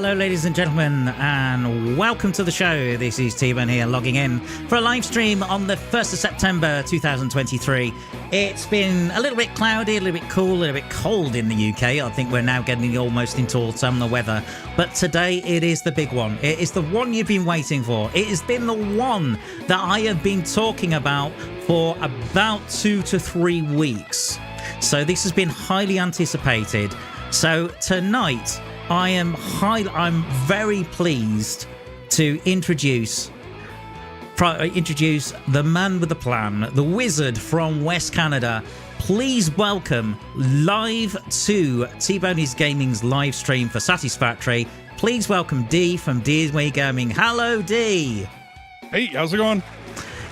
Hello ladies and gentlemen, and welcome to the show. This is T-Bone here, logging in for a live stream on the 1st of September 2023. It's been a little bit cloudy, a little bit cool, a little bit cold in the UK. I think we're now getting almost into autumnal weather. But today it is the big one. It is the one you've been waiting for. It has been the one that I have been talking about for about 2 to 3 weeks. So this has been highly anticipated. So tonight I'm very pleased to introduce the man with the plan, the wizard from West Canada. Please welcome live to Tboneisgaming's live stream for Satisfactory. Please welcome D from Tboneisgaming. Hello, D. Hey, how's it going?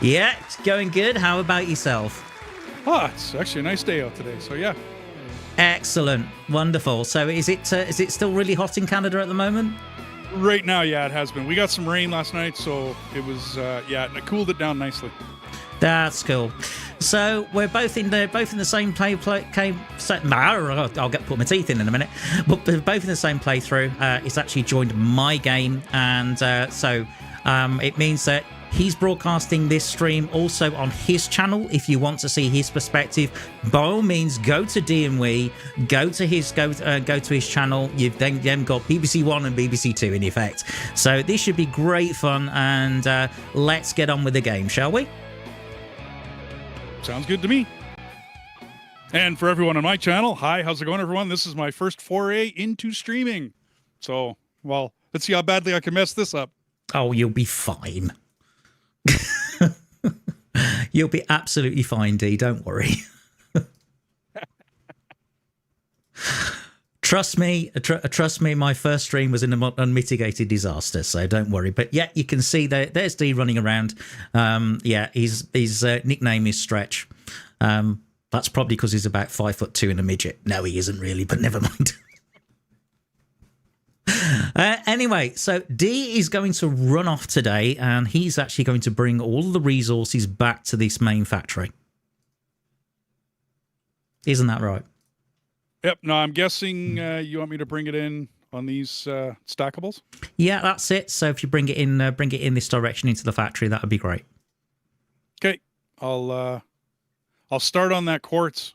Yeah, it's going good. How about yourself? Oh, it's actually a nice day out today, so yeah. Excellent, wonderful. So is it still really hot in Canada at the moment? Right now, yeah, it has been. We got some rain last night, so it was yeah, it cooled it down nicely. That's cool. So we're both in the same I'll put my teeth in a minute. But we're both in the same playthrough. It's actually joined my game, and so it means that he's broadcasting this stream also on his channel. If you want to see his perspective, by all means, go to DMW, go to his channel. You've then got BBC One and BBC Two in effect. So this should be great fun, and let's get on with the game, shall we? Sounds good to me. And for everyone on my channel, hi, how's it going, everyone? This is my first foray into streaming. So, well, let's see how badly I can mess this up. Oh, you'll be fine. You'll be absolutely fine, D. Don't worry. Trust me. My first stream was an unmitigated disaster, so don't worry. But yeah, you can see there's D running around. Yeah, his nickname is Stretch. That's probably because he's about 5'2" and a midget. No, he isn't really, but never mind. Anyway, so D is going to run off today, and he's actually going to bring all the resources back to this main factory. Isn't that right? Yep. No, I'm guessing you want me to bring it in on these stackables? Yeah, that's it. So if you bring it in this direction into the factory, that would be great. Okay. I'll start on that quartz.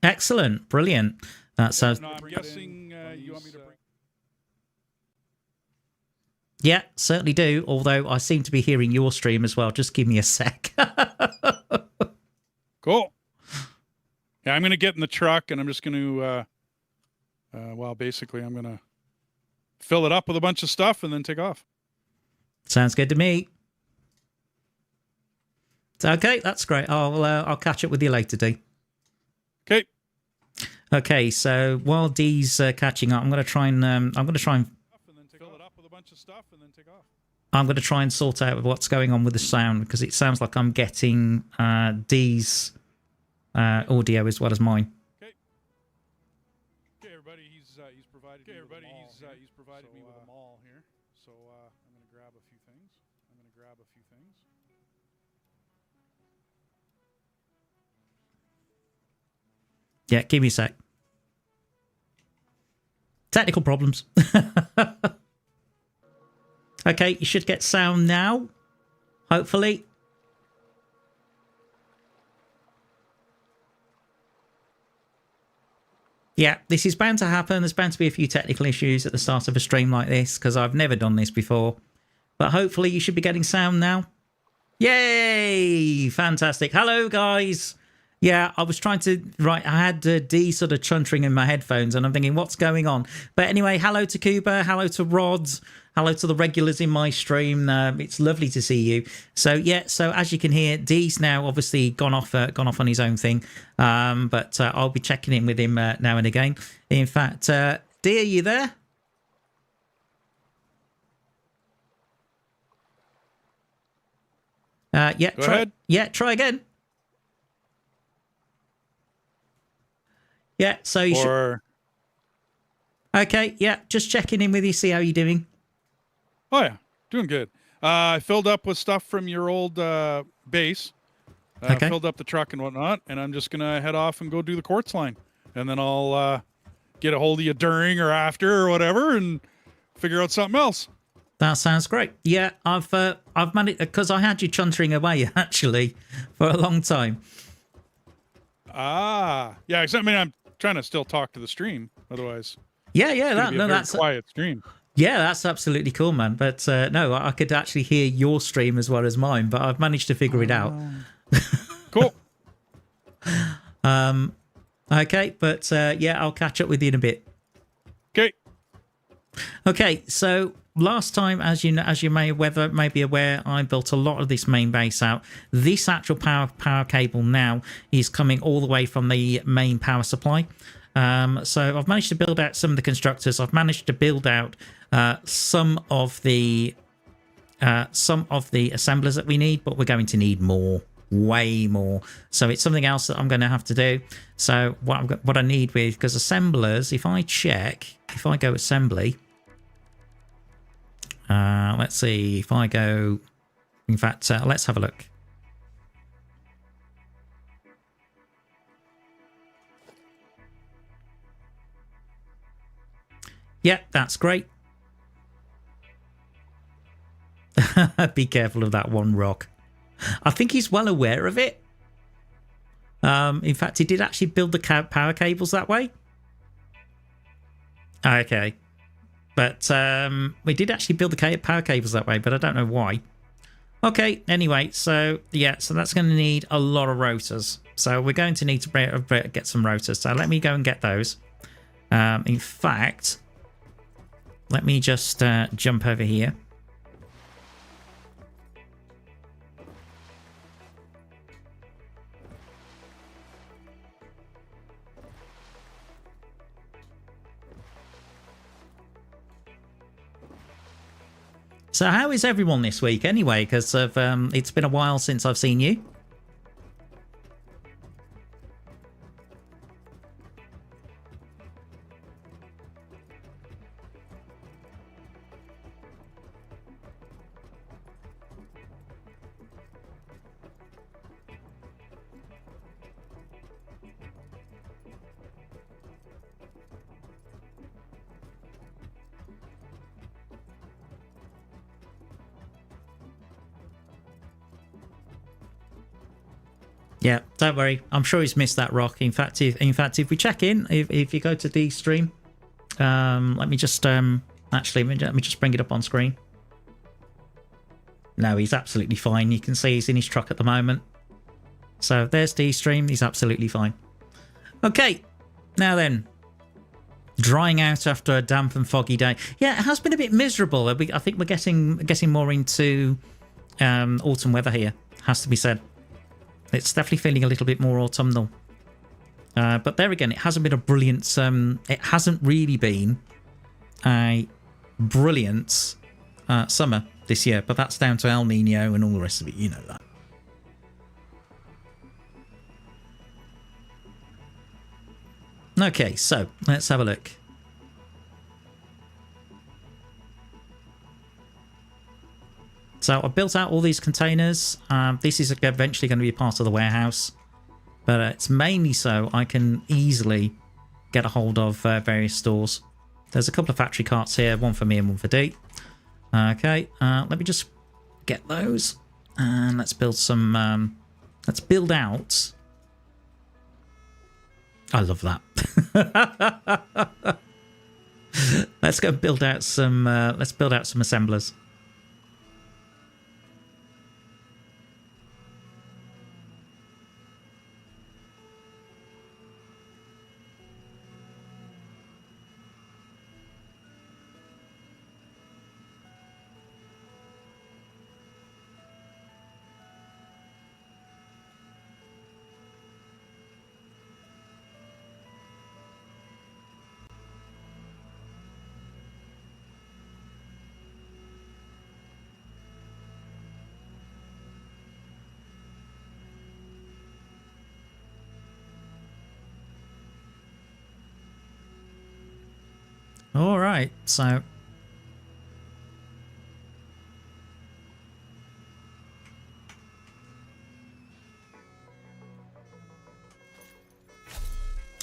Excellent. Brilliant. That sounds. No, I'm guessing you want me to bring. Yeah, certainly do. Although I seem to be hearing your stream as well. Just give me a sec. Cool. Yeah, I'm going to get in the truck, and I'm just going to, well, basically, I'm going to fill it up with a bunch of stuff and then take off. Sounds good to me. Okay, that's great. I'll catch up with you later, D. Okay. Okay, so while D's catching up, I'm going to try and I'm going to try and sort out what's going on with the sound, because it sounds like I'm getting D's audio as well as mine. Okay. Okay, everybody. He's provided. Okay, everybody. He's provided me with a mall here. So I'm going to grab a few things. Yeah, give me a sec. Technical problems. Okay, you should get sound now, hopefully. Yeah, this is bound to happen. There's bound to be a few technical issues at the start of a stream like this, because I've never done this before. But hopefully you should be getting sound now. Yay! Fantastic. Hello, guys. Yeah, I was trying to... Right, I had D sort of chuntering in my headphones, and I'm thinking, what's going on? But anyway, hello to Cuba, hello to Rod, hello to the regulars in my stream. It's lovely to see you. So, yeah, so as you can hear, D's now obviously gone off on his own thing. But I'll be checking in with him now and again. In fact, D, are you there? Yeah, Go ahead. Yeah, try again. Yeah, so you should... Okay, yeah, just checking in with you, see how you're doing. Oh, yeah, doing good. I filled up with stuff from your old base. Okay. Filled up the truck and whatnot, and I'm just going to head off and go do the quartz line. And then I'll get a hold of you during or after or whatever and figure out something else. That sounds great. Yeah, I've managed, because I had you chuntering away actually for a long time. Ah, yeah. I mean, I'm trying to still talk to the stream. Otherwise, Yeah, that's a quiet stream. Yeah, that's absolutely cool, man. But no, I could actually hear your stream as well as mine. But I've managed to figure it out. Cool. Okay, but yeah, I'll catch up with you in a bit. Okay. Okay, so last time, as you may be aware, I built a lot of this main base out. This actual power cable now is coming all the way from the main power supply. So I've managed to build out some of the constructors. I've managed to build out some of the assemblers that we need, but we're going to need more, way more. So it's something else that I'm going to have to do. So what I need with, because assemblers, if I go assembly, let's see if I go. In fact, let's have a look. Yeah, that's great. Be careful of that one rock. I think he's well aware of it. In fact, he did actually build the power cables that way. Okay. But we did actually build the power cables that way, but I don't know why. Okay, anyway, so yeah, so that's going to need a lot of rotors. So we're going to need to get some rotors. So let me go and get those. In fact, let me just jump over here. So how is everyone this week anyway? Because it's been a while since I've seen you. Yeah, don't worry. I'm sure he's missed that rock. In fact, if we check in, if you go to the stream, let me just actually let me just bring it up on screen. No, he's absolutely fine. You can see he's in his truck at the moment. So there's the stream. He's absolutely fine. Okay, now then, drying out after a damp and foggy day. Yeah, it has been a bit miserable. I think we're getting more into autumn weather here. Has to be said. It's definitely feeling a little bit more autumnal. But there again, it hasn't been a brilliant... it hasn't really been a brilliant summer this year. But that's down to El Nino and all the rest of it. You know that. Okay, so let's have a look. So I built out all these containers. This is eventually going to be part of the warehouse. But it's mainly so I can easily get a hold of various stores. There's a couple of factory carts here, one for me and one for D. Okay, let me just get those. And let's build some... let's build out... I love that. Let's go build out some... let's build out some assemblers. All right, so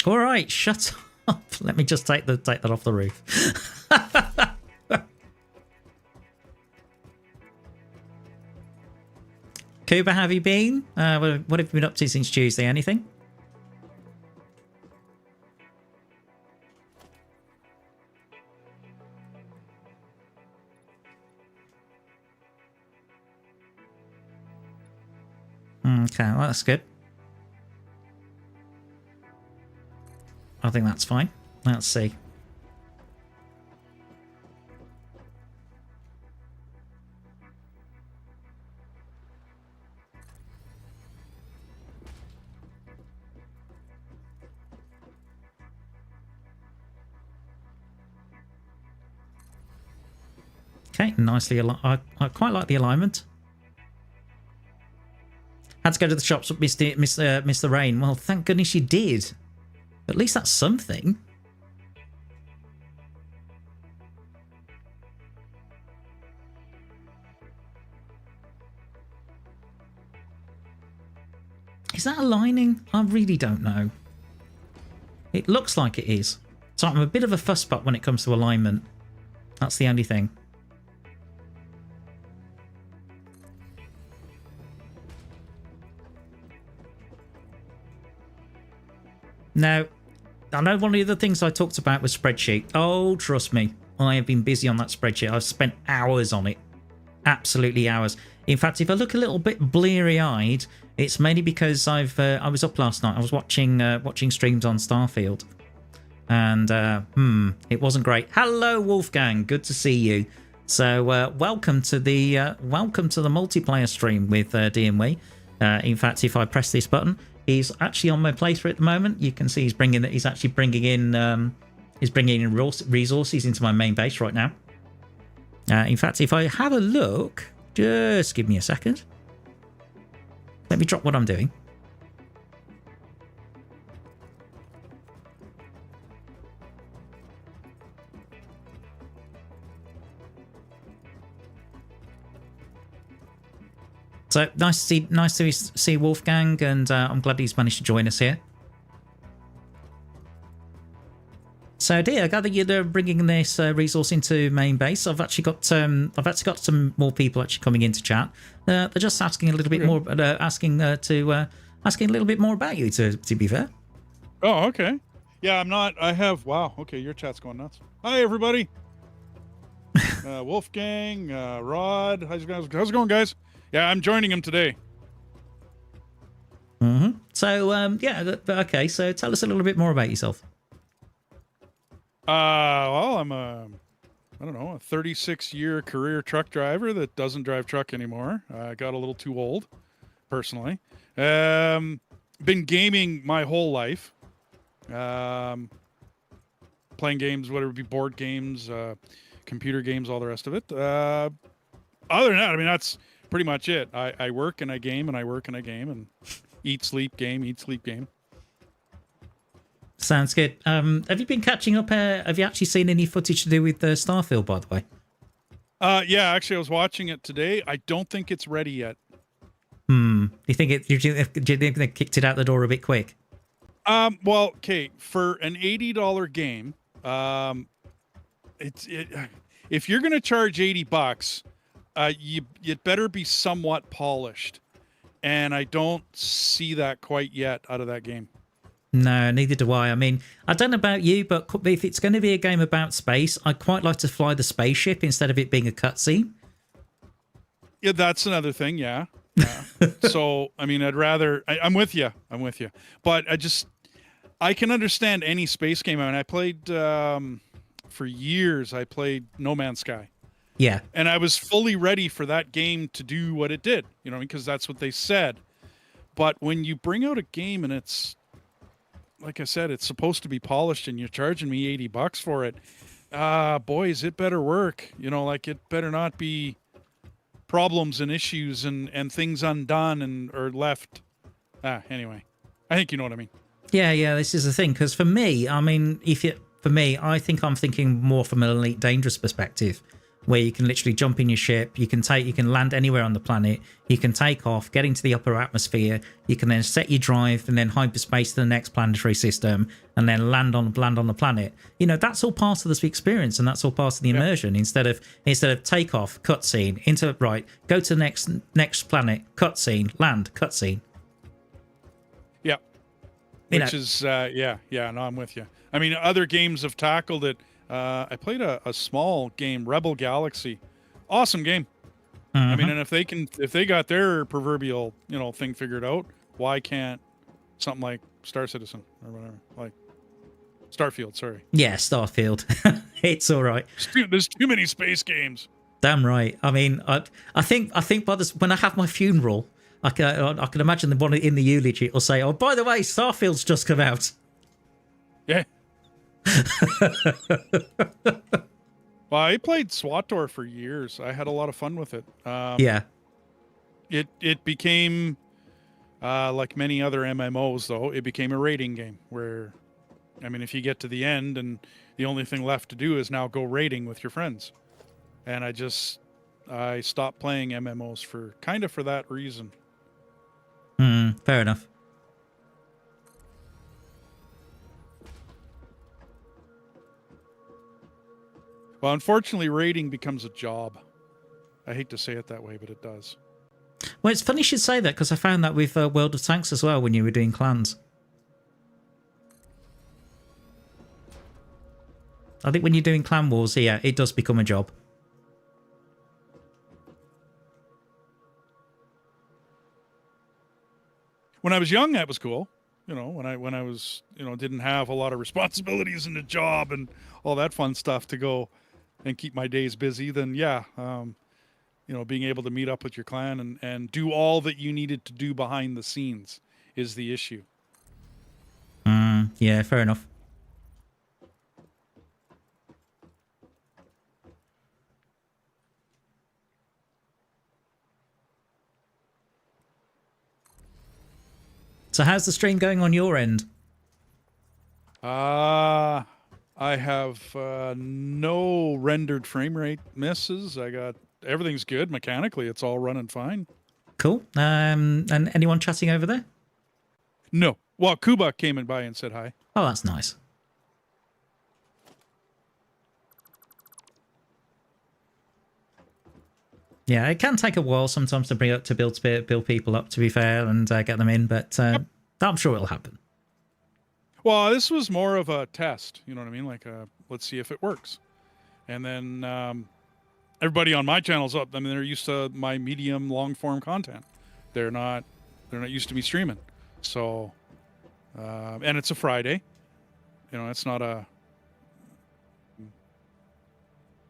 all right, shut up. Let me just take that off the roof. Kuba, have you been? What have you been up to since Tuesday? Anything? Okay, well, that's good. I think that's fine. Let's see. Okay, nicely. I quite like the alignment. Had to go to the shops, but missed the rain. Well, thank goodness you did. At least that's something. Is that aligning? I really don't know. It looks like it is. So I'm a bit of a fussbot when it comes to alignment. That's the only thing. Now, I know one of the other things I talked about was spreadsheet. Oh, trust me, I have been busy on that spreadsheet. I've spent hours on it. Absolutely hours. In fact, if I look a little bit bleary-eyed, it's mainly because I was up last night. I was watching streams on Starfield. And, it wasn't great. Hello, Wolfgang. Good to see you. So, welcome to the multiplayer stream with DMW. In fact, if I press this button, he's actually on my playthrough at the moment. You can see he's bringing in resources into my main base right now. In fact, if I have a look, just give me a second. Let me drop what I'm doing. So nice to see Wolfgang, and I'm glad he's managed to join us here. So, dear, I gather you're bringing this resource into main base. I've actually got some more people actually coming into chat. They're just asking a little bit more, asking a little bit more about you. To be fair. Oh, okay. Yeah, I'm not. I have. Wow. Okay, your chat's going nuts. Hi, everybody. Wolfgang, Rod. How's it going, guys? Yeah, I'm joining him today. Mm-hmm. So, yeah, okay. So, tell us a little bit more about yourself. Well, I'm a 36-year career truck driver that doesn't drive truck anymore. I got a little too old, personally. Been gaming my whole life. Playing games, whether it be board games, computer games, all the rest of it. Other than that, I mean, that's pretty much it. I work and I game, and I work and I game, and eat, sleep, game, eat, sleep, game. Sounds good. Have you been catching up? Have you actually seen any footage to do with Starfield, by the way? Yeah, actually, I was watching it today. I don't think it's ready yet. Do you think they kicked it out the door a bit quick? Well, okay, for an $80 game, if you're going to charge $80, you'd better be somewhat polished, and I don't see that quite yet out of that game. No, neither do I. I mean, I don't know about you, but if it's going to be a game about space, I'd quite like to fly the spaceship instead of it being a cutscene. Yeah, that's another thing. Yeah. So, I mean, I'd rather. I'm with you. But I can understand any space game. I mean, I played for years. I played No Man's Sky. Yeah. And I was fully ready for that game to do what it did, because that's what they said. But when you bring out a game and it's, like I said, it's supposed to be polished and you're charging me $80 for it, boys, it better work. It better not be problems and issues and things undone or left. Anyway, I think you know what I mean. Yeah, this is the thing. Because for me, I mean, I think I'm thinking more from an Elite Dangerous perspective, where you can literally jump in your ship, you can land anywhere on the planet, you can take off, get into the upper atmosphere, you can then set your drive and then hyperspace to the next planetary system and then land on the planet. You know, that's all part of the experience and that's all part of the immersion. Instead of take off, cutscene, into right, go to the next planet, cutscene, land, cutscene. Yeah. Which is no, I'm with you. I mean, other games have tackled it. I played a small game, Rebel Galaxy. Awesome game. I mean, and if they got their proverbial, thing figured out, why can't something like Star Citizen or whatever, like Starfield, sorry. Yeah, Starfield. It's all right. There's too many space games. Damn right. I mean, I think by this, when I have my funeral, I can imagine the one in the eulogy will say, "Oh, by the way, Starfield's just come out." Yeah. Well, I played SWTOR for years. I had a lot of fun with it. Yeah. It became, like many other MMOs, though, it became a raiding game where, I mean, if you get to the end and the only thing left to do is now go raiding with your friends. And I stopped playing MMOs for that reason. Fair enough. Well, unfortunately, raiding becomes a job. I hate to say it that way, but it does. Well, it's funny you should say that because I found that with World of Tanks as well when you were doing clans. I think when you're doing clan wars, yeah, it does become a job. When I was young, that was cool. When I was, didn't have a lot of responsibilities and a job and all that fun stuff to go and keep my days busy, then yeah, being able to meet up with your clan and do all that you needed to do behind the scenes is the issue. Yeah, fair enough. So how's the stream going on your end? I have no rendered frame rate misses. Everything's good mechanically. It's all running fine. Cool. And anyone chatting over there? No. Well, Kuba came in by and said hi. Oh, that's nice. Yeah, it can take a while sometimes to build people up, to be fair, and get them in, but I'm sure it'll happen. Well, this was more of a test, you know what I mean? Like, let's see if it works. And then everybody on my channel's up. I mean, they're used to my medium, long form content. They're not used to me streaming. So, and it's a Friday. It's not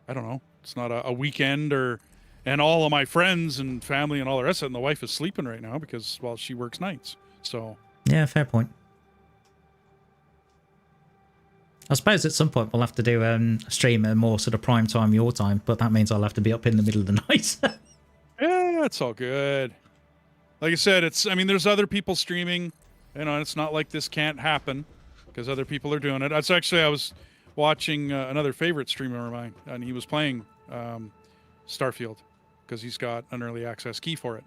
it's not a weekend and all of my friends and family and all the rest of it. And the wife is sleeping right now because, well, she works nights. So. Yeah, fair point. I suppose at some point we'll have to do a stream at more sort of prime time your time, but that means I'll have to be up in the middle of the night. Yeah, it's all good. Like I said, there's other people streaming, and it's not like this can't happen because other people are doing it. I was watching another favorite streamer of mine, and he was playing Starfield because he's got an early access key for it.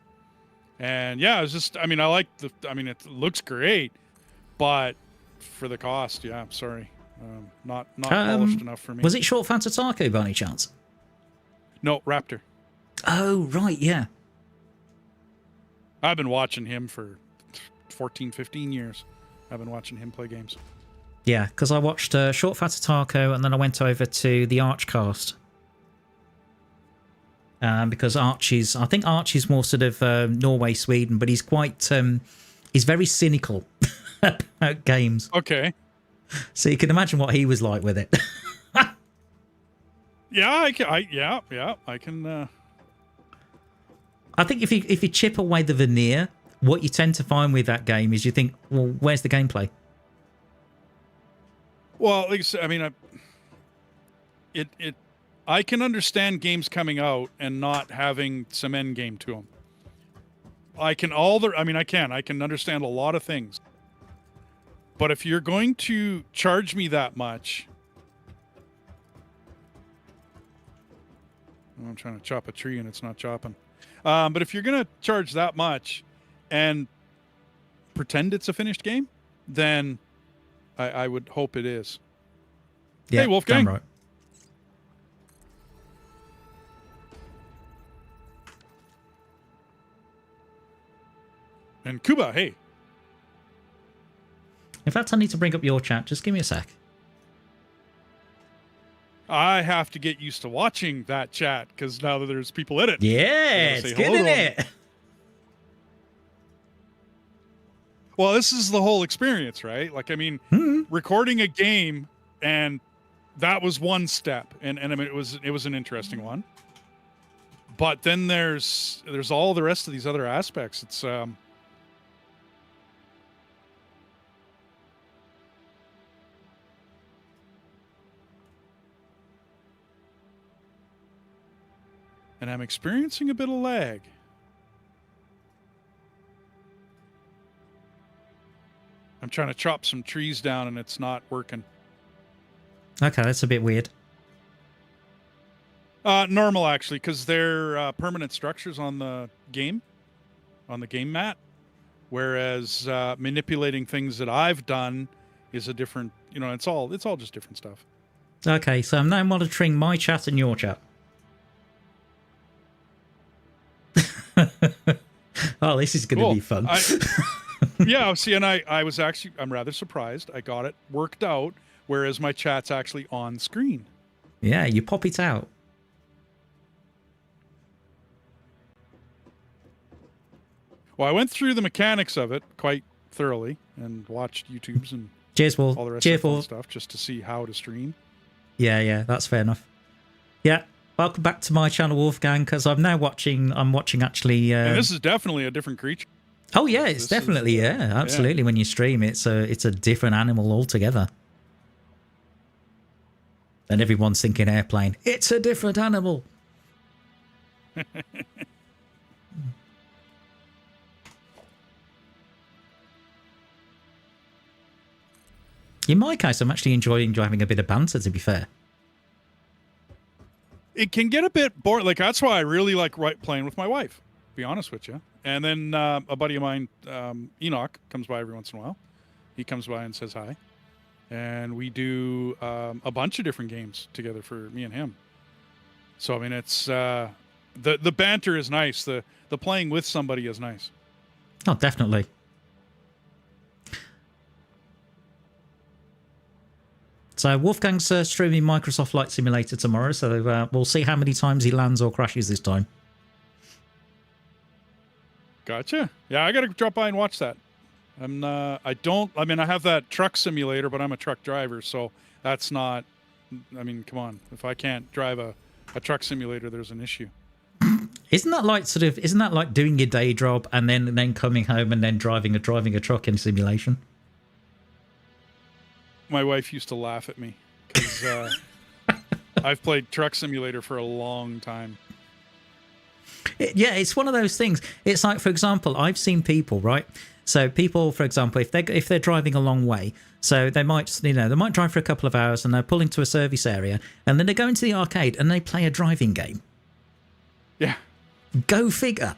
And yeah, it was just, I like it looks great, but for the cost, yeah, I'm sorry. Not polished enough for me. Was it Short Fanta Taco by any chance? No, Raptor. Oh, right, yeah. I've been watching him for 14, 15 years. I've been watching him play games. Yeah, because I watched Short Fanta Taco and then I went over to the Archcast. Because I think Archie's more sort of Norway, Sweden, but he's quite, he's very cynical about games. Okay. So you can imagine what he was like with it. Yeah, I can. I think if you chip away the veneer, what you tend to find with that game is you think, well, where's the gameplay? Well, like I said, I can understand games coming out and not having some end game to them. I can understand a lot of things. But if you're going to charge me that much, I'm trying to chop a tree and it's not chopping. But if you're going to charge that much and pretend it's a finished game, then I would hope it is. Yeah, hey, Wolfgang. damn right. And Kuba, hey. In fact, I need to bring up your chat. Just give me a sec. I have to get used to watching that chat because now that there's people in it. Yeah, it's good, isn't it? Well, this is the whole experience, right? Like, I mean, recording a game, and that was one step, and I mean, it was an interesting one. But then there's all the rest of these other aspects. It's and I'm experiencing a bit of lag. I'm trying to chop some trees down and it's not working. Okay, that's a bit weird. Normal, actually, because they're permanent structures on the game mat, whereas manipulating things that I've done is a different, it's all just different stuff. Okay, so I'm now monitoring my chat and your chat. Oh, this is going to be fun. Yeah, see, and I'm rather surprised. I got it worked out, whereas my chat's actually on screen. Yeah, you pop it out. Well, I went through the mechanics of it quite thoroughly and watched YouTubes and Cheers, Paul. all the rest Cheers, of the stuff just to see how to stream. Yeah, that's fair enough. Yeah, welcome back to my channel, Wolfgang, because I'm watching actually... and this is definitely a different creature. Oh, yeah, it's definitely, absolutely. Yeah. When you stream, it's a different animal altogether. And everyone's thinking airplane. It's a different animal. In my case, I'm actually enjoying having a bit of banter, to be fair. It can get a bit boring. Like, that's why I really like playing with my wife, to be honest with you. And then a buddy of mine, Enoch, comes by every once in a while. He comes by and says hi. And we do a bunch of different games together for me and him. So, I mean, it's the banter is nice. The playing with somebody is nice. Oh, definitely. So Wolfgang's streaming Microsoft Flight Simulator tomorrow, so we'll see how many times he lands or crashes this time. Gotcha. Yeah, I got to drop by and watch that. I have that truck simulator, but I'm a truck driver, so that's not, I mean, come on. If I can't drive a truck simulator, there's an issue. Isn't that like doing your day job and then coming home and then driving a truck in simulation? My wife used to laugh at me because I've played Truck Simulator for a long time. Yeah, it's one of those things. It's like, for example, I've seen people, right? So people, for example, if they're driving a long way, so they might drive for a couple of hours and they pull into a service area and then they go into the arcade and they play a driving game. Yeah. Go figure.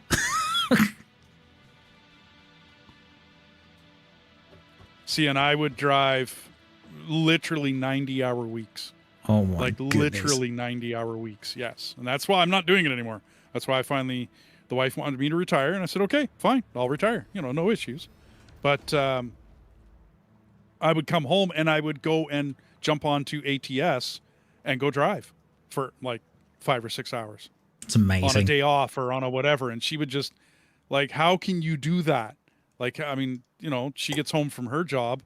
See, and I would drive literally 90-hour weeks. Oh my goodness. Literally 90-hour weeks, yes. And that's why I'm not doing it anymore. That's why the wife wanted me to retire, and I said, okay, fine, I'll retire. No issues. But I would come home and I would go and jump onto ATS and go drive for like 5 or 6 hours. It's amazing. On a day off or on a whatever. And she would just, like, how can you do that? Like, I mean, she gets home from her job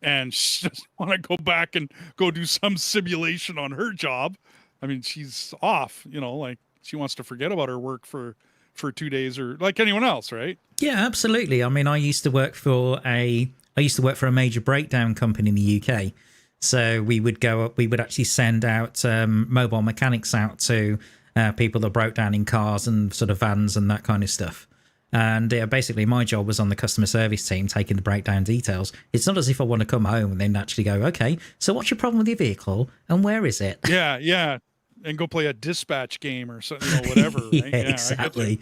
and she doesn't want to go back and go do some simulation on her job. I mean, she's off, like she wants to forget about her work for 2 days or like anyone else, right? Yeah, absolutely. I mean, I used to work for a major breakdown company in the UK. So we would actually send out mobile mechanics out to people that broke down in cars and sort of vans and that kind of stuff. And basically my job was on the customer service team taking the breakdown details. It's not as if I want to come home and then actually go, okay, so what's your problem with your vehicle and where is it? Yeah. and go play a dispatch game or something, whatever. Right? Yeah, exactly.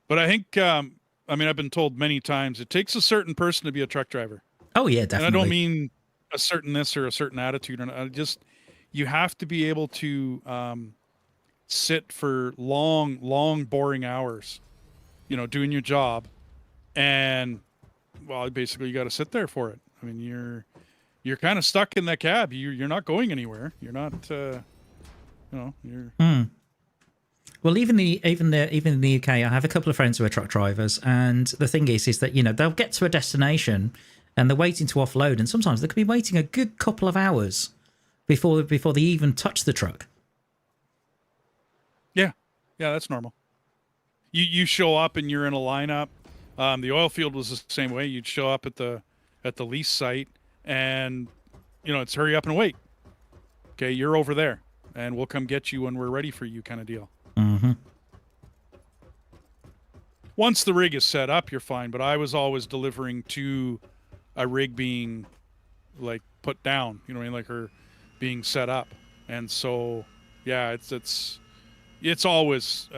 But I think, I've been told many times it takes a certain person to be a truck driver. Oh yeah, definitely. And I don't mean a certain this or a certain attitude, or just you have to be able to sit for long, boring hours, doing your job, and well, basically you got to sit there for it. I mean, you're kind of stuck in that cab. You're not going anywhere. You're not, you're. Well, even in the UK, I have a couple of friends who are truck drivers, and the thing is that they'll get to a destination and they're waiting to offload, and sometimes they could be waiting a good couple of hours before they even touch the truck. Yeah, that's normal. You show up and you're in a lineup. The oil field was the same way. You'd show up at the lease site, and it's hurry up and wait. Okay, you're over there, and we'll come get you when we're ready for you, kind of deal. Mm-hmm. Once the rig is set up, you're fine. But I was always delivering to a rig being like put down, like her being set up, and so yeah, it's always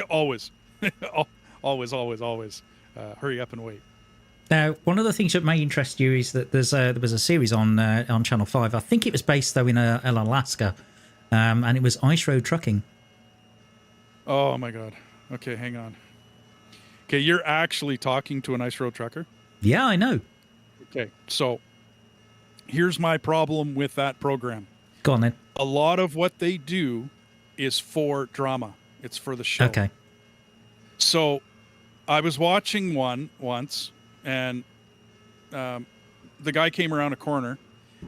always always hurry up and wait. Now, one of the things that may interest you is that there was a series on Channel 5. I think it was based though in Alaska. And it was ice road trucking. Oh my God. Okay, hang on. Okay, you're actually talking to an ice road trucker? Yeah, I know. Okay, so here's my problem with that program. Go on then. A lot of what they do is for drama. It's for the show. Okay. So I was watching one once, and the guy came around a corner,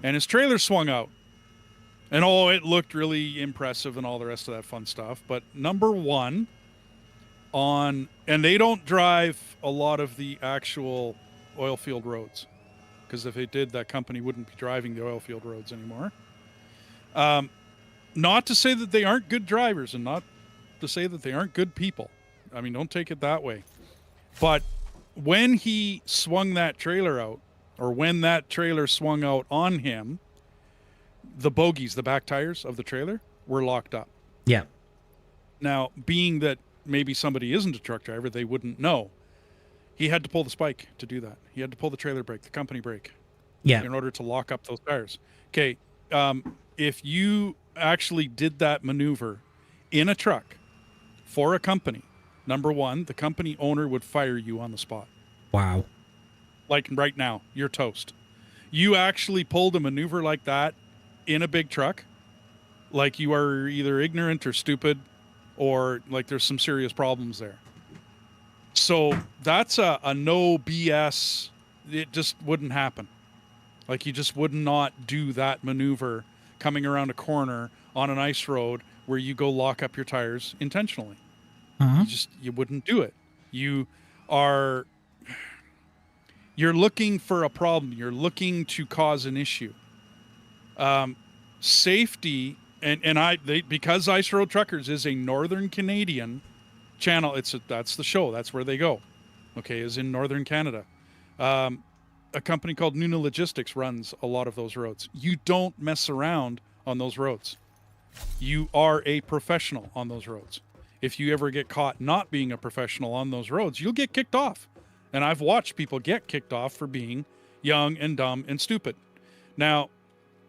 and his trailer swung out. And it looked really impressive and all the rest of that fun stuff. But number one, and they don't drive a lot of the actual oil field roads, because if they did, that company wouldn't be driving the oil field roads anymore. Not to say that they aren't good drivers, and not to say that they aren't good people. I mean, don't take it that way. But when he swung that trailer out, or when that trailer swung out on him, the bogies, the back tires of the trailer, were locked up. Yeah. Now, being that maybe somebody isn't a truck driver, they wouldn't know. He had to pull the spike to do that. He had to pull the trailer brake, the company brake. Yeah. In order to lock up those tires. Okay. If you actually did that maneuver in a truck for a company, number one, the company owner would fire you on the spot. Wow. Like right now, you're toast. You actually pulled a maneuver like that in a big truck, like you are either ignorant or stupid, or like there's some serious problems there. So that's a no BS. It just wouldn't happen. Like you just would not do that maneuver coming around a corner on an ice road where you go lock up your tires intentionally. Uh-huh. You wouldn't do it. You're looking for a problem. You're looking to cause an issue. Safety because Ice Road Truckers is a Northern Canadian channel. That's the show. That's where they go. Okay, is in Northern Canada. A company called Nuna Logistics runs a lot of those roads. You don't mess around on those roads. You are a professional on those roads. If you ever get caught not being a professional on those roads, you'll get kicked off. And I've watched people get kicked off for being young and dumb and stupid. Now,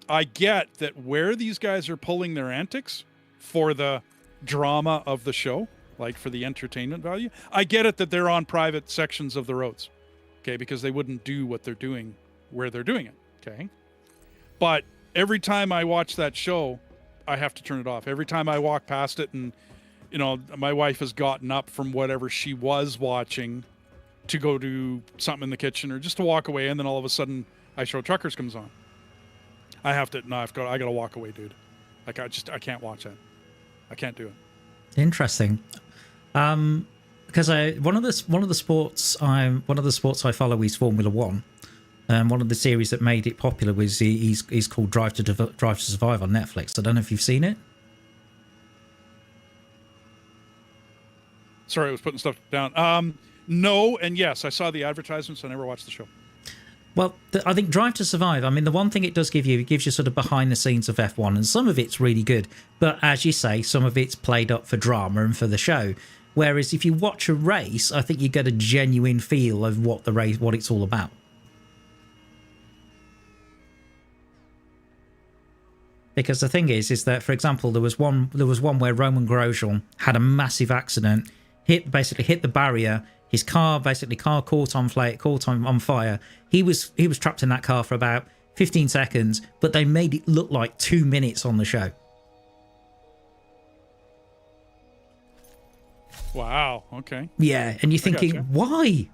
I get that where these guys are pulling their antics for the drama of the show, like for the entertainment value, I get it that they're on private sections of the roads, okay, because they wouldn't do what they're doing where they're doing it, okay? But every time I watch that show, I have to turn it off. Every time I walk past it and, my wife has gotten up from whatever she was watching to go do something in the kitchen or just to walk away, and then all of a sudden Ice Road Truckers comes on. I gotta walk away, dude. Like I can't watch that. I can't do it. Interesting. Because one of the sports I follow is Formula One. One of the series that made it popular was he's called Drive to Survive on Netflix. I don't know if you've seen it. Sorry, I was putting stuff down. No, and yes, I saw the advertisements. I never watched the show. Well, I think Drive to Survive, I mean, the one thing it does give you, it gives you sort of behind the scenes of F1, and some of it's really good. But as you say, some of it's played up for drama and for the show. Whereas if you watch a race, I think you get a genuine feel of what the race, what it's all about. Because the thing is that, for example, there was one where Roman Grosjean had a massive accident, basically hit the barrier. His car caught on fire. He was trapped in that car for about 15 seconds, but they made it look like 2 minutes on the show. Wow. Okay. Yeah, and you're thinking, gotcha. Why?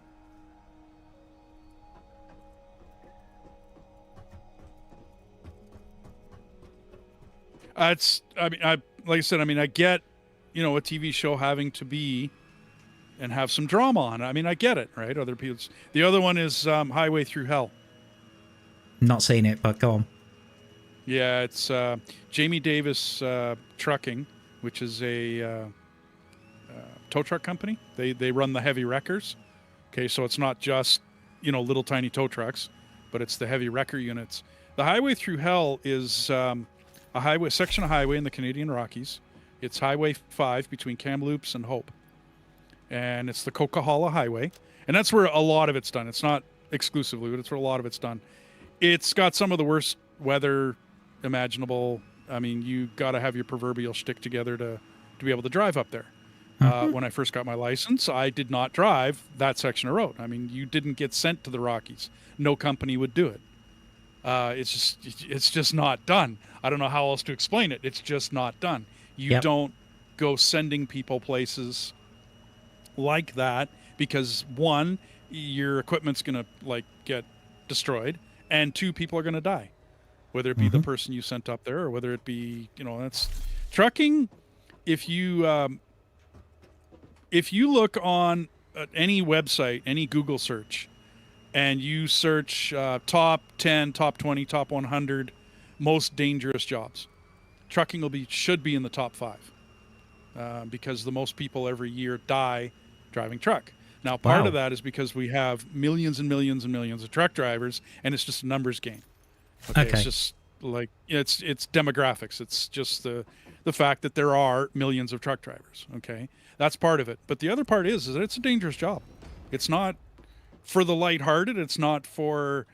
It's. I mean, like I said. I mean, I get, a TV show having to be and have some drama on it. I mean, I get it, right? Other people's. The other one is Highway Through Hell. Not seen it, but go on. Yeah, it's Jamie Davis Trucking, which is a tow truck company. They run the heavy wreckers. Okay, so it's not just little tiny tow trucks, but it's the heavy wrecker units. The Highway Through Hell is a section of highway in the Canadian Rockies. It's Highway 5 between Kamloops and Hope. And it's the Coquihalla Highway. And that's where a lot of it's done. It's not exclusively, but it's where a lot of it's done. It's got some of the worst weather imaginable. I mean, you got to have your proverbial shtick together to be able to drive up there. When I first got my license, I did not drive that section of road. I mean, you didn't get sent to the Rockies. No company would do it. It's just not done. I don't know how else to explain it. It's just not done. You don't go sending people places like that because, one, your equipment's going to get destroyed, and two, people are going to die, whether it be the person you sent up there or whether it be, that's trucking. If you look on any website, any Google search, and you search top 10, top 20, top 100 most dangerous jobs, trucking should be in the top 5 because the most people every year die driving truck. Now, part of that is because we have millions and millions and millions of truck drivers, and it's just a numbers game. Okay. It's just it's demographics. It's just the fact that there are millions of truck drivers. Okay, that's part of it. But the other part is that it's a dangerous job. It's not for the lighthearted. It's not for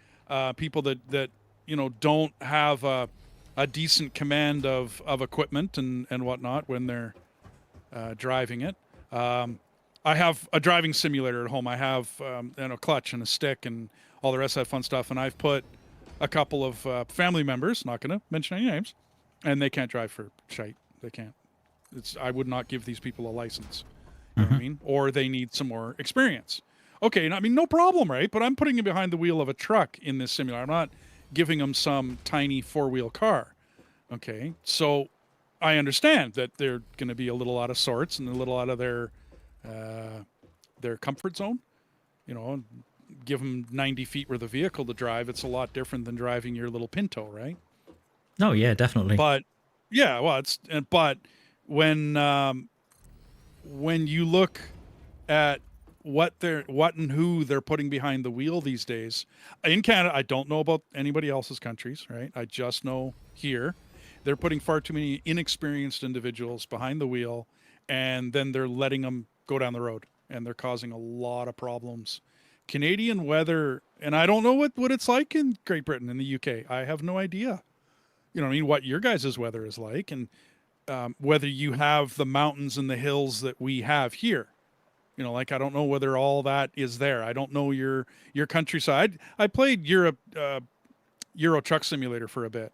people that don't have a decent command of equipment and whatnot when they're driving it. I have a driving simulator at home. I have a clutch and a stick and all the rest of that fun stuff. And I've put a couple of family members, not going to mention any names, and they can't drive for shite. They can't. I would not give these people a license. You know what I mean? Or they need some more experience. Okay, I mean, no problem, right? But I'm putting them behind the wheel of a truck in this simulator. I'm not giving them some tiny 4-wheel car. Okay, so I understand that they're going to be a little out of sorts and a little out of their comfort zone. Give them 90 feet worth of vehicle to drive. It's a lot different than driving your little Pinto, right? Oh yeah, definitely. But yeah, well, but when you look at what and who they're putting behind the wheel these days in Canada, I don't know about anybody else's countries, right? I just know here they're putting far too many inexperienced individuals behind the wheel, and then they're letting them go down the road, and they're causing a lot of problems. Canadian weather, and I don't know what it's like in Great Britain and the UK. I have no idea. What your guys' weather is like, and whether you have the mountains and the hills that we have here. I don't know whether all that is there. I don't know your countryside. I played Euro Truck Simulator for a bit,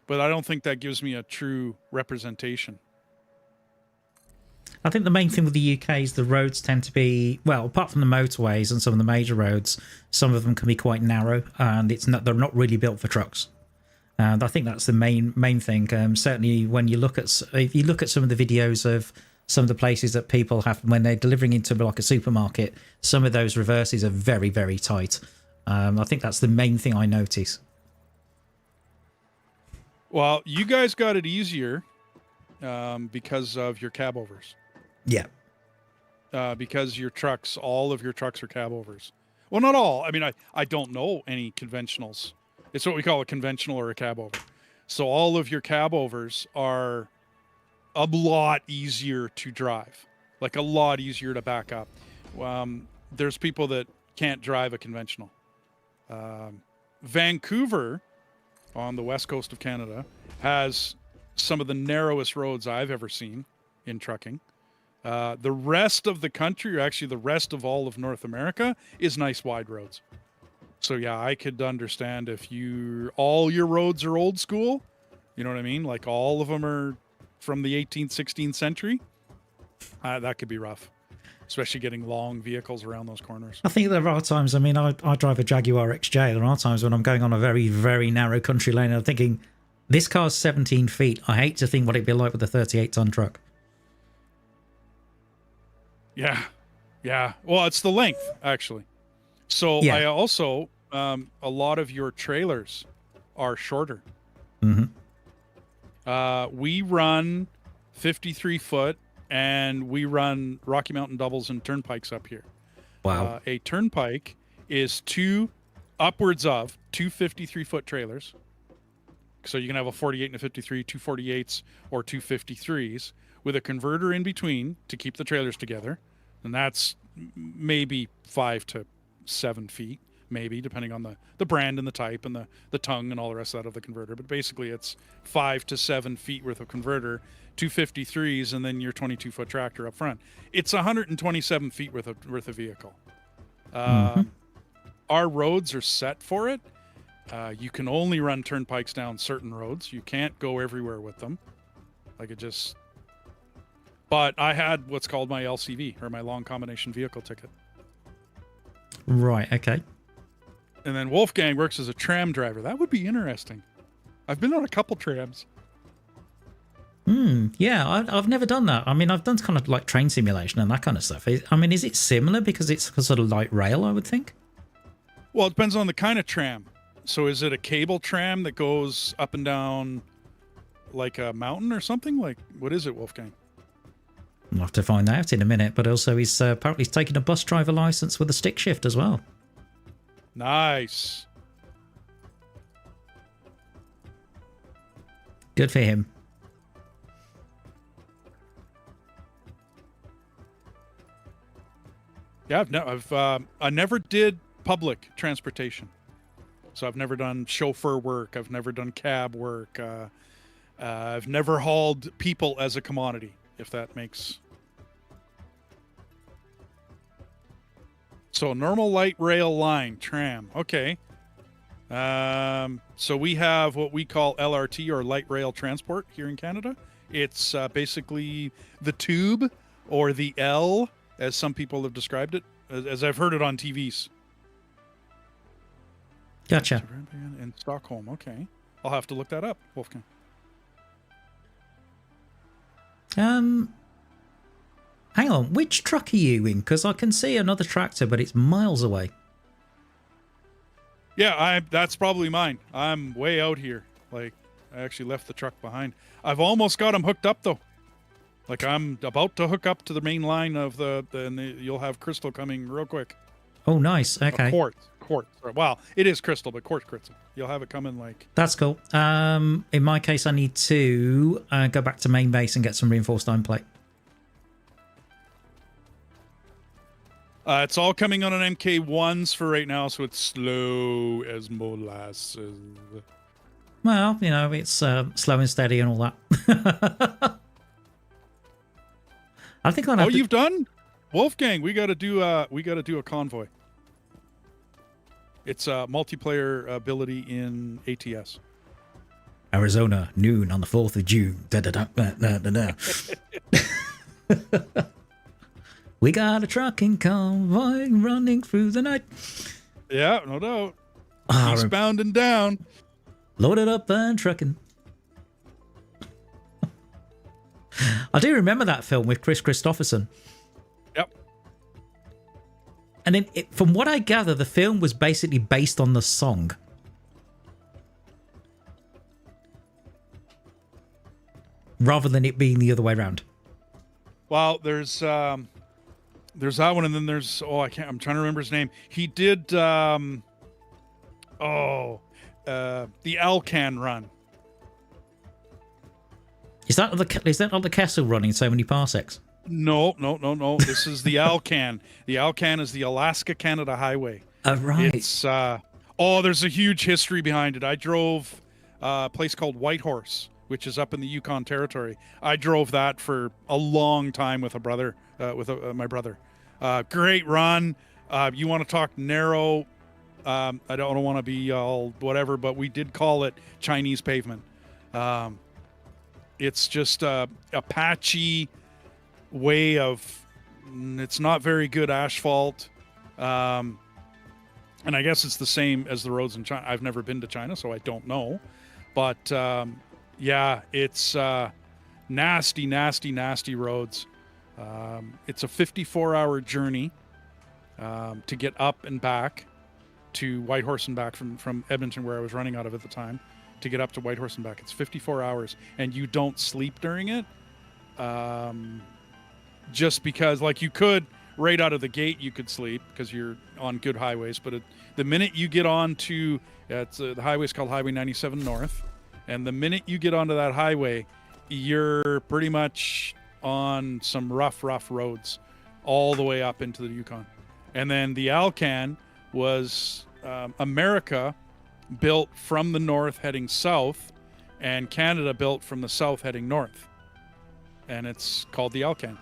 but I don't think that gives me a true representation. I think the main thing with the UK is the roads tend to be, well, apart from the motorways and some of the major roads, some of them can be quite narrow, and they're not really built for trucks. And I think that's the main thing. Certainly, when if you look at some of the videos of some of the places that people have when they're delivering into like a supermarket, some of those reverses are very, very tight. I think that's the main thing I notice. Well, you guys got it easier because of your cab overs. Yeah. because all of your trucks are cab overs. Well, not all. I mean, I don't know any conventionals. It's what we call a conventional or a cab over. So all of your cab overs are a lot easier to drive, like a lot easier to back up. There's people that can't drive a conventional. Vancouver, on the west coast of Canada, has some of the narrowest roads I've ever seen in trucking. The rest of the country, or actually the rest of all of North America, is nice wide roads. So yeah, I could understand if all your roads are old school, you know what I mean? Like all of them are from the 18th, 16th century. That could be rough, especially getting long vehicles around those corners. I think there are times, I mean, I drive a Jaguar XJ. There are times when I'm going on a very, very narrow country lane and I'm thinking, this car's 17 feet. I hate to think what it'd be like with a 38-ton truck. Yeah. Yeah. Well, it's the length, actually. So yeah. I also, a lot of your trailers are shorter. Mm-hmm. We run 53 foot and we run Rocky Mountain doubles and turnpikes up here. Wow. A turnpike is upwards of two 53-foot trailers. So you can have a 48 and a 53, two 48s or two 53s with a converter in between to keep the trailers together. And that's maybe 5 to 7 feet, maybe, depending on the brand and the type and the tongue and all the rest of that of the converter. But basically it's 5 to 7 feet worth of converter, two 53s, and then your 22-foot tractor up front. It's 127 feet worth of vehicle. Our roads are set for it. You can only run turnpikes down certain roads. You can't go everywhere with them. But I had what's called my LCV, or my long combination vehicle ticket. Right, okay. And then Wolfgang works as a tram driver. That would be interesting. I've been on a couple trams. Yeah, I've never done that. I mean, I've done kind of like train simulation and that kind of stuff. I mean, is it similar because it's sort of light rail, I would think? Well, it depends on the kind of tram. So is it a cable tram that goes up and down like a mountain or something? Like, what is it, Wolfgang? I'll have to find out in a minute, but also he's apparently taking a bus driver license with a stick shift as well. Nice. Good for him. Yeah, I never did public transportation. So I've never done chauffeur work. I've never done cab work. I've never hauled people as a commodity, if that makes. So normal light rail line, tram. Okay. So we have what we call LRT, or light rail transport, here in Canada. It's basically the tube, or the L, as some people have described it, as I've heard it on TVs. Gotcha. In Stockholm. Okay. I'll have to look that up, Wolfgang. Hang on, which truck are you in? Because I can see another tractor, but it's miles away. Yeah, that's probably mine. I'm way out here. Like, I actually left the truck behind. I've almost got them hooked up, though. Like, I'm about to hook up to the main line of you'll have Crystal coming real quick. Oh, nice. Okay. Quartz. Well, it is Crystal, but quartz crystal. You'll have it coming like. That's cool. In my case, I need to go back to main base and get some reinforced iron plate. It's all coming on an MK1s for right now, so it's slow as molasses. Well, you know, it's slow and steady and all that. I think I'll have you've done? Wolfgang, we gotta do a convoy. It's a multiplayer ability in ATS. Arizona, noon on the 4th of June. Da, da, da, da, da, da. We got a trucking convoy running through the night. Yeah, no doubt. Eastbound and down. Loaded up and trucking. I do remember that film with Chris Christopherson. Yep. And then, from what I gather, the film was basically based on the song. Rather than it being the other way around. Well, there's There's that one, and then there's I'm trying to remember his name. He did the Alcan run. Is that not the Kessel running so many parsecs? No. This is the Alcan. The Alcan is the Alaska-Canada Highway. Oh, right. It's there's a huge history behind it. I drove a place called Whitehorse, which is up in the Yukon Territory. I drove that for a long time with a brother, my brother. Great run. You want to talk narrow? I don't want to be all whatever, but we did call it Chinese pavement. It's just a patchy way of. It's not very good asphalt. And I guess it's the same as the roads in China. I've never been to China, so I don't know. But yeah, it's nasty roads. It's a 54-hour journey to get up and back to Whitehorse and back from Edmonton, where I was running out of at the time, to get up to Whitehorse and back. It's 54 hours, and you don't sleep during it. Just because, like, you could right out of the gate, you could sleep because you're on good highways. But the minute you get on to the highway's called Highway 97 North, and the minute you get onto that highway, you're pretty much on some rough roads all the way up into the Yukon. And then the Alcan was America built from the north heading south, and Canada built from the south heading north. And it's called the Alcan.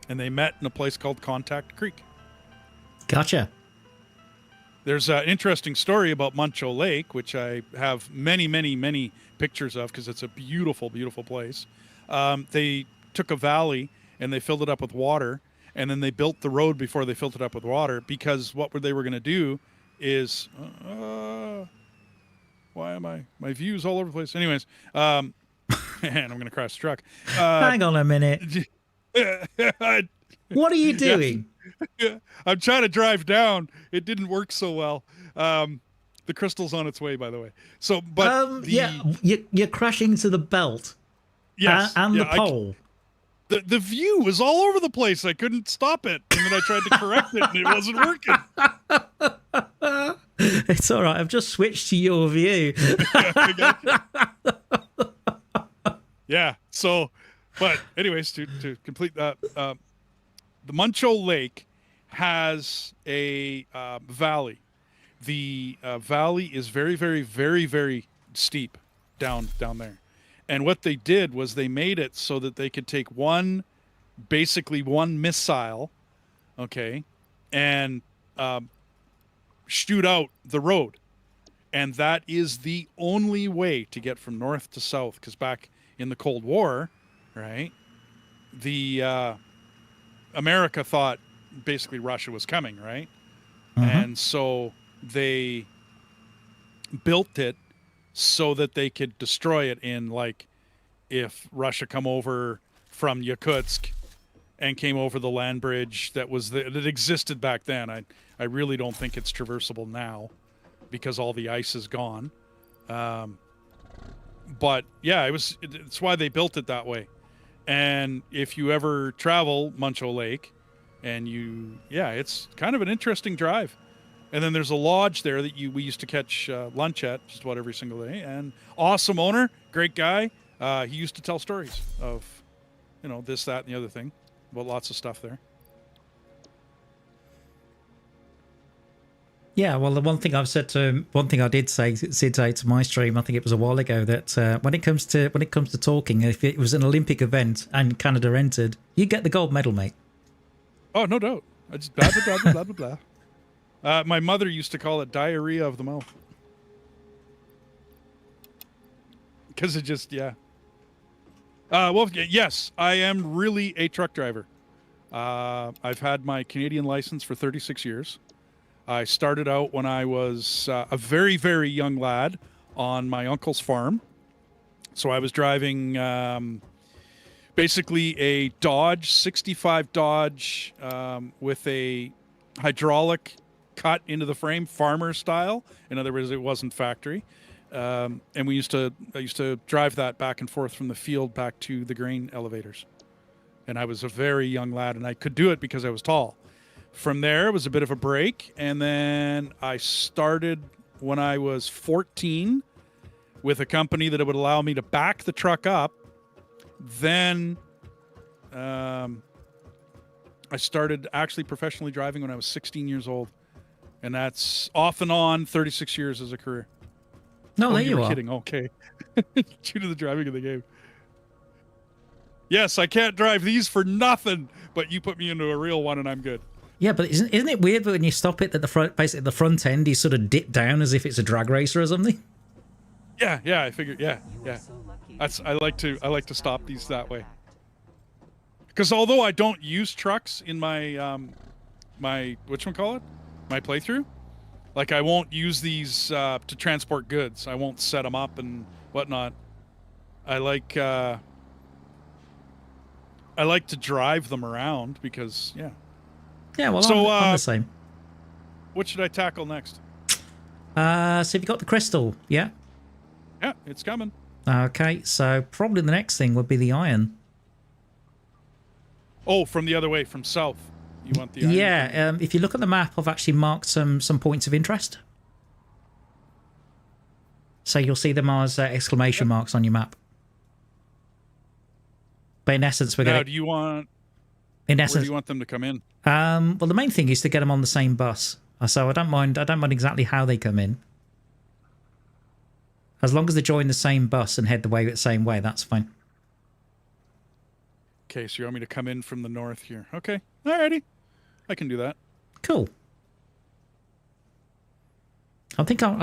And they met in a place called Contact Creek. Gotcha. There's an interesting story about Muncho Lake, which I have many pictures of because it's a beautiful place. They took a valley and they filled it up with water, and then they built the road before they filled it up with water, because what they were going to do is why am my views all over the place? Anyways, and I'm going to crash the truck. Hang on a minute. What are you doing? Yeah, I'm trying to drive down. It didn't work so well. The crystal's on its way, by the way. So, but you're crashing into the belt. Yes, and the pole. The view was all over the place. I couldn't stop it, and then I tried to correct it, and it wasn't working. It's all right. I've just switched to your view. Yeah. So, but anyways, to complete that, the Muncho Lake has a valley. The valley is very steep down there. And what they did was they made it so that they could take basically one missile, okay, and shoot out the road. And that is the only way to get from north to south, because back in the Cold War, right, the America thought basically Russia was coming, right? Mm-hmm. And so they built it so that they could destroy it in, like, if Russia come over from Yakutsk and came over the land bridge that existed back then. I really don't think it's traversable now because all the ice is gone. But yeah, it's why they built it that way. And if you ever travel Muncho Lake, and it's kind of an interesting drive. And then there's a lodge there that we used to catch lunch at just about every single day. And awesome owner, great guy. He used to tell stories of, this, that, and the other thing, about lots of stuff there. Yeah, well, the one thing I did say to my stream, I think it was a while ago, that when it comes to talking, if it was an Olympic event and Canada entered, you get the gold medal, mate. Oh, no doubt. I just blah blah blah blah blah blah. My mother used to call it diarrhea of the mouth, because it just yes, I am really a truck driver. I've had my Canadian license for 36 years. I started out when I was a very, very young lad on my uncle's farm. So I was driving basically a Dodge, 65 Dodge, with a hydraulic cut into the frame, farmer style. In other words, it wasn't factory. And I used to drive that back and forth from the field back to the grain elevators. and I was a very young lad, and I could do it because I was tall. From there, it was a bit of a break, and then I started when I was 14 with a company that would allow me to back the truck up. Then I started actually professionally driving when I was 16 years old, and that's off and on 36 years as a career. No, Oh, there you you were are. kidding. Okay. Due to the driving of the game. Yes, I can't drive these for nothing, but you put me into a real one and I'm good. Yeah, but isn't it weird when you stop it that basically the front end is sort of dipped down as if it's a drag racer or something? Yeah, I figured. Yeah. I like to stop these that way. Because although I don't use trucks in my my whatchamacallit, my playthrough, like I won't use these to transport goods. I won't set them up and whatnot. I like to drive them around because Yeah, well, So, I'm the same. What should I tackle next? So have you got the crystal? Yeah. Yeah, it's coming. Okay, so probably the next thing would be the iron. Oh, from the other way, from south. You want the iron? Yeah, if you look at the map, I've actually marked some points of interest. So you'll see them as exclamation marks on your map. But in essence, we're going to... do you want... In Where essence, do you want them to come in? well, the main thing is to get them on the same bus. So I don't mind exactly how they come in. As long as they join the same bus and head the same way, that's fine. Okay, so you want me to come in from the north here? Okay, alrighty, I can do that. Cool. I think I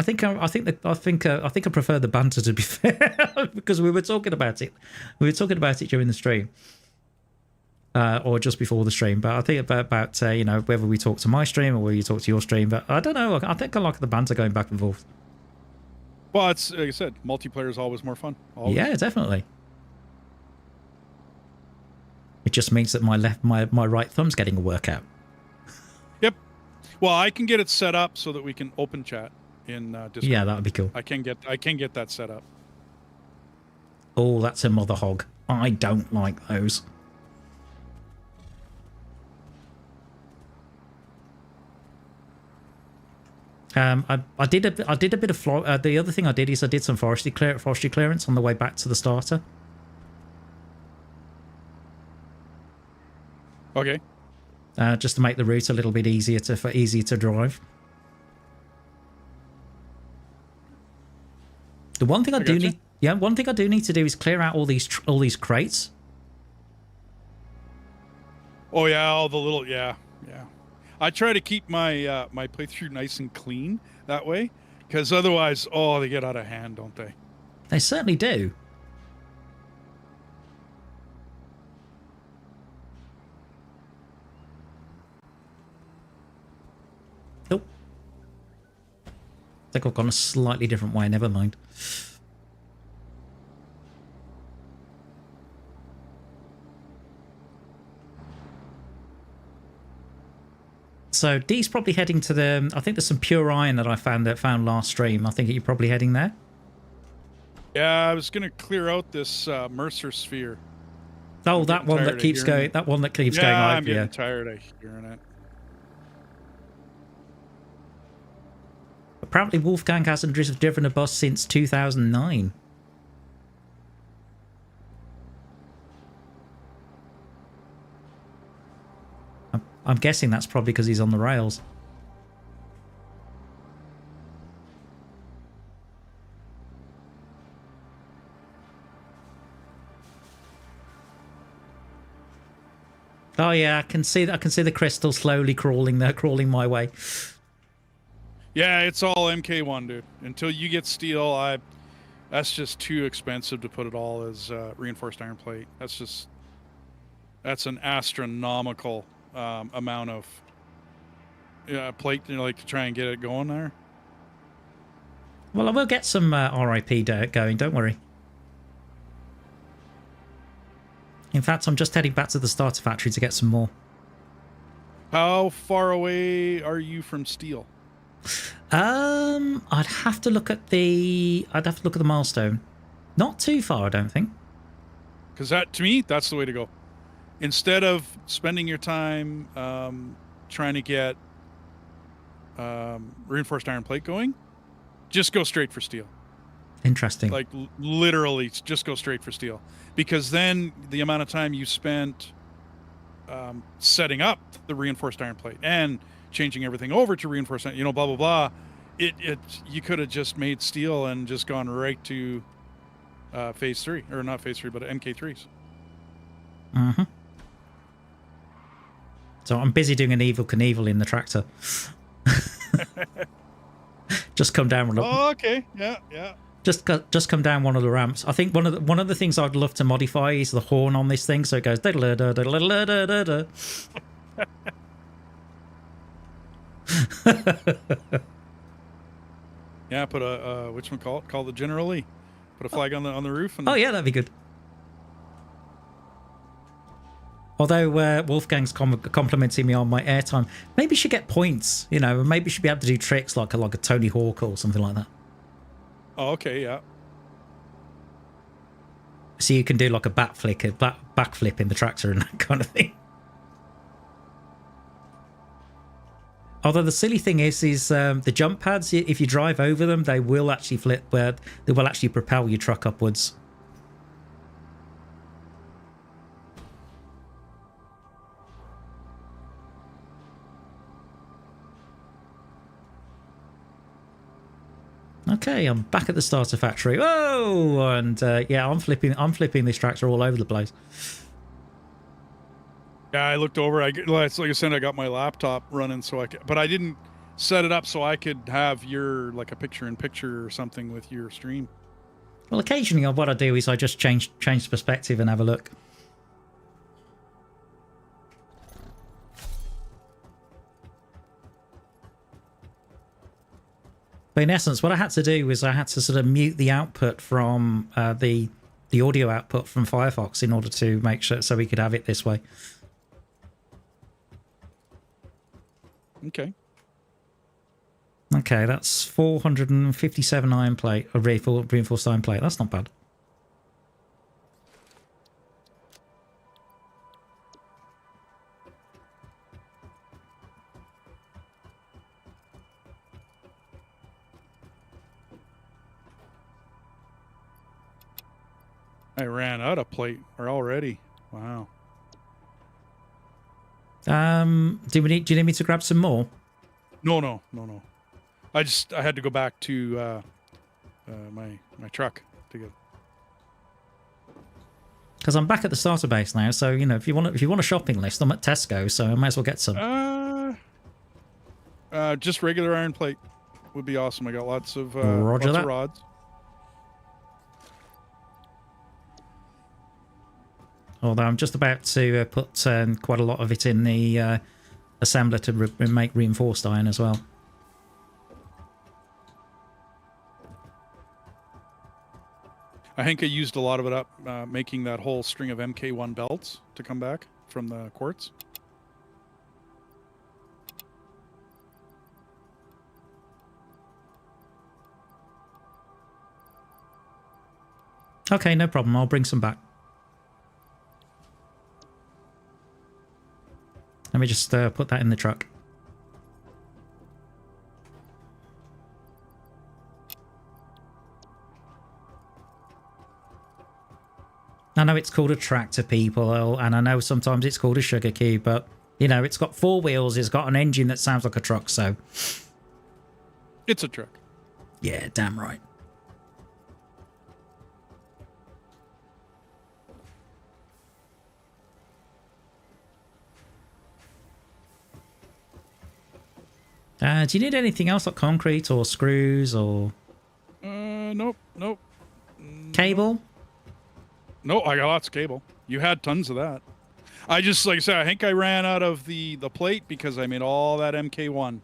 prefer the banter, to be fair, because we were talking about it. We were talking about it during the stream, or just before the stream. But I think about you know, whether we talk to my stream or whether you talk to your stream. But I don't know. I think I like the banter going back and forth. Well, it's like I said, multiplayer is always more fun. Always. Yeah, definitely. It just means that my right thumb's getting a workout. Yep. Well, I can get it set up so that we can open chat in Discord. Yeah, that would be cool. I can get that set up. Oh, that's a mother hog. I don't like those. I did a bit of the other thing I did is I did some forestry clearance on the way back to the starter. Okay. Just to make the route a little bit easier to drive. The one thing I do need, one thing I do need to do is clear out all these crates. Oh yeah, all the little yeah. I try to keep my my playthrough nice and clean that way, because otherwise, they get out of hand, don't they? They certainly do. Nope. I think I've gone a slightly different way. Never mind. So Dee's probably heading to the... I think there's some pure iron that I found last stream. I think you're probably heading there. Yeah, I was going to clear out this Mercer sphere. Oh, that one that keeps going. That one that keeps going. Yeah, I'm getting tired of hearing it. Apparently, Wolfgang hasn't driven a bus since 2009. I'm guessing that's probably because he's on the rails. Oh yeah, I can see the crystal slowly crawling my way. Yeah, it's all MK1, dude. Until you get steel, that's just too expensive to put it all as reinforced iron plate. That's an astronomical amount of plate, like to try and get it going there. Well, I will get some RIP going, don't worry. In fact, I'm just heading back to the starter factory to get some more. How far away are you from steel? I'd have to look at the milestone. Not too far, I don't think. Because to me, that's the way to go. instead of spending your time trying to get reinforced iron plate going, just go straight for steel. Interesting. Like literally just go straight for steel, because then the amount of time you spent setting up the reinforced iron plate and changing everything over to reinforced iron, blah blah blah, you could have just made steel and just gone right to phase 3, or not phase 3 but MK3s. Mm-hmm. So I'm busy doing an Evil Knievel in the tractor. Just come down. Oh, okay. Yeah. Just come down one of the ramps. I think one of the things I'd love to modify is the horn on this thing, so it goes. Yeah, put a whatchamacallit, call the General Lee. Put a flag on the roof. And oh yeah, that'd be good. Although Wolfgang's complimenting me on my airtime, maybe she should get points. Maybe she should be able to do tricks like a Tony Hawk or something like that. Oh, okay, yeah. So you can do like a backflip in the tractor and that kind of thing. Although the silly thing is the jump pads, if you drive over them, they will actually flip, where they will actually propel your truck upwards. Okay, I'm back at the starter factory. Oh, and yeah, I'm flipping this tractor all over the place. Yeah, I looked over. Like I said, I got my laptop running, but I didn't set it up so I could have your like a picture-in-picture or something with your stream. Well, occasionally, what I do is I just change perspective and have a look. But in essence, what I had to do was I had to sort of mute the output from the audio output from Firefox in order to make sure so we could have it this way. Okay. Okay, that's 457 iron plate, a reinforced iron plate. That's not bad. I ran out of plate already. Wow. Do you need me to grab some more? No. I had to go back to my truck to go. Because I'm back at the starter base now, so if you want a shopping list, I'm at Tesco, so I might as well get some. Just regular iron plate would be awesome. I got lots of rods. Although I'm just about to put quite a lot of it in the assembler to make reinforced iron as well. I think I used a lot of it up making that whole string of MK1 belts to come back from the quartz. Okay, no problem. I'll bring some back. Let me just put that in the truck. I know it's called a tractor, people, and I know sometimes it's called a sugar cube, but, it's got 4 wheels, it's got an engine that sounds like a truck, so... It's a truck. Yeah, damn right. Do you need anything else like concrete or screws or... Nope. Cable? No, I got lots of cable. You had tons of that. I just, like I said, I think I ran out of the plate because I made all that MK1.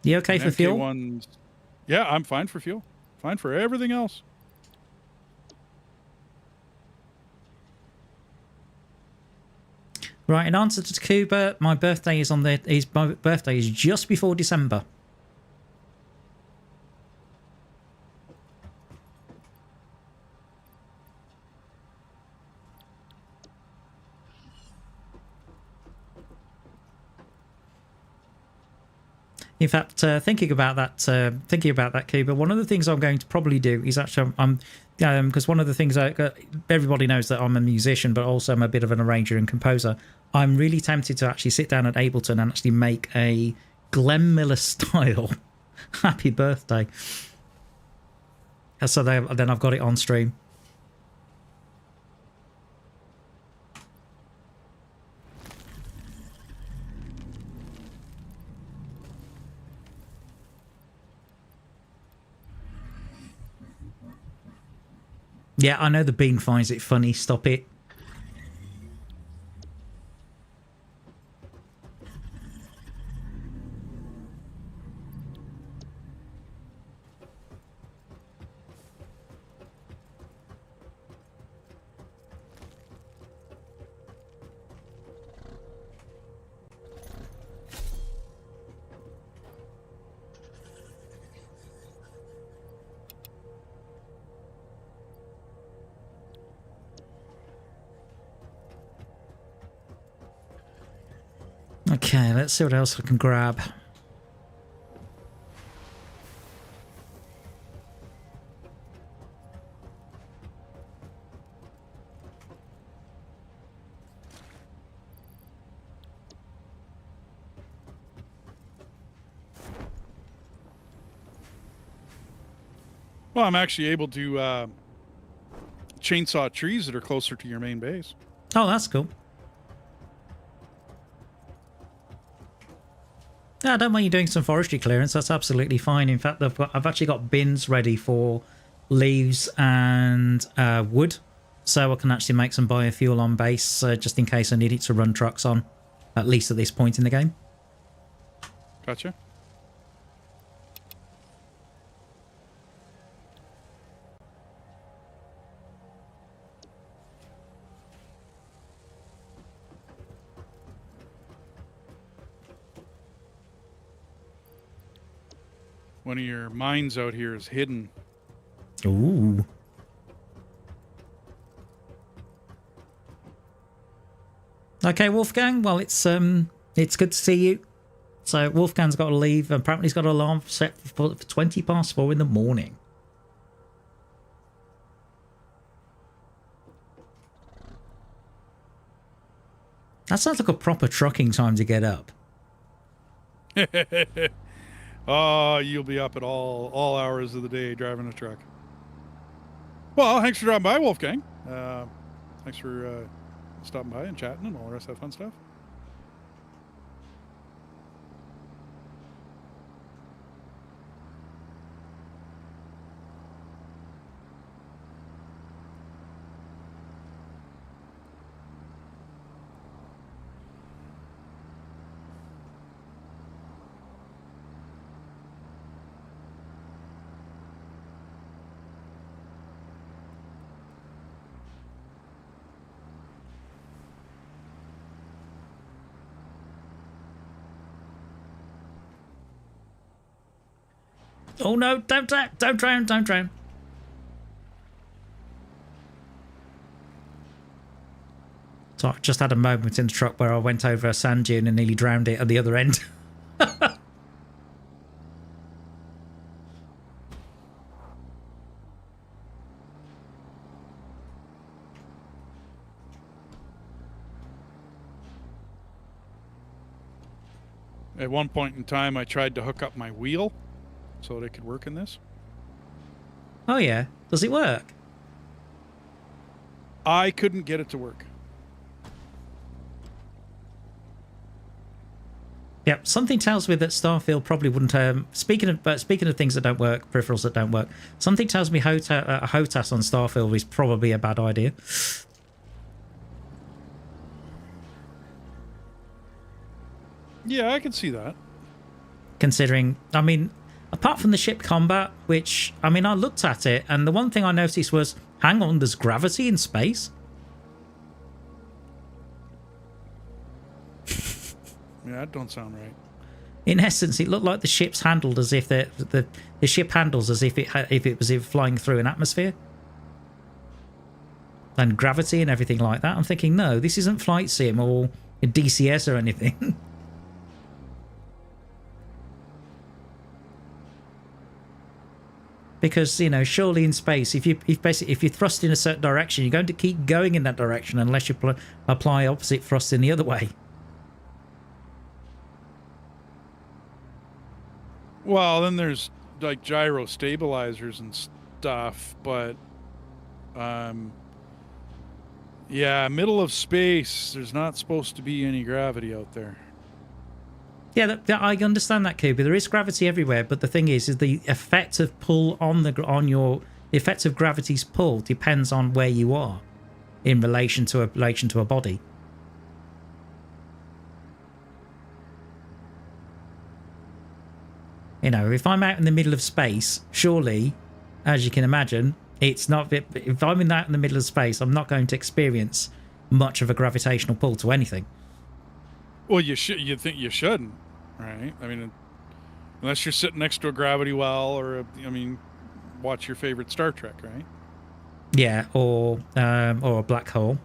You okay for fuel? MK1's, yeah, I'm fine for fuel. Fine for everything else. Right, in answer to Takuba, my birthday is my birthday is just before December. In fact, thinking about that, Cuba, one of the things I'm going to probably do is actually, because one of the things everybody knows that I'm a musician, but also I'm a bit of an arranger and composer. I'm really tempted to actually sit down at Ableton and actually make a Glenn Miller style happy birthday. So then I've got it on stream. Yeah, I know the bean finds it funny. Stop it. Okay, let's see what else I can grab. Well, I'm actually able to chainsaw trees that are closer to your main base. Oh, that's cool. Yeah, I don't mind you doing some forestry clearance. That's absolutely fine. In fact, I've actually got bins ready for leaves and wood, so I can actually make some biofuel on base, just in case I need it to run trucks on, at least at this point in the game. Gotcha. One of your mines out here is hidden. Ooh. Okay, Wolfgang. Well, it's good to see you. So Wolfgang's got to leave. Apparently, he's got an alarm set for 4:20 in the morning. That sounds like a proper trucking time to get up. Oh, you'll be up at all hours of the day driving a truck. Well, thanks for dropping by, Wolfgang. Thanks for stopping by and chatting and all the rest of that fun stuff. Oh no, don't drown, don't drown. So I just had a moment in the truck where I went over a sand dune and nearly drowned it at the other end. At one point in time, I tried to hook up my wheel so that it could work in this. Oh yeah, does it work? I couldn't get it to work. Yep, something tells me that Starfield probably wouldn't. Speaking of things that don't work, peripherals that don't work, something tells me HOTAS on Starfield is probably a bad idea. Yeah, I can see that. Considering, I mean, apart from the ship combat, which, I mean, I looked at it, and the one thing I noticed was, hang on, there's gravity in space? Yeah, that don't sound right. In essence, it looked like the ship's handled as if the ship handles as if it was flying through an atmosphere. And gravity and everything like that. I'm thinking, no, this isn't Flight Sim or DCS or anything. Because, surely in space, if you thrust in a certain direction, you're going to keep going in that direction unless you apply opposite thrust in the other way. Well, then there's like gyro stabilizers and stuff, but yeah, middle of space, there's not supposed to be any gravity out there. Yeah, I understand that, Kubi. There is gravity everywhere, but the thing is the effect of pull the effect of gravity's pull depends on where you are in relation to a body. If I'm out in the middle of space, surely, as you can imagine, it's not. If I'm out in the middle of space, I'm not going to experience much of a gravitational pull to anything. Well, you think you shouldn't, right? I mean, unless you're sitting next to a gravity well, or watch your favorite Star Trek, right? Yeah, or a black hole.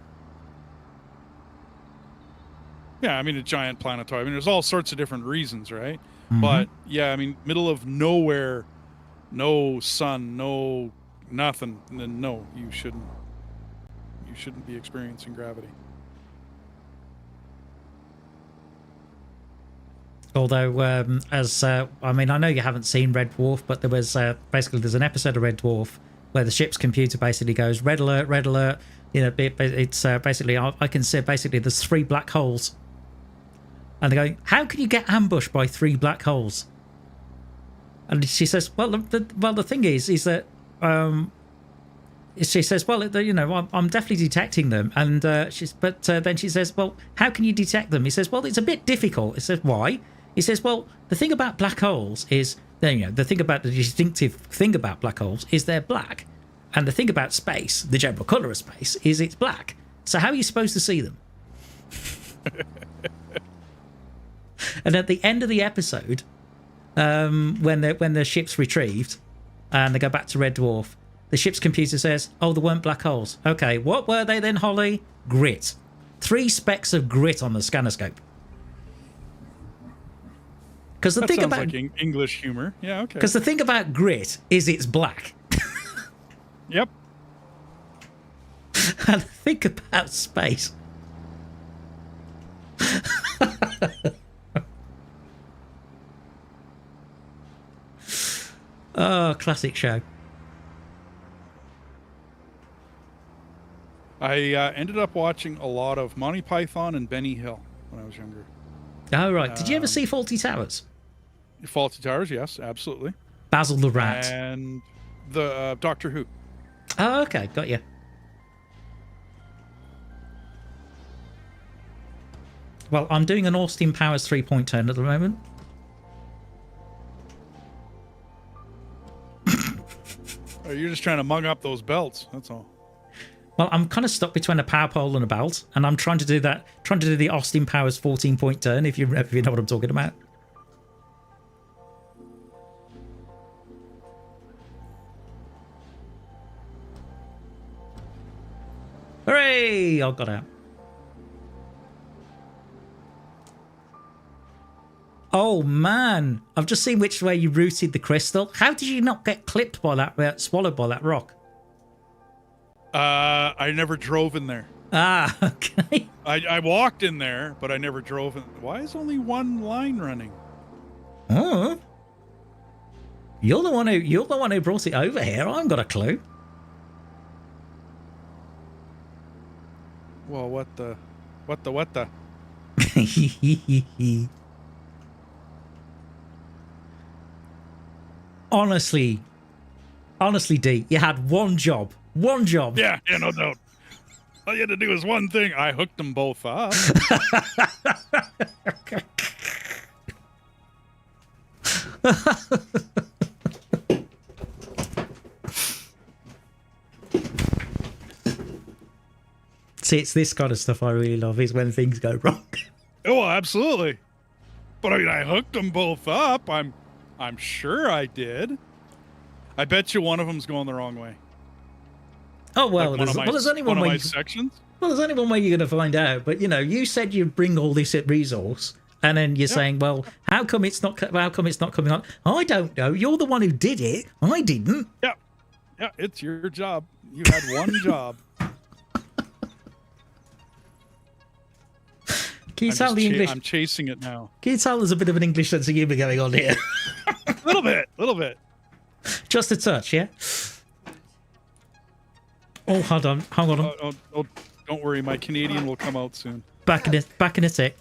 Yeah, a giant planetoid. There's all sorts of different reasons, right? Mm-hmm. But yeah, middle of nowhere, no sun, no nothing. Then no, you shouldn't be experiencing gravity. Although, I know you haven't seen Red Dwarf, but there was there's an episode of Red Dwarf where the ship's computer basically goes red alert, red alert. It's basically I can say basically there's 3 black holes, and they're going, how can you get ambushed by 3 black holes? And she says, well, the thing is that she says, well, I'm definitely detecting them, and then she says, well, how can you detect them? He says, well, it's a bit difficult. He says, why? He says, well, the thing about black holes is, the thing about the distinctive thing about black holes is they're black. And the thing about space, the general colour of space, is it's black. So how are you supposed to see them? And at the end of the episode, when the ship's retrieved and they go back to Red Dwarf, the ship's computer says, oh, there weren't black holes. Okay, what were they then, Holly? Grit. 3 specks of grit on the scannerscope. Because the thing about English humor, yeah, okay. Because the thing about grit is it's black. Yep. And think about space. Oh, classic show. I ended up watching a lot of Monty Python and Benny Hill when I was younger. Oh, right. Did you ever see Fawlty Towers? Fawlty Towers, yes, absolutely. Basil the Rat. And the Doctor Who. Oh, okay. Got you. Well, I'm doing an Austin Powers 3-point turn at the moment. Oh, you're just trying to mug up those belts, that's all. Well, I'm kind of stuck between a power pole and a belt, and I'm trying to do the Austin Powers 14-point turn, if you know what I'm talking about. Hooray! I got out. Oh, man. I've just seen which way you routed the crystal. How did you not get clipped by that, swallowed by that rock? I never drove in there. Ah, okay. I walked in there, but I never drove in. Why is only one line running? Oh. You're the one who brought it over here. I haven't got a clue. Well, what the? Honestly, D, you had one job. One job. Yeah, no doubt. All you had to do was one thing. I hooked them both up. See, it's this kind of stuff I really love, is when things go wrong. Oh, absolutely. But I hooked them both up. I'm sure I did. I bet you one of them's going the wrong way. Oh, well, like there's only one way. Sections? Well, there's only one way you're going to find out. But, you said you'd bring all this at resource, And then you're saying, well, how come it's not coming on? I don't know. You're the one who did it. I didn't. Yeah. Yeah, it's your job. You had one job. Can you tell the English? I'm chasing it now. Can you tell there's a bit of an English sense of humour going on here? A little bit. Just a touch, yeah? Oh, hold on. Oh, don't worry. My Canadian will come out soon. Back in a tick.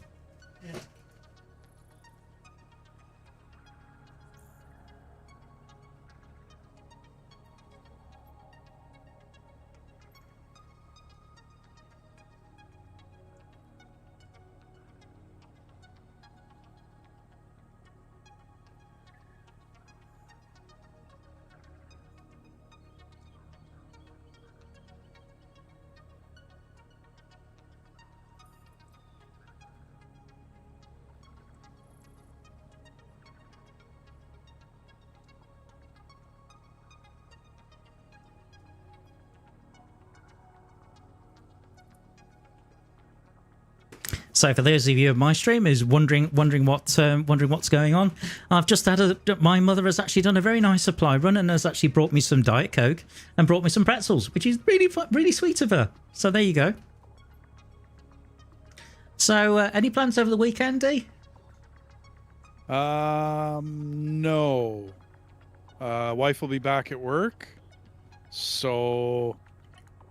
So for those of you of my stream who's wondering what's going on, I've just had my mother has actually done a very nice supply run and has actually brought me some Diet Coke and brought me some pretzels, which is really sweet of her. So there you go. So any plans over the weekend, Dee? No. Wife will be back at work, so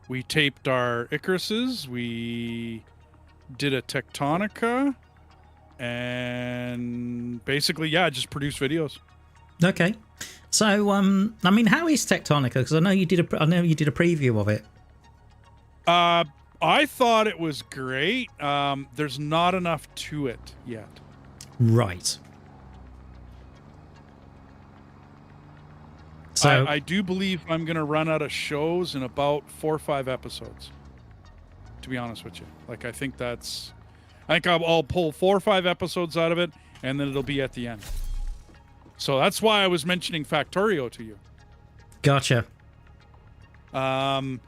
we taped our Icaruses. We did a Techtonica, and basically, just produce videos. Okay. So, I mean, how is Techtonica? Because I know you did a preview of it. I thought it was great. There's not enough to it yet. Right. So I do believe I'm going to run out of shows in about 4 or 5 episodes. To be honest with you, like I think I'll pull 4 or 5 episodes out of it, and then it'll be at the end. So that's why I was mentioning Factorio to you. Gotcha.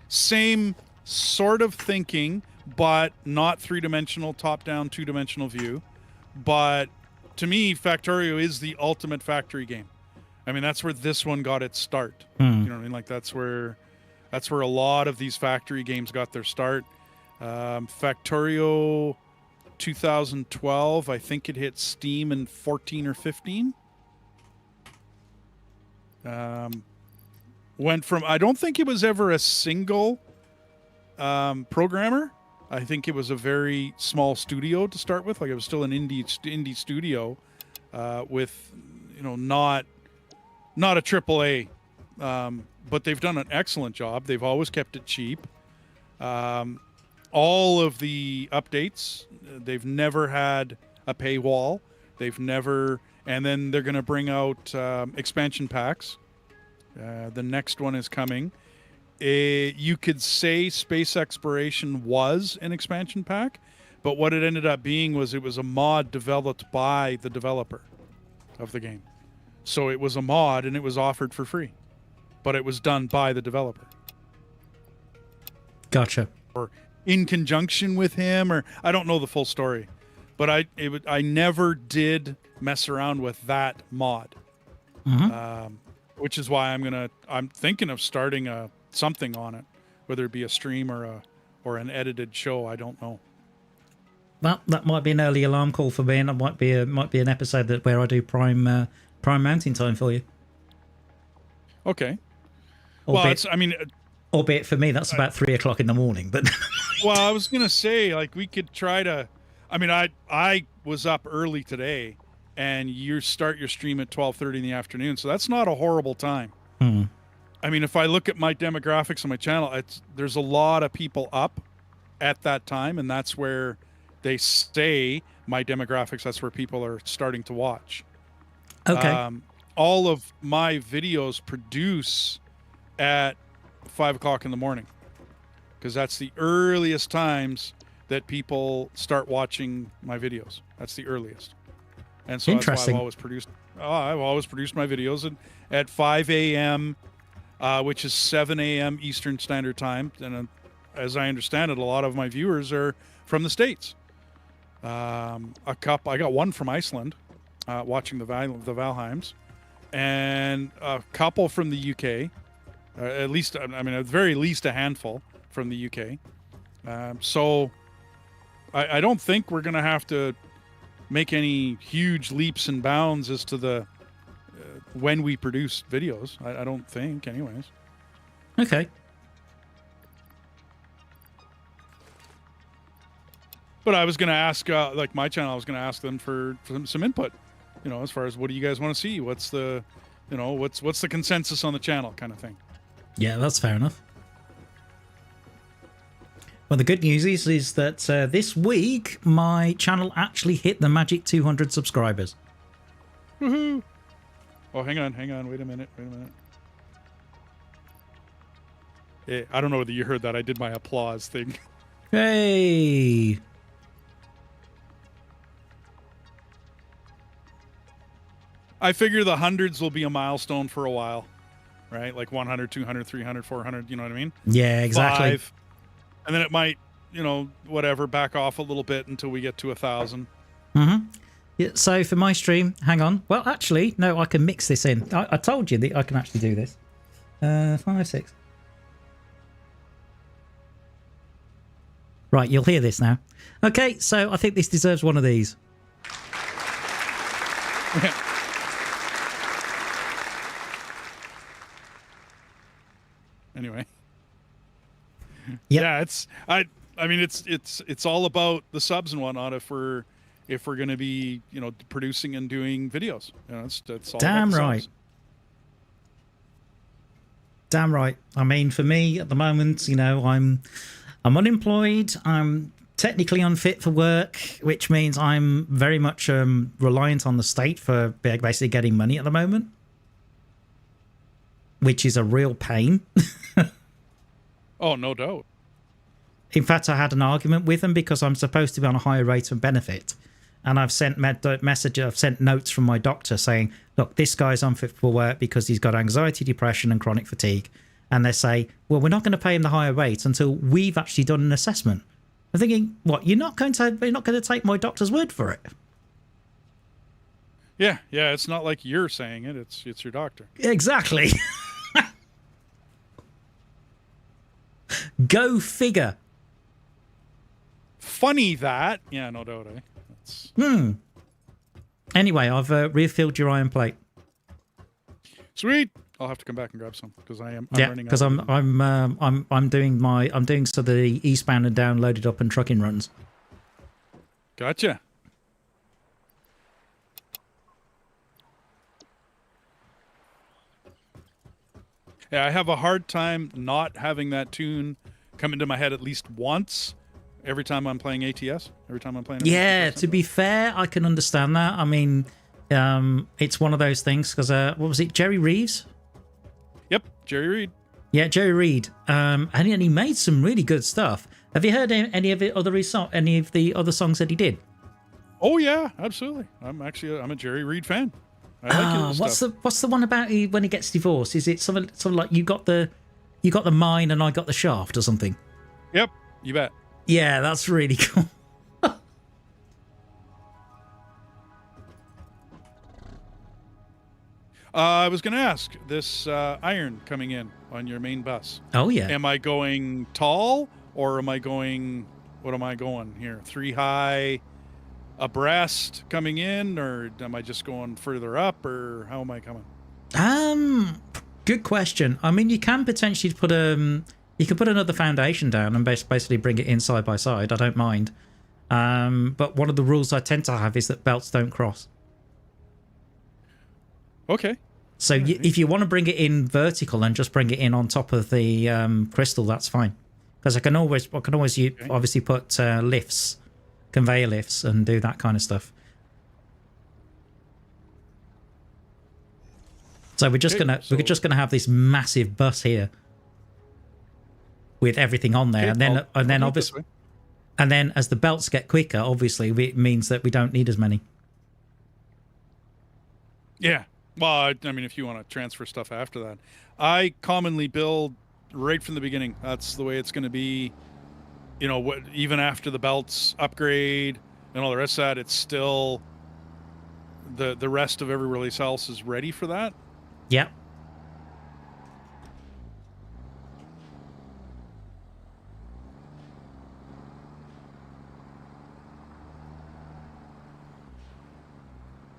Same sort of thinking, but not 3-dimensional, top-down, 2-dimensional view. But to me, Factorio is the ultimate factory game. I mean, that's where this one got its start. You know what I mean? Like that's where a lot of these factory games got their start. Factorio 2012, I think it hit Steam in 14 or 15. Went from, I don't think it was ever a single programmer. I think it was a very small studio to start with. Like it was still an indie studio with, not a triple A. But they've done an excellent job. They've always kept it cheap. All of the updates, they've never had a paywall. And then they're going to bring out expansion packs. The next one is coming. You could say Space Exploration was an expansion pack, but what it ended up being was it was a mod developed by the developer of the game. So it was a mod and it was offered for free, but it was done by the developer. Gotcha. Or in conjunction with him, or I don't know the full story, but I never did mess around with that mod, which is why I'm thinking of starting something on it, whether it be a stream or an edited show. I don't know. Well, that might be an early alarm call for me, and it might be an episode where I do Prime Mountain Time for you. Okay. Albeit, well, albeit for me, that's about 3 o'clock in the morning. But well, I was gonna say, like, we could try to. I was up early today, and you start your stream at 12:30 in the afternoon, so that's not a horrible time. If I look at my demographics on my channel, there's a lot of people up at that time, and that's where they say my demographics. That's where people are starting to watch. Okay. All of my videos produce at 5 o'clock in the morning, because that's the earliest times that people start watching my videos. That's the earliest. And so that's why I've always produced my videos at 5 a.m., which is 7 a.m. Eastern Standard Time. And as I understand it, a lot of my viewers are from the States. A couple. I got one from Iceland, watching the Valheims, and a couple from the UK. At least, I mean, at the very least, a handful from the UK. So I don't think we're going to have to make any huge leaps and bounds as to the when we produce videos. I don't think, anyways. Okay. But I was going to ask, like my channel, I was going to ask them for some input, you know, as far as what do you guys want to see? What's the, you know, what's the consensus on the channel kind of thing. Yeah, that's fair enough. Well, the good news is that this week my channel actually hit the magic 200 subscribers. Woohoo! Oh, hang on. Wait a minute. I don't know whether you heard that. I did my applause thing. Hey! I figure the hundreds will be a milestone for a while, right? Like 100, 200, 300, 400, you know what I mean? Yeah, exactly. 5. And then it might, you know, whatever, back off a little bit until we get to 1,000. Mm-hmm. Yeah, so for my stream, hang on. Well, actually, no, I can mix this in. I told you that I can actually do this. 5, 6. Right, you'll hear this now. Okay, so I think this deserves one of these. Anyway. Yep. Yeah, I mean it's all about the subs and whatnot if we're going to be, you know, producing and doing videos. You know, that's all Damn about the right. subs. Damn right. I mean, for me at the moment, you know, I'm unemployed. I'm technically unfit for work, which means I'm very much reliant on the state for basically getting money at the moment, which is a real pain. Oh, no doubt. In fact, I had an argument with them because I'm supposed to be on a higher rate of benefit. And I've sent I've sent notes from my doctor saying, look, this guy's unfit for work because he's got anxiety, depression, and chronic fatigue. And they say, well, we're not going to pay him the higher rate until we've actually done an assessment. I'm thinking, what? You're not going to take my doctor's word for it? Yeah. It's not like you're saying it. It's your doctor. Exactly. Go figure. Funny that. Yeah, no doubt. That's... Anyway, I've refilled your iron plate. Sweet. I'll have to come back and grab some because I'm running because out. I'm doing so the eastbound and down loaded up and trucking runs. Gotcha. Yeah, I have a hard time not having that tune come into my head at least once every time I'm playing ATS. Every time I'm playing. Yeah, to be fair, I can understand that. I mean, it's one of those things because what was it, Jerry Reeves? Yep, Jerry Reed. Yeah, Jerry Reed. And he made some really good stuff. Have you heard any of the other songs that he did? Oh yeah, absolutely. I'm a Jerry Reed fan. I like his stuff. What's the one about when he gets divorced? Is it something like you got the mine and I got the shaft or something? Yep, you bet. Yeah, that's really cool. I was going to ask this iron coming in on your main bus. Oh yeah. Am I going tall or am I going? What am I going here? 3 high, abreast coming in, or am I just going further up, or how am I coming? Good question. I mean, you can potentially put another foundation down and basically bring it in side by side. I don't mind. But one of the rules I tend to have is that belts don't cross. Okay. So if you want to bring it in vertical and just bring it in on top of the crystal, that's fine. Because I can always obviously put lifts, conveyor lifts, and do that kind of stuff. So we're just gonna have this massive bus here with everything on there, and then obviously, and then as the belts get quicker, obviously it means that we don't need as many. Yeah. Well, I mean, if you want to transfer stuff after that, I commonly build right from the beginning. That's the way it's going to be. You know, even after the belts upgrade, and all the rest of that, it's still the rest of everybody else is ready for that. Yep.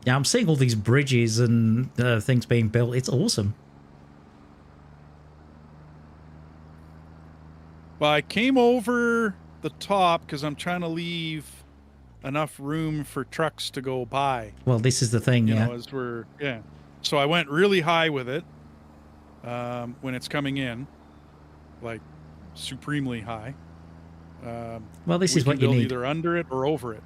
Yeah, I'm seeing all these bridges and things being built. It's awesome. Well, I came over the top because I'm trying to leave enough room for trucks to go by. Well, this is the thing, You yeah. know, as we're, yeah. So I went really high with it when it's coming in, like supremely high. Well, this we is can what you build need. either under it or over it.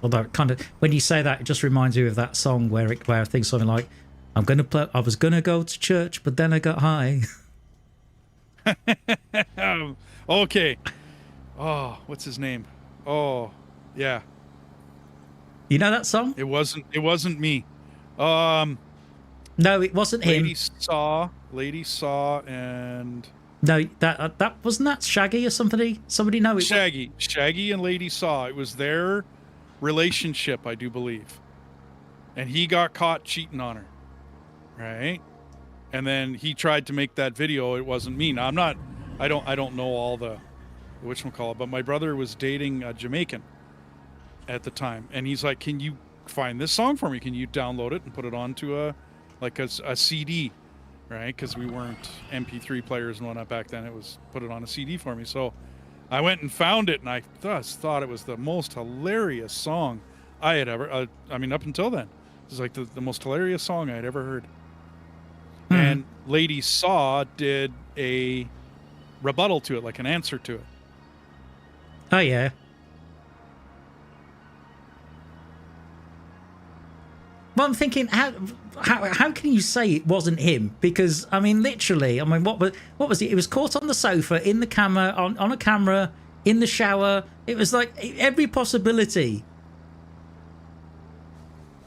Although, kind of, when you say that, it just reminds me of that song where I think something like, I was gonna go to church, but then I got high. Okay. Oh, what's his name? Oh, yeah. You know that song? It wasn't me. No, it wasn't him. Lady Saw, and No, that wasn't that Shaggy or somebody. Somebody know it. Shaggy and Lady Saw. It was their relationship, I do believe, and he got caught cheating on her, right? And then he tried to make that video. It wasn't me. Now I don't know all the whatchamacallit, but my brother was dating a Jamaican at the time, and he's like, "Can you find this song for me? Can you download it and put it onto a CD?" Right? Because we weren't MP3 players and whatnot back then. It was put it on a CD for me. So I went and found it, and I thought it was the most hilarious song I had ever. I mean, up until then, it was like the most hilarious song I had ever heard. And Lady Saw did a rebuttal to it, like an answer to it. Oh yeah. Well, I'm thinking, how can you say it wasn't him? Because I mean, literally, I mean, what was it? It was caught on the sofa, in the camera, on a camera, in the shower. It was like every possibility.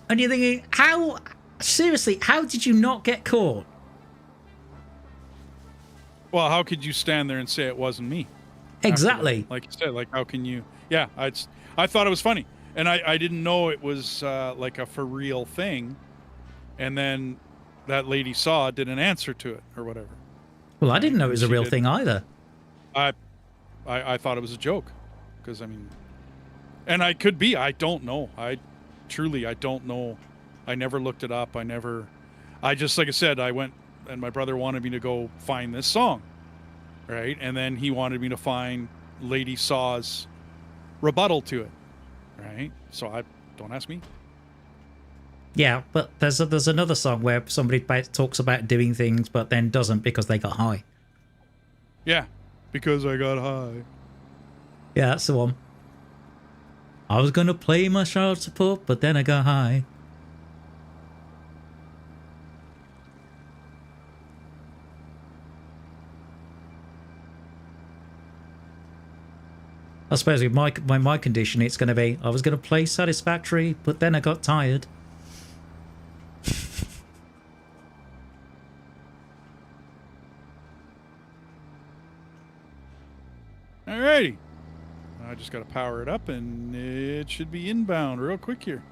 And you're thinking, how did you not get caught? Well, how could you stand there and say it wasn't me? Exactly. Like you said, like how can you? Yeah, I thought it was funny. And I didn't know it was like a for real thing. And then that Lady Saw did an answer to it or whatever. Well, I didn't know it was a real thing either. I thought it was a joke. Because, I mean... And I could be. I don't know. I don't know. I never looked it up. I just, like I said, I went... And my brother wanted me to go find this song. Right? And then he wanted me to find Lady Saw's rebuttal to it. Right, so don't ask me. Yeah, but there's another song where somebody talks about doing things but then doesn't because they got high. Yeah, because I got high. Yeah, that's the one. I was gonna play my child support, but then I got high. I suppose with my condition, it's going to be, I was going to play Satisfactory, but then I got tired. Alrighty. I just got to power it up, and it should be inbound real quick here.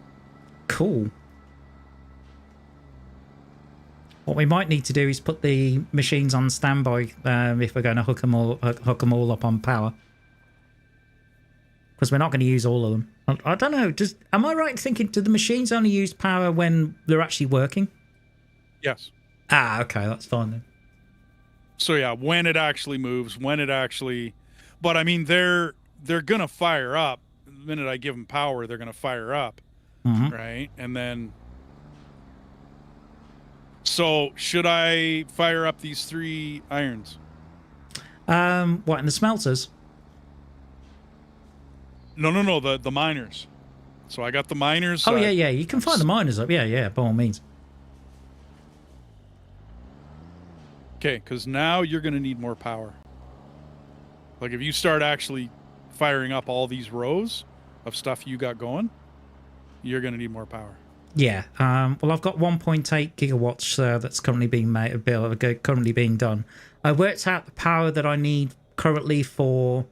Cool. What we might need to do is put the machines on standby if we're going to hook them all up on power. Because we're not going to use all of them. I don't know. Am I right in thinking, do the machines only use power when they're actually working? Yes. Ah, okay, that's fine then. So yeah, when it actually moves, but I mean, they're gonna fire up the minute I give them power. They're gonna fire up, right? And then, so should I fire up these 3 irons? What, in the smelters? No, the miners. So I got the miners. Oh, yeah, you can fire the miners up. Yeah, by all means. Okay, because now you're going to need more power. Like if you start actually firing up all these rows of stuff you got going, you're going to need more power. Yeah. Well, I've got 1.8 gigawatts that's currently being done. I worked out the power that I need currently for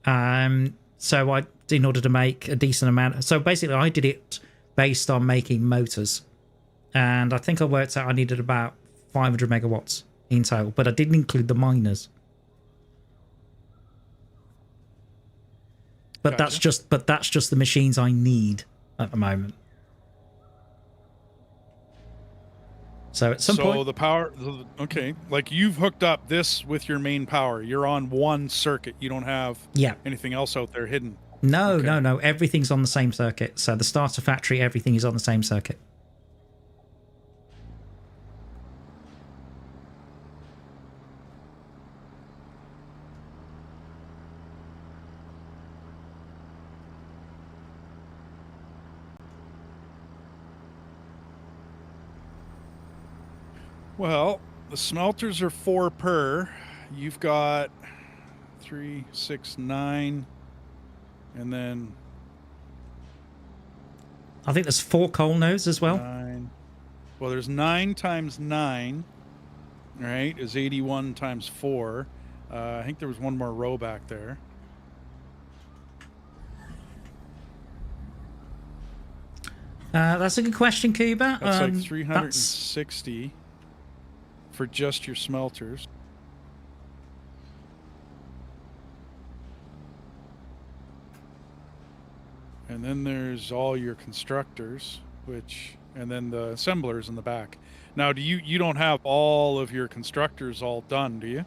So in order to make a decent amount, so basically I did it based on making motors, and I think I worked out I needed about 500 megawatts in total, but I didn't include the miners. But Gotcha. that's just the machines I need at the moment. So at some point, So the power, okay, like you've hooked up this with your main power. You're on one circuit. You don't have yeah. anything else out there hidden. No, Okay. no. Everything's on the same circuit. So the starter factory, everything is on the same circuit. Well, the smelters are 4 per. You've got 3, 6, 9, and then I think there's 4 coal nodes as well. 9. Well, there's 9 times 9, right, is 81 times 4. I think there was one more row back there. That's a good question, Cuba. That's like 360 for just your smelters. And then there's all your constructors, and then the assemblers in the back. Now, you don't have all of your constructors all done, do you?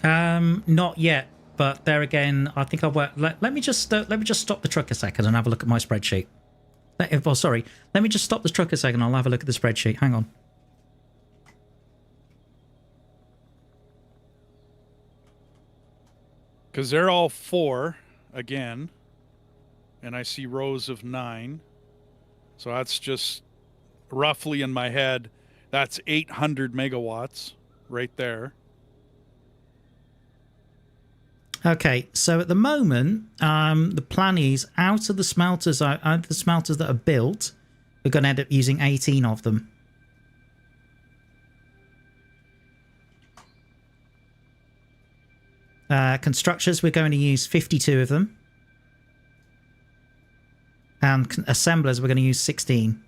Not yet, but there again, I think I'll work. Let me just stop the truck a second and have a look at my spreadsheet. Oh, sorry. Let me just stop the truck a second. I'll have a look at the spreadsheet. Hang on. Because they're all 4 again, and I see rows of 9. So that's just roughly in my head. That's 800 megawatts right there. Okay, so at the moment, the plan is out of the smelters that are built, we're going to end up using 18 of them. Constructors, we're going to use 52 of them. And assemblers, we're going to use 16.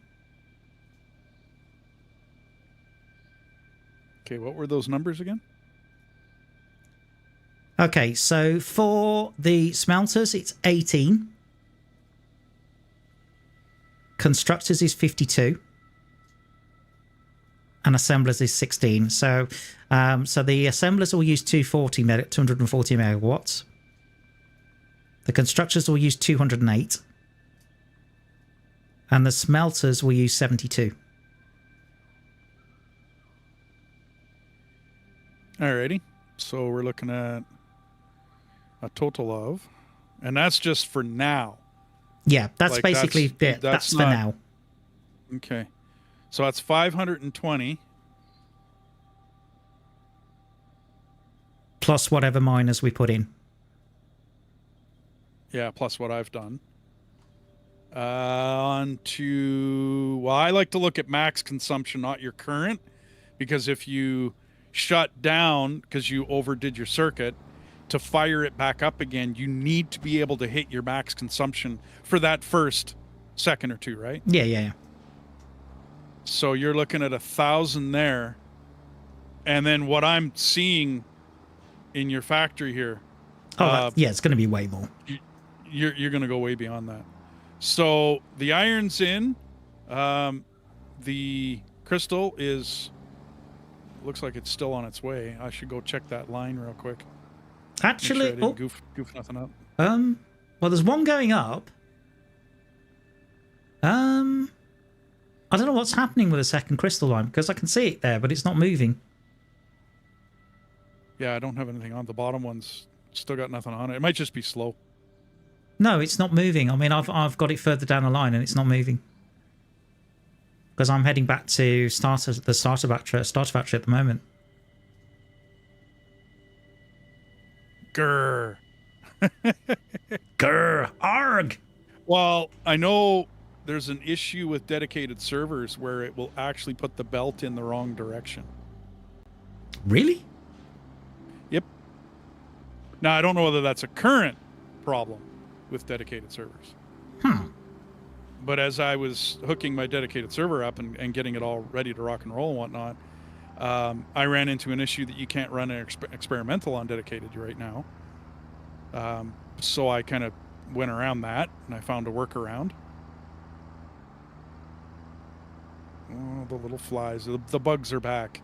Okay, what were those numbers again? Okay, so for the smelters, it's 18. Constructors is 52. And assemblers is 16. So the assemblers will use 240 megawatts. The constructors will use 208. And the smelters will use 72. Alrighty. So we're looking at a total of, and that's just for now. Yeah, that's Like, basically it. That's for now. Okay. So that's 520. Plus whatever miners we put in. Yeah, plus what I've done. On to, well, I like to look at max consumption, not your current, because if you shut down because you overdid your circuit, to fire it back up again, you need to be able to hit your max consumption for that first second or two, right? Yeah. So you're looking at 1,000 there. And then what I'm seeing in your factory here. Oh, yeah, it's going to be way more. You're going to go way beyond that. So the iron's in. The crystal looks like it's still on its way. I should go check that line real quick. Actually, make sure I didn't goof nothing up. Well, there's one going up. I don't know what's happening with the second crystal line because I can see it there, but it's not moving. Yeah, I don't have anything on. The bottom one's still got nothing on it. It might just be slow. No, it's not moving. I mean, I've got it further down the line and it's not moving. Because I'm heading back to the starter factory at the moment. Grr. Grr. Arg. Well, I know there's an issue with dedicated servers where it will actually put the belt in the wrong direction. Really? Yep. Now, I don't know whether that's a current problem with dedicated servers. Hmm. But as I was hooking my dedicated server up and getting it all ready to rock and roll and whatnot, I ran into an issue that you can't run an experimental on dedicated right now. So I kind of went around that, and I found a workaround. Oh, the little flies. The bugs are back.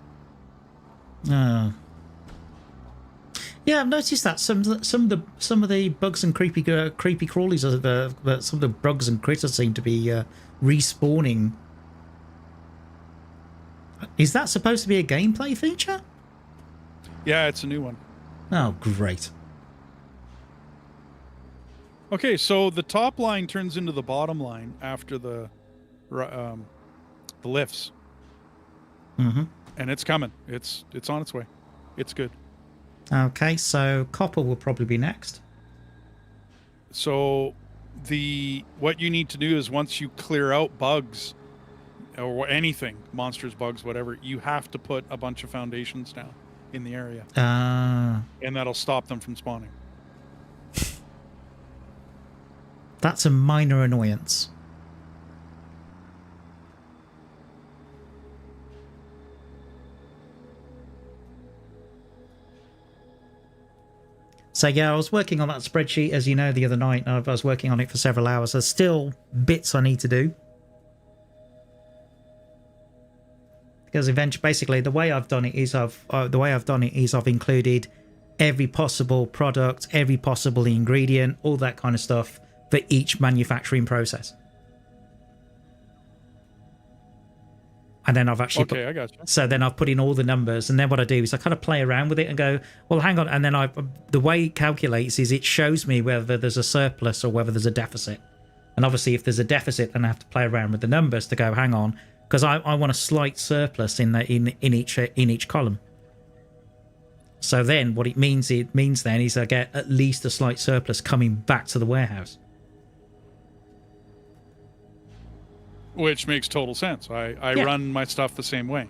Yeah, I've noticed that some of the bugs and creepy crawlies some of the bugs and critters seem to be respawning. Is that supposed to be a gameplay feature? Yeah, it's a new one. Oh, great. Okay, so the top line turns into the bottom line after the lifts. Mm-hmm. And it's coming. It's on its way. It's good. Okay, so copper will probably be next. So what you need to do is once you clear out bugs or anything, monsters, bugs, whatever, you have to put a bunch of foundations down in the area. And that'll stop them from spawning. That's a minor annoyance. So yeah, I was working on that spreadsheet, as you know, the other night. I was working on it for several hours. There's still bits I need to do. Because eventually, basically, the way I've done it is I've included every possible product, every possible ingredient, all that kind of stuff for each manufacturing process. And then I've actually I got you. So then I've put in all the numbers, and then what I do is I kind of play around with it and go, well, hang on. And then the way it calculates is it shows me whether there's a surplus or whether there's a deficit. And obviously, if there's a deficit, then I have to play around with the numbers to go, hang on, because I want a slight surplus in each column. So then what it means then is I get at least a slight surplus coming back to the warehouse. Which makes total sense. I run my stuff the same way.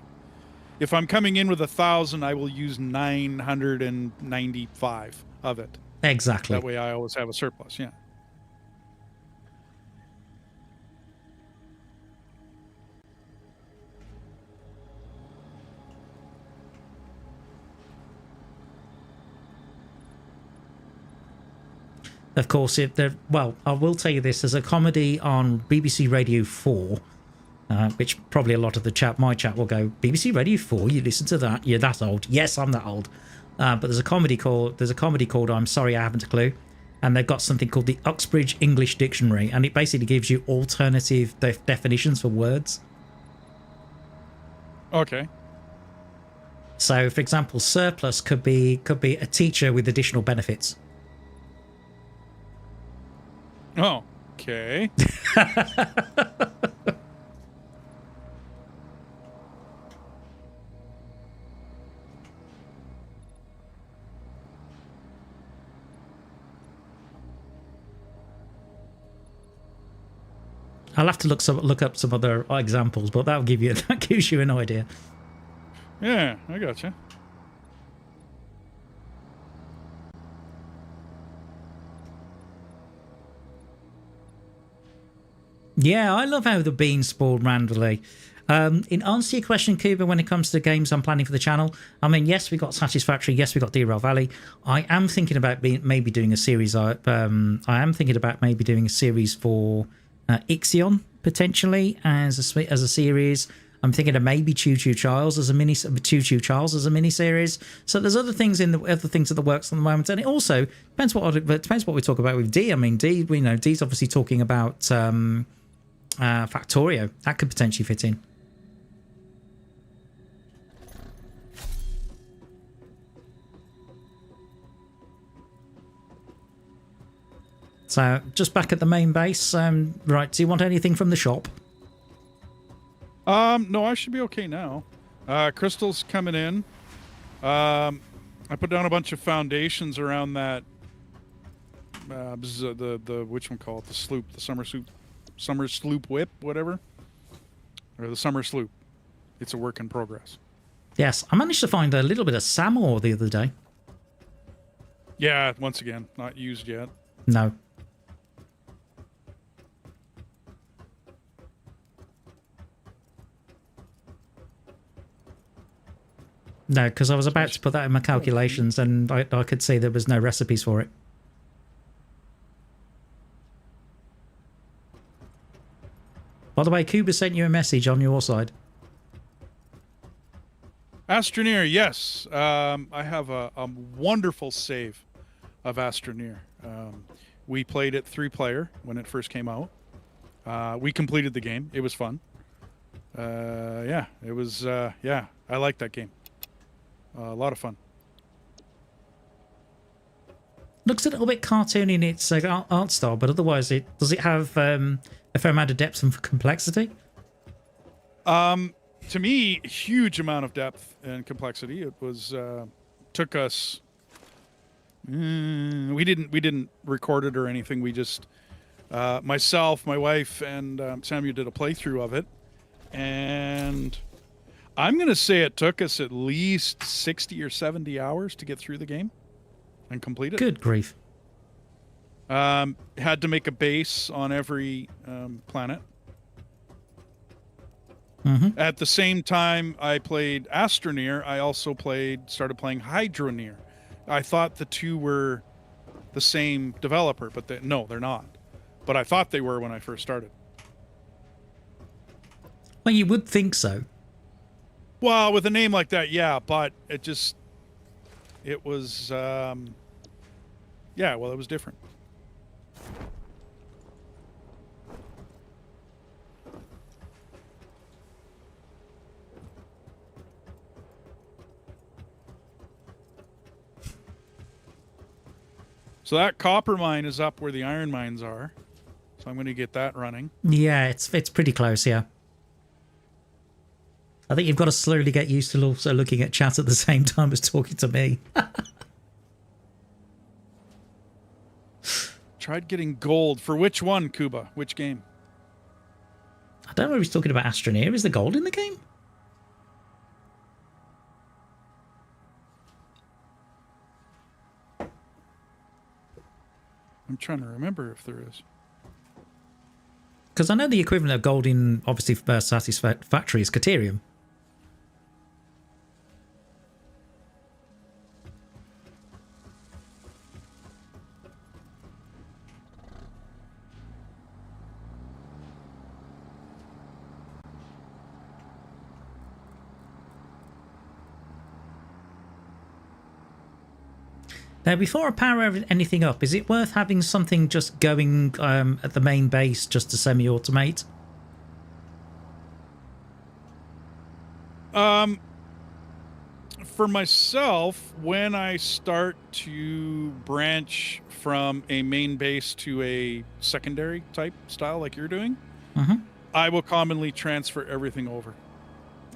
If I'm coming in with 1,000, I will use 995 of it. Exactly. That way I always have a surplus, yeah. Of course, I will tell you this. There's a comedy on BBC Radio 4, which probably a lot of my chat will go, BBC Radio 4, you listen to that? You're that old. Yes, I'm that old. But there's a comedy called I'm Sorry I Haven't a Clue. And they've got something called the Uxbridge English Dictionary. And it basically gives you alternative definitions for words. Okay. So, for example, surplus could be a teacher with additional benefits. Oh, okay. I'll have to look up some other examples, but that gives you an idea. Yeah, I gotcha. Yeah, I love how the beans spawn randomly. In answer to your question, Cuba, when it comes to the games I'm planning for the channel, I mean, yes, we got Satisfactory, yes, we got Derail Valley. I am thinking about maybe doing a series. I am thinking about maybe doing a series for Ixion potentially as a series. I'm thinking of maybe Choo Choo Charles as a mini series. So there's other things in the works at the moment, and it also depends what we talk about with D. I mean, D, D's obviously talking about Factorio. That could potentially fit in. So just back at the main base. Right, do you want anything from the shop? No, I should be okay now. Crystal's coming in. I put down a bunch of foundations around that. The which one call it? The sloop, the summer sloop whip, whatever, or the summer sloop. It's a work in progress. Yes, I managed to find a little bit of SAM ore the other day. Yeah, once again, not used yet. No. No, because I was about to put that in my calculations and I could see there was no recipes for it. By the way, Cuba sent you a message on your side. Astroneer, yes. I have a wonderful save of Astroneer. We played it 3-player when it first came out. We completed the game. It was fun. Yeah, it was, yeah, I like that game. A lot of fun. Looks a little bit cartoony in its art style, but otherwise, does it have a fair amount of depth and complexity? To me, huge amount of depth and complexity. It was took us. We didn't record it or anything. We just myself, my wife, and Samuel did a playthrough of it, and I'm going to say it took us at least 60 or 70 hours to get through the game and complete it. Good grief. Had to make a base on every planet. Mm-hmm. At the same time I played Astroneer, I also started playing Hydroneer. I thought the two were the same developer, but no, they're not. But I thought they were when I first started. Well, you would think so. Well, with a name like that, yeah, but it was, yeah, well, it was different. So that copper mine is up where the iron mines are. So I'm going to get that running. Yeah, it's pretty close, yeah. I think you've got to slowly get used to also looking at chat at the same time as talking to me. Tried getting gold. For which one, Kuba? Which game? I don't know if he's talking about Astroneer. Is the gold in the game? I'm trying to remember if there is. Because I know the equivalent of gold in, obviously, Satisfactory is Caterium. Now, before I power anything up, is it worth having something just going at the main base just to semi-automate? For myself, when I start to branch from a main base to a secondary type style like you're doing, I will commonly transfer everything over.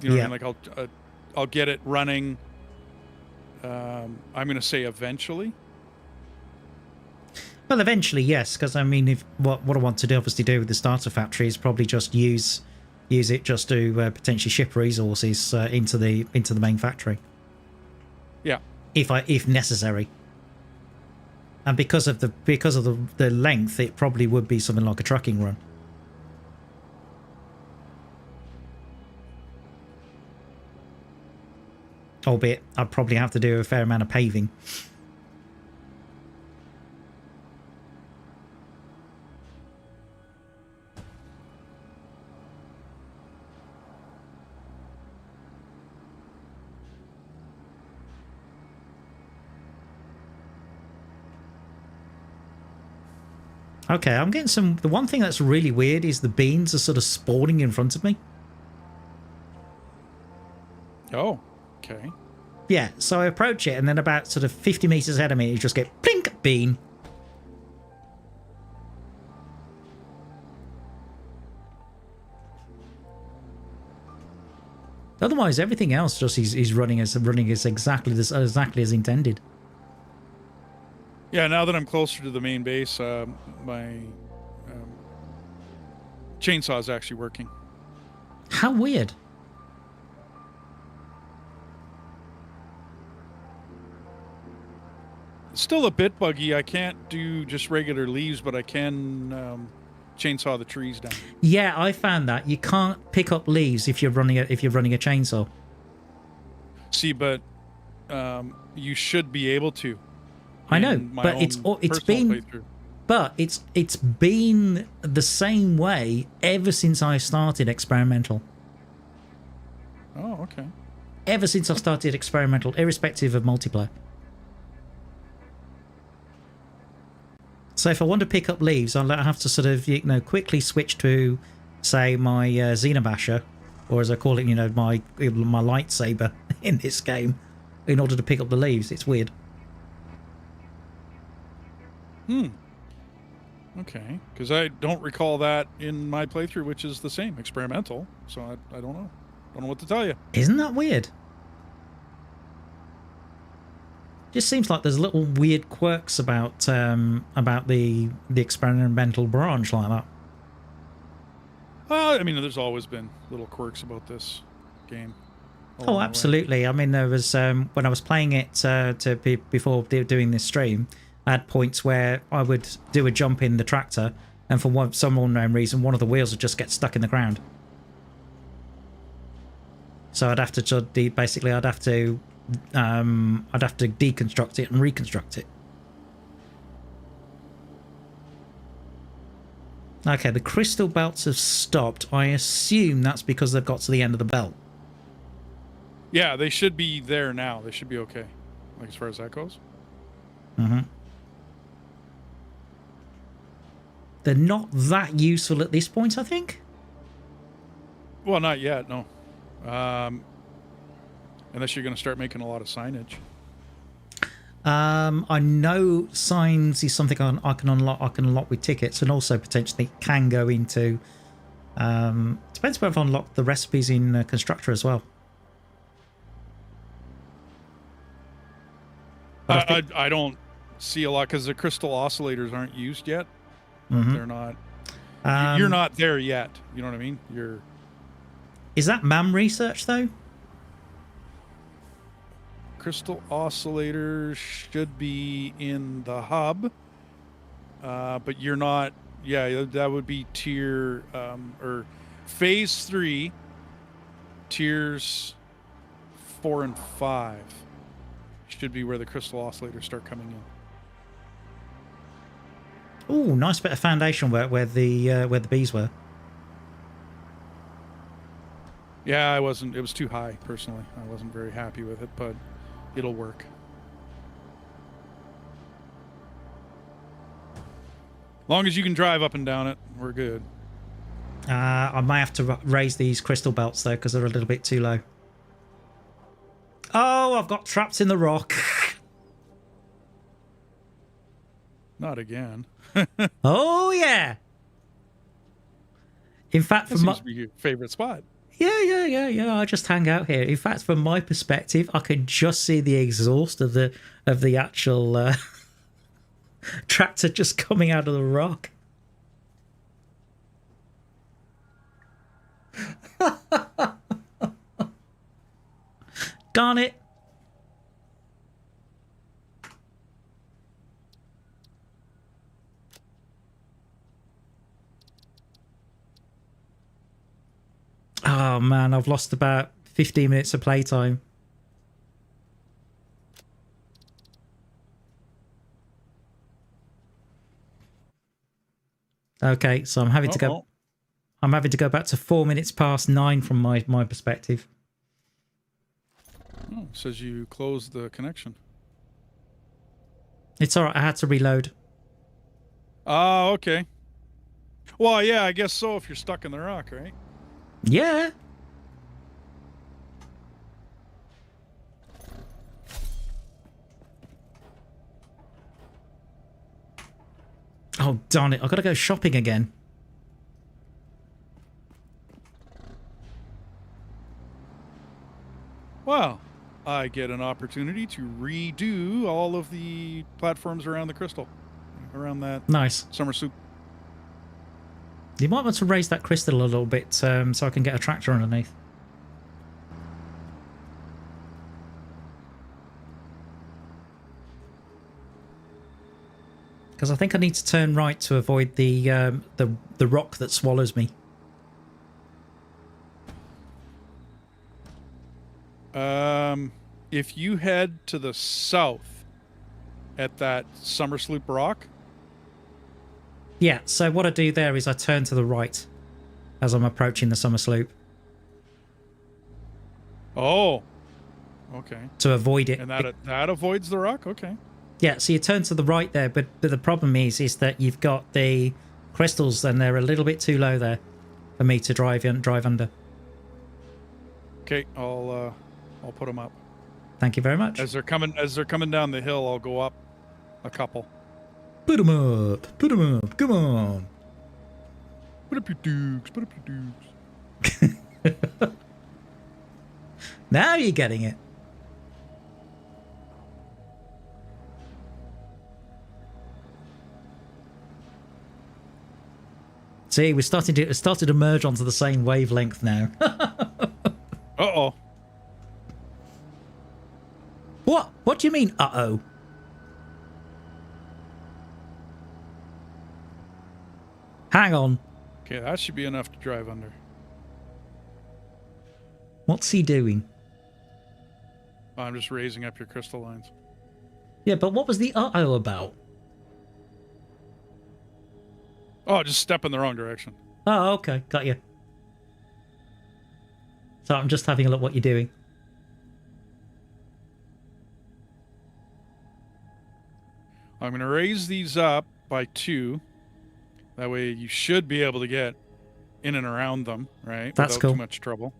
You know what I mean? Like I'll get it running. I'm going to say eventually. Well, eventually, yes, because I mean, if what I want to do, obviously, do with the starter factory is probably just use it just to potentially ship resources into the main factory. Yeah. If necessary. And because of the length, it probably would be something like a trucking run. Albeit, I'd probably have to do a fair amount of paving. Okay, I'm getting some... The one thing that's really weird is the beans are sort of spawning in front of me. Oh, okay. Yeah, so I approach it, and then about sort of 50 meters ahead of me, you just get plink, bean. Otherwise, everything else just is running as exactly as intended. Yeah, now that I'm closer to the main base, my chainsaw is actually working. How weird. still a bit buggy. I can't do just regular leaves, but I can chainsaw the trees down. Yeah, I found that you can't pick up leaves if you're running a chainsaw. See, but you should be able to. I know, but it's been playthrough. But it's been the same way ever since I started experimental. Oh, okay. Ever since I started experimental, irrespective of multiplayer. So if I want to pick up leaves, I'll have to sort of, you know, quickly switch to, say, my Xenobasher, or as I call it, you know, my lightsaber in this game, in order to pick up the leaves. It's weird. Okay, because I don't recall that in my playthrough, which is the same, experimental. So I don't know. Don't know what to tell you. Isn't that weird? Just seems like there's little weird quirks about the experimental branch like that. Well, I mean, there's always been little quirks about this game. Oh, absolutely. I mean, there was when I was playing it before doing this stream, I had points where I would do a jump in the tractor, and for some unknown reason, one of the wheels would just get stuck in the ground. So I'd have to basically I'd have to deconstruct it and reconstruct it. Okay, the crystal belts have stopped. I assume that's because they've got to the end of the belt. Yeah, they should be there now. They should be okay, like as far as that goes. Mm-hmm. They're not that useful at this point, I think. Well, not yet, no. Unless you're going to start making a lot of signage. I know signs is something I can unlock with tickets, and also potentially can go into. Depends whether I've unlocked the recipes in Constructor as well. I don't see a lot because the crystal oscillators aren't used yet. Mm-hmm. They're not. You're not there yet. You know what I mean? Is that MAM research though? Crystal oscillators should be in the hub, but you're not. Yeah, that would be tier or phase 3, tiers 4 and 5 should be where the crystal oscillators start coming in. Oh, nice bit of foundation work where the bees were. Yeah, it was too high personally. I wasn't very happy with it, but it'll work. Long as you can drive up and down it, we're good. I might have to raise these crystal belts though, because they're a little bit too low. Oh, I've got trapped in the rock. Not again. Oh yeah. In fact, that seems to be your favorite spot. Yeah. I just hang out here. In fact, from my perspective, I can just see the exhaust of the actual tractor just coming out of the rock. Darn it. Oh man, I've lost about 15 minutes of playtime. Okay, so I'm having to go. I'm having to go back to 4 minutes past 9 from my perspective. Oh, it says you closed the connection. It's all right. I had to reload. Oh, okay. Well, yeah, I guess so. If you're stuck in the rock, right? Yeah. Oh, darn it. I've got to go shopping again. Well, I get an opportunity to redo all of the platforms around the crystal. Around that nice summer soup. You might want to raise that crystal a little bit so I can get a tractor underneath. Because I think I need to turn right to avoid the rock that swallows me. If you head to the south at that Summer Sloop Rock. Yeah, so what I do there is I turn to the right as I'm approaching the Summer Sloop. Oh, okay. To avoid it. And that avoids the rock? Okay. Yeah, so you turn to the right there, but the problem is that you've got the crystals and they're a little bit too low there for me to drive under. Okay, I'll put them up. Thank you very much. As they're coming down the hill, I'll go up a couple. Put them up. Put them up. Come on. Put up your dukes. Put up your dukes. Now you're getting it. See, we're starting to merge onto the same wavelength now. Uh-oh. What? What do you mean, uh-oh? Hang on. Okay, that should be enough to drive under. What's he doing? Oh, I'm just raising up your crystal lines. Yeah, but what was the uh-oh about? Oh, just step in the wrong direction. Oh, okay. Got you. So I'm just having a look what you're doing. I'm going to raise these up by 2. That way you should be able to get in and around them, right? That's without cool. Too much trouble.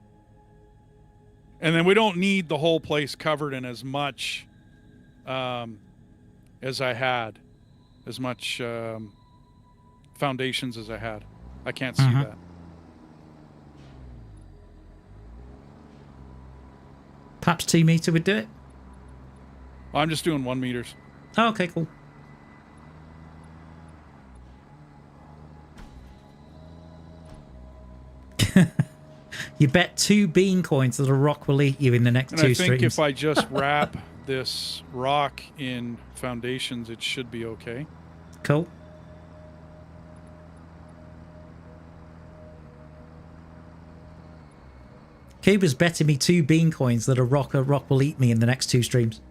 And then we don't need the whole place covered in as much as I had. As much foundations as I had. I can't see that. Perhaps 2 meter would do it? I'm just doing 1 meters. Oh, okay, cool. You bet 2 bean coins that a rock will eat you in the next 2 I streams. think if I just wrap this rock in foundations, it should be okay. Cool. Cuba's betting me 2 bean coins that a rock will eat me in the next 2 streams.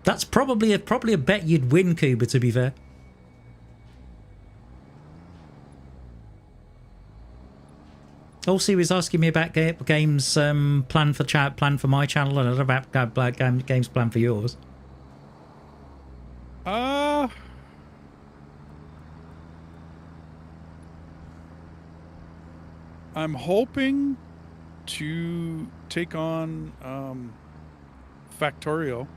That's probably a bet you'd win, Cuba, to be fair. Also, he was asking me about games planned for my channel and about games planned for yours. I'm hoping to take on Factorio,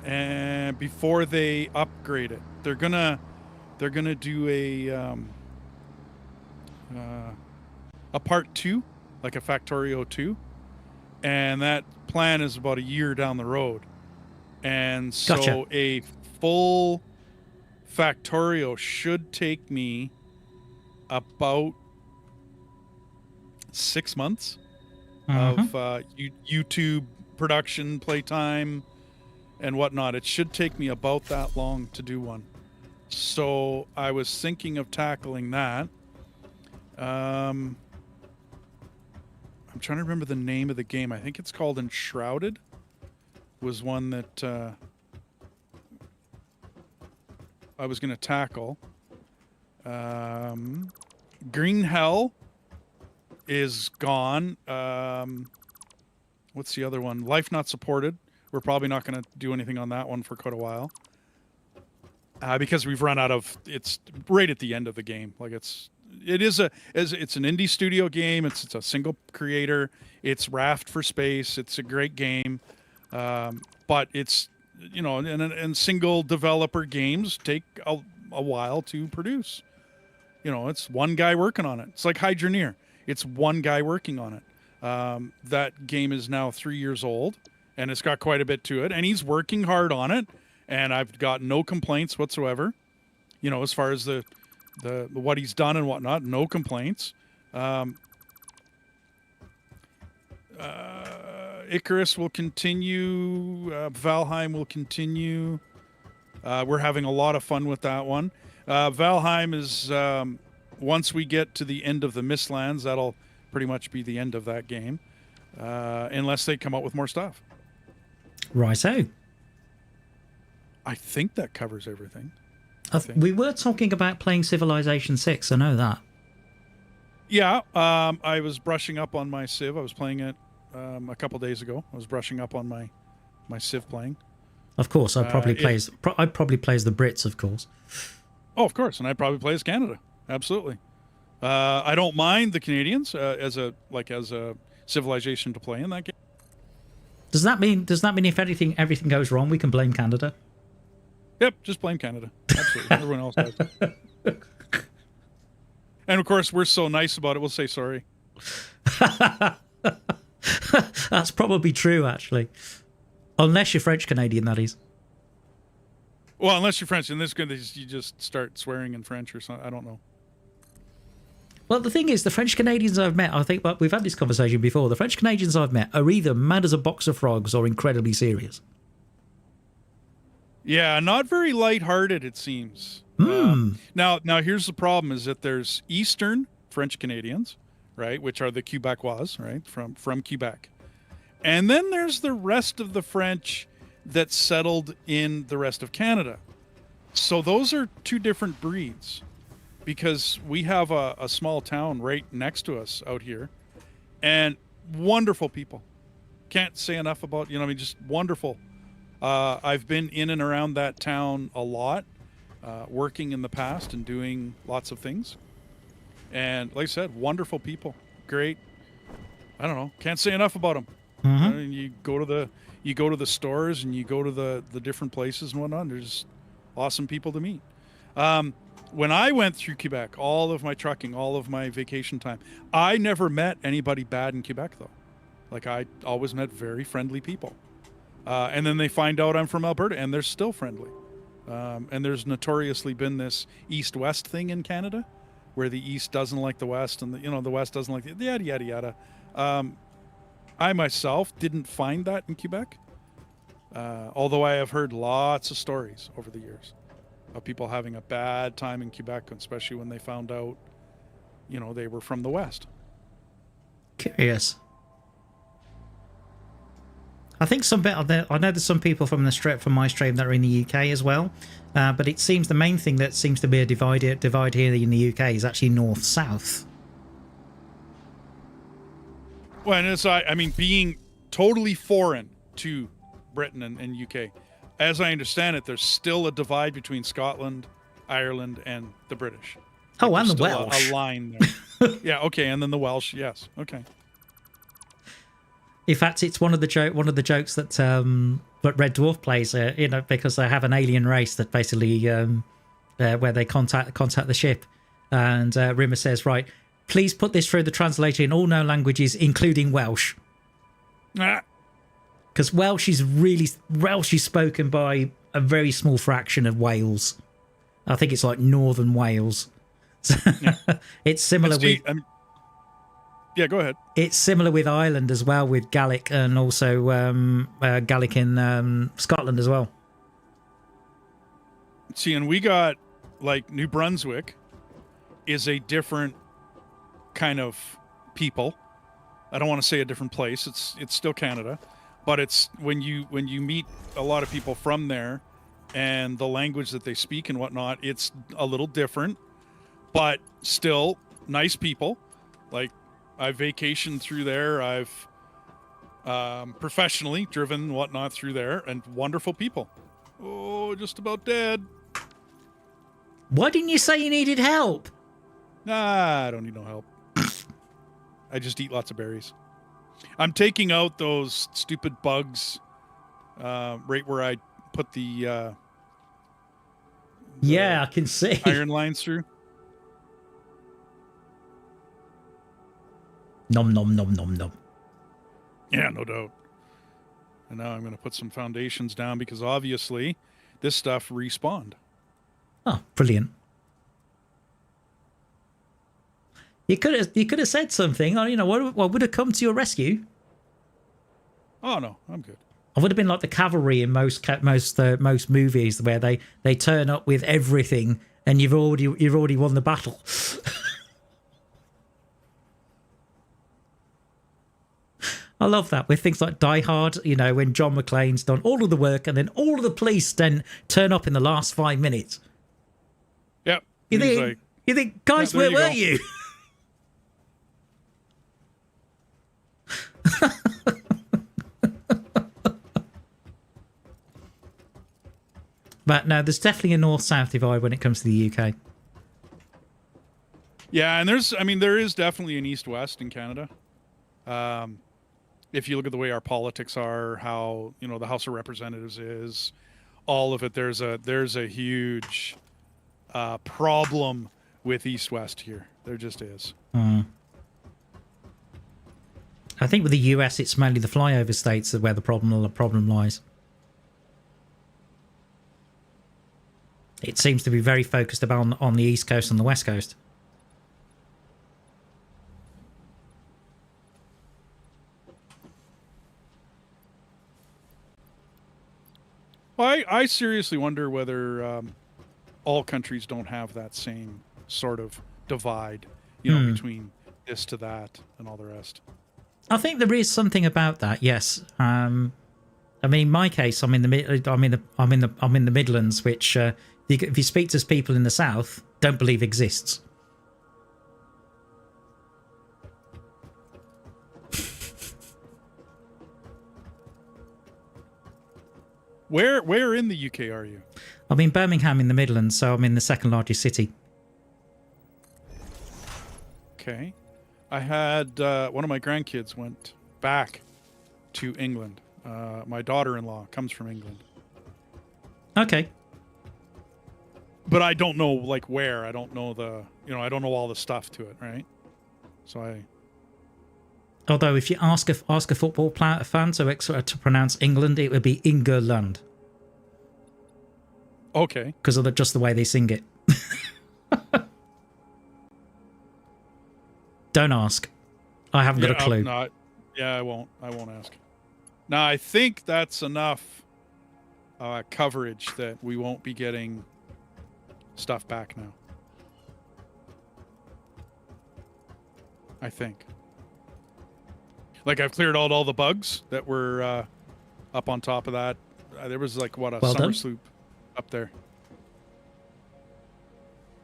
and before they upgrade it, they're gonna do a part 2, like a Factorio 2, and that plan is about a year down the road, and so Gotcha. A full Factorio should take me about 6 months of YouTube production, playtime, and whatnot. It should take me about that long to do one. So I was thinking of tackling that. I'm trying to remember the name of the game. I think it's called Enshrouded. Was one that I was going to tackle. Green Hell is gone. What's the other one? Life Not Supported. We're probably not going to do anything on that one for quite a while. Because we've run out of, it's right at the end of the game. Like it's an indie studio game. It's a single creator. It's Raft for Space. It's a great game. But it's, and single developer games take a while to produce. It's one guy working on it. It's like Hydroneer. It's one guy working on it. That game is now 3 years old, and it's got quite a bit to it, and he's working hard on it, and I've got no complaints whatsoever. As far as the what he's done and whatnot, no Icarus will continue. Valheim will continue. We're having a lot of fun with that one. Valheim is, once we get to the end of the Mistlands, that'll pretty much be the end of that game. Unless they come out with more stuff. Righto. I think that covers everything. We were talking about playing Civilization 6. I know that. Yeah, I was brushing up on my Civ. I was playing it a couple days ago. I was brushing up on my Civ playing. Of course, I probably plays the Brits, of course. Oh, of course, and I probably play as Canada. Absolutely. I don't mind the Canadians as a civilization to play in that game. Does that mean if everything goes wrong, we can blame Canada? Yep, just blame Canada. Absolutely. Everyone else does. And of course, we're so nice about it, we'll say sorry. That's probably true, actually. Unless you're French Canadian, that is. Well, unless you're French, in this case, you just start swearing in French or something. I don't know. Well, the thing is, the French Canadians I've met, I think, but we've had this conversation before. The French Canadians I've met are either mad as a box of frogs or incredibly serious. Yeah, not very lighthearted, it seems. Now, here's the problem: is that there's Eastern French Canadians, right, which are the Quebecois, right, from Quebec, and then there's the rest of the French that settled in the rest of Canada. So those are two different breeds, because we have a small town right next to us out here, and wonderful people. Can't say enough about, just wonderful. I've been in and around that town a lot, working in the past and doing lots of things. And like I said, wonderful people. Great. I don't know. Can't say enough about them. Mm-hmm. You go to the stores and you go to the different places and whatnot. There's awesome people to meet. When I went through Quebec, all of my trucking, all of my vacation time, I never met anybody bad in Quebec, though. Like, I always met very friendly people. And then they find out I'm from Alberta, and they're still friendly. And there's notoriously been this East-West thing in Canada, where the East doesn't like the West, and the West doesn't like the yada yada yada. I myself didn't find that in Quebec, although I have heard lots of stories over the years of people having a bad time in Quebec, especially when they found out, they were from the West. Curious. I think I know there's some people from my stream that are in the UK as well, but it seems the main thing that seems to be a divide here in the UK is actually north-south. Well, and it's, being totally foreign to Britain and UK, as I understand it, there's still a divide between Scotland, Ireland, and the British. Oh, and the Welsh. A line there. Yeah, okay, and then the Welsh, yes, okay. In fact, it's one of the jokes that Red Dwarf plays, because they have an alien race that basically where they contact the ship, and Rimmer says, "Right, please put this through the translator in all known languages, including Welsh." Because Welsh is spoken by a very small fraction of Wales. I think it's like northern Wales. Yeah. It's similar yeah, go ahead. It's similar with Ireland as well, with Gaelic, and also Gaelic in Scotland as well. See, and we got, like, New Brunswick is a different kind of people. I don't want to say a different place. It's still Canada, but it's when you meet a lot of people from there and the language that they speak and whatnot, it's a little different, but still nice people. Like, I've vacationed through there. I've professionally driven whatnot through there, and wonderful people. Oh, just about dead. Why didn't you say you needed help? Nah, I don't need no help. I just eat lots of berries. I'm taking out those stupid bugs right where I put the yeah, I can see iron lines through. Nom nom nom nom nom. Yeah, no doubt. And now I'm going to put some foundations down because obviously this stuff respawned. Oh, brilliant. You could have said something. What would have come to your rescue? Oh no, I'm good. I would have been like the cavalry in most movies where they turn up with everything and you've already won the battle. I love that with things like Die Hard, you know, when John McClane's done all of the work and then all of the police then turn up in the last 5 minutes. Yep. You think, guys, yeah, where were you? But no, there's definitely a north-south divide when it comes to the UK. Yeah, and there is definitely an east-west in Canada. If you look at the way our politics are, how, you know, the House of Representatives is, all of it, there's a huge problem with east-west here. There just is. I think with the US, it's mainly the flyover states where the problem lies. It seems to be very focused about on the East Coast and the West Coast. Well, I seriously wonder whether all countries don't have that same sort of divide, you know, between this to that and all the rest. I think there is something about that. Yes. I mean, in my case, I'm in the Midlands, which if you speak to people in the South, don't believe exists. Where in the UK are you? I'm in Birmingham in the Midlands, so I'm in the second largest city. Okay. I had one of my grandkids went back to England. My daughter-in-law comes from England. Okay. But I don't know, like, where. I don't know I don't know all the stuff to it, right? So Although if you ask a football fan to pronounce England, it would be England. Okay. Because of just the way they sing it. Don't ask. I haven't got a clue. I won't ask. Now, I think that's enough coverage that we won't be getting stuff back now. I think. Like, I've cleared out all the bugs that were up on top of that. There was like, what, a well summer done. sloop up there.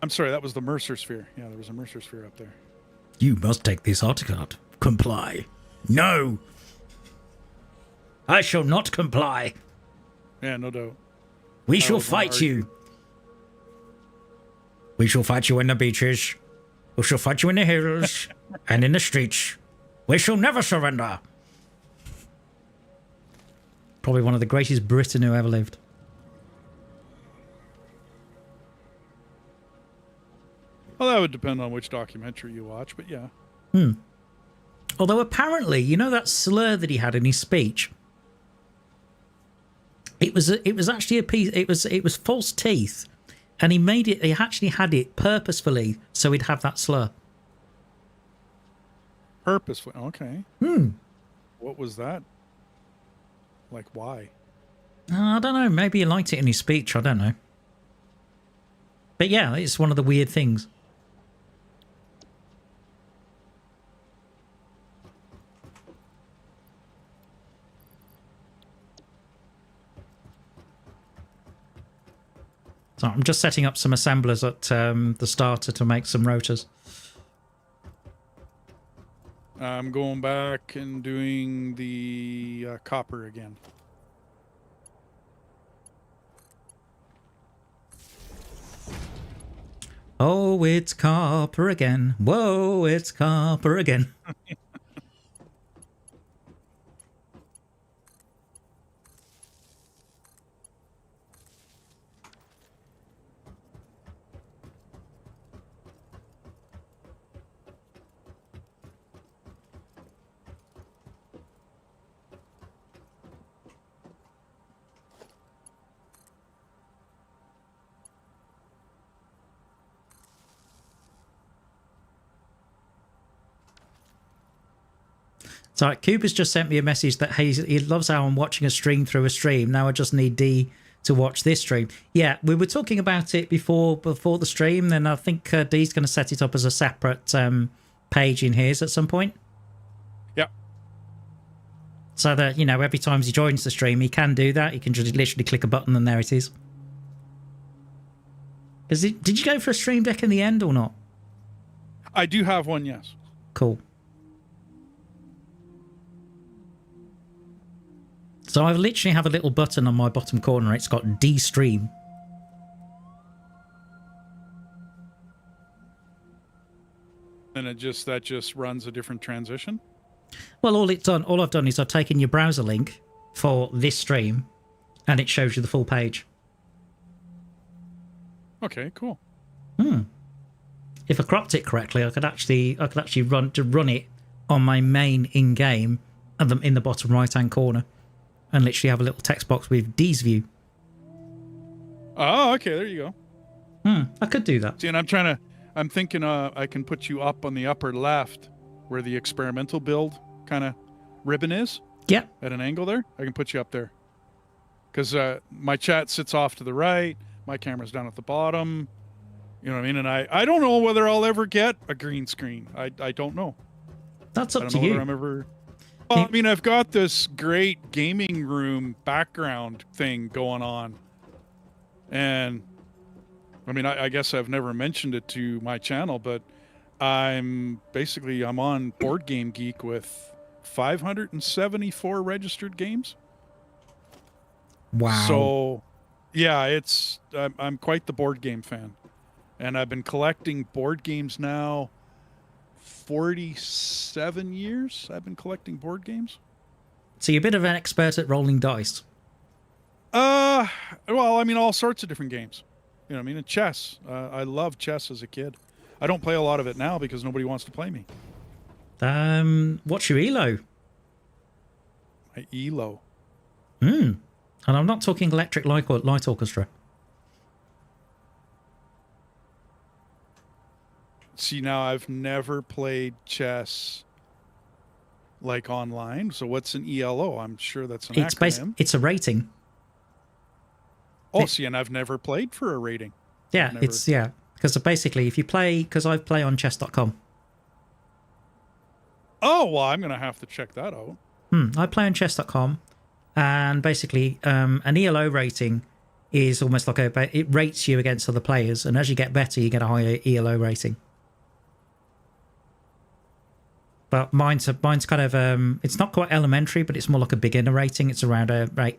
I'm sorry, that was the Mercer Sphere. Yeah, there was a Mercer Sphere up there. You must take this article. Comply. No! I shall not comply. Yeah, no doubt. We shall fight you. We shall fight you in the beaches. We shall fight you in the hills and in the streets. We shall never surrender. Probably one of the greatest Britain who ever lived. Well, that would depend on which documentary you watch, but yeah. Although apparently, you know that slur that he had in his speech? It was actually a piece. It was false teeth, and he actually had it purposefully so he'd have that slur. Purposefully, okay. What was that? Like, why? I don't know. Maybe he liked it in his speech. I don't know. But yeah, it's one of the weird things. So I'm just setting up some assemblers at the starter to make some rotors. I'm going back and doing the copper again. Oh, it's copper again. Whoa, it's copper again. So Cooper's just sent me a message that he loves how I'm watching a stream through a stream. Now I just need D to watch this stream. Yeah, we were talking about it before the stream. Then I think D's going to set it up as a separate page in his at some point. Yeah. So that, you know, every time he joins the stream, he can do that. He can just literally click a button and there it is. Did you go for a stream deck in the end or not? I do have one, yes. Cool. So I literally have a little button on my bottom corner. It's got D stream. And that just runs a different transition? Well, all I've done is I've taken your browser link for this stream and it shows you the full page. Okay, cool. If I cropped it correctly, I could actually run it on my main in-game in the bottom right-hand corner and literally have a little text box with D's view. Oh, okay, there you go. I could do that. See, and I'm thinking I can put you up on the upper left where the experimental build kind of ribbon is. Yeah. At an angle there. I can put you up there. Because my chat sits off to the right. My camera's down at the bottom. You know what I mean? And I don't know whether I'll ever get a green screen. I don't know. That's up I don't to know you. whether I'm ever... Well, I mean, I've got this great gaming room background thing going on. And, I mean, I guess I've never mentioned it to my channel, but I'm on Board Game Geek with 574 registered games. Wow. So, yeah, I'm quite the board game fan. And I've been collecting board games now 47 years. I've been collecting board games. So you're a bit of an expert at rolling dice. Well, I mean, all sorts of different games. You know what I mean? And chess. I loved chess as a kid. I don't play a lot of it now because nobody wants to play me. What's your ELO? My ELO. And I'm not talking electric light orchestra. See, now I've never played chess like online. So what's an ELO? I'm sure that's an acronym. It's a rating. Oh, see, and I've never played for a rating. Yeah, because basically if you play, because I play on chess.com. Oh, well, I'm going to have to check that out. I play on chess.com, and basically an ELO rating is almost like it rates you against other players, and as you get better, you get a higher ELO rating. But mine's kind of, it's not quite elementary, but it's more like a beginner rating. It's around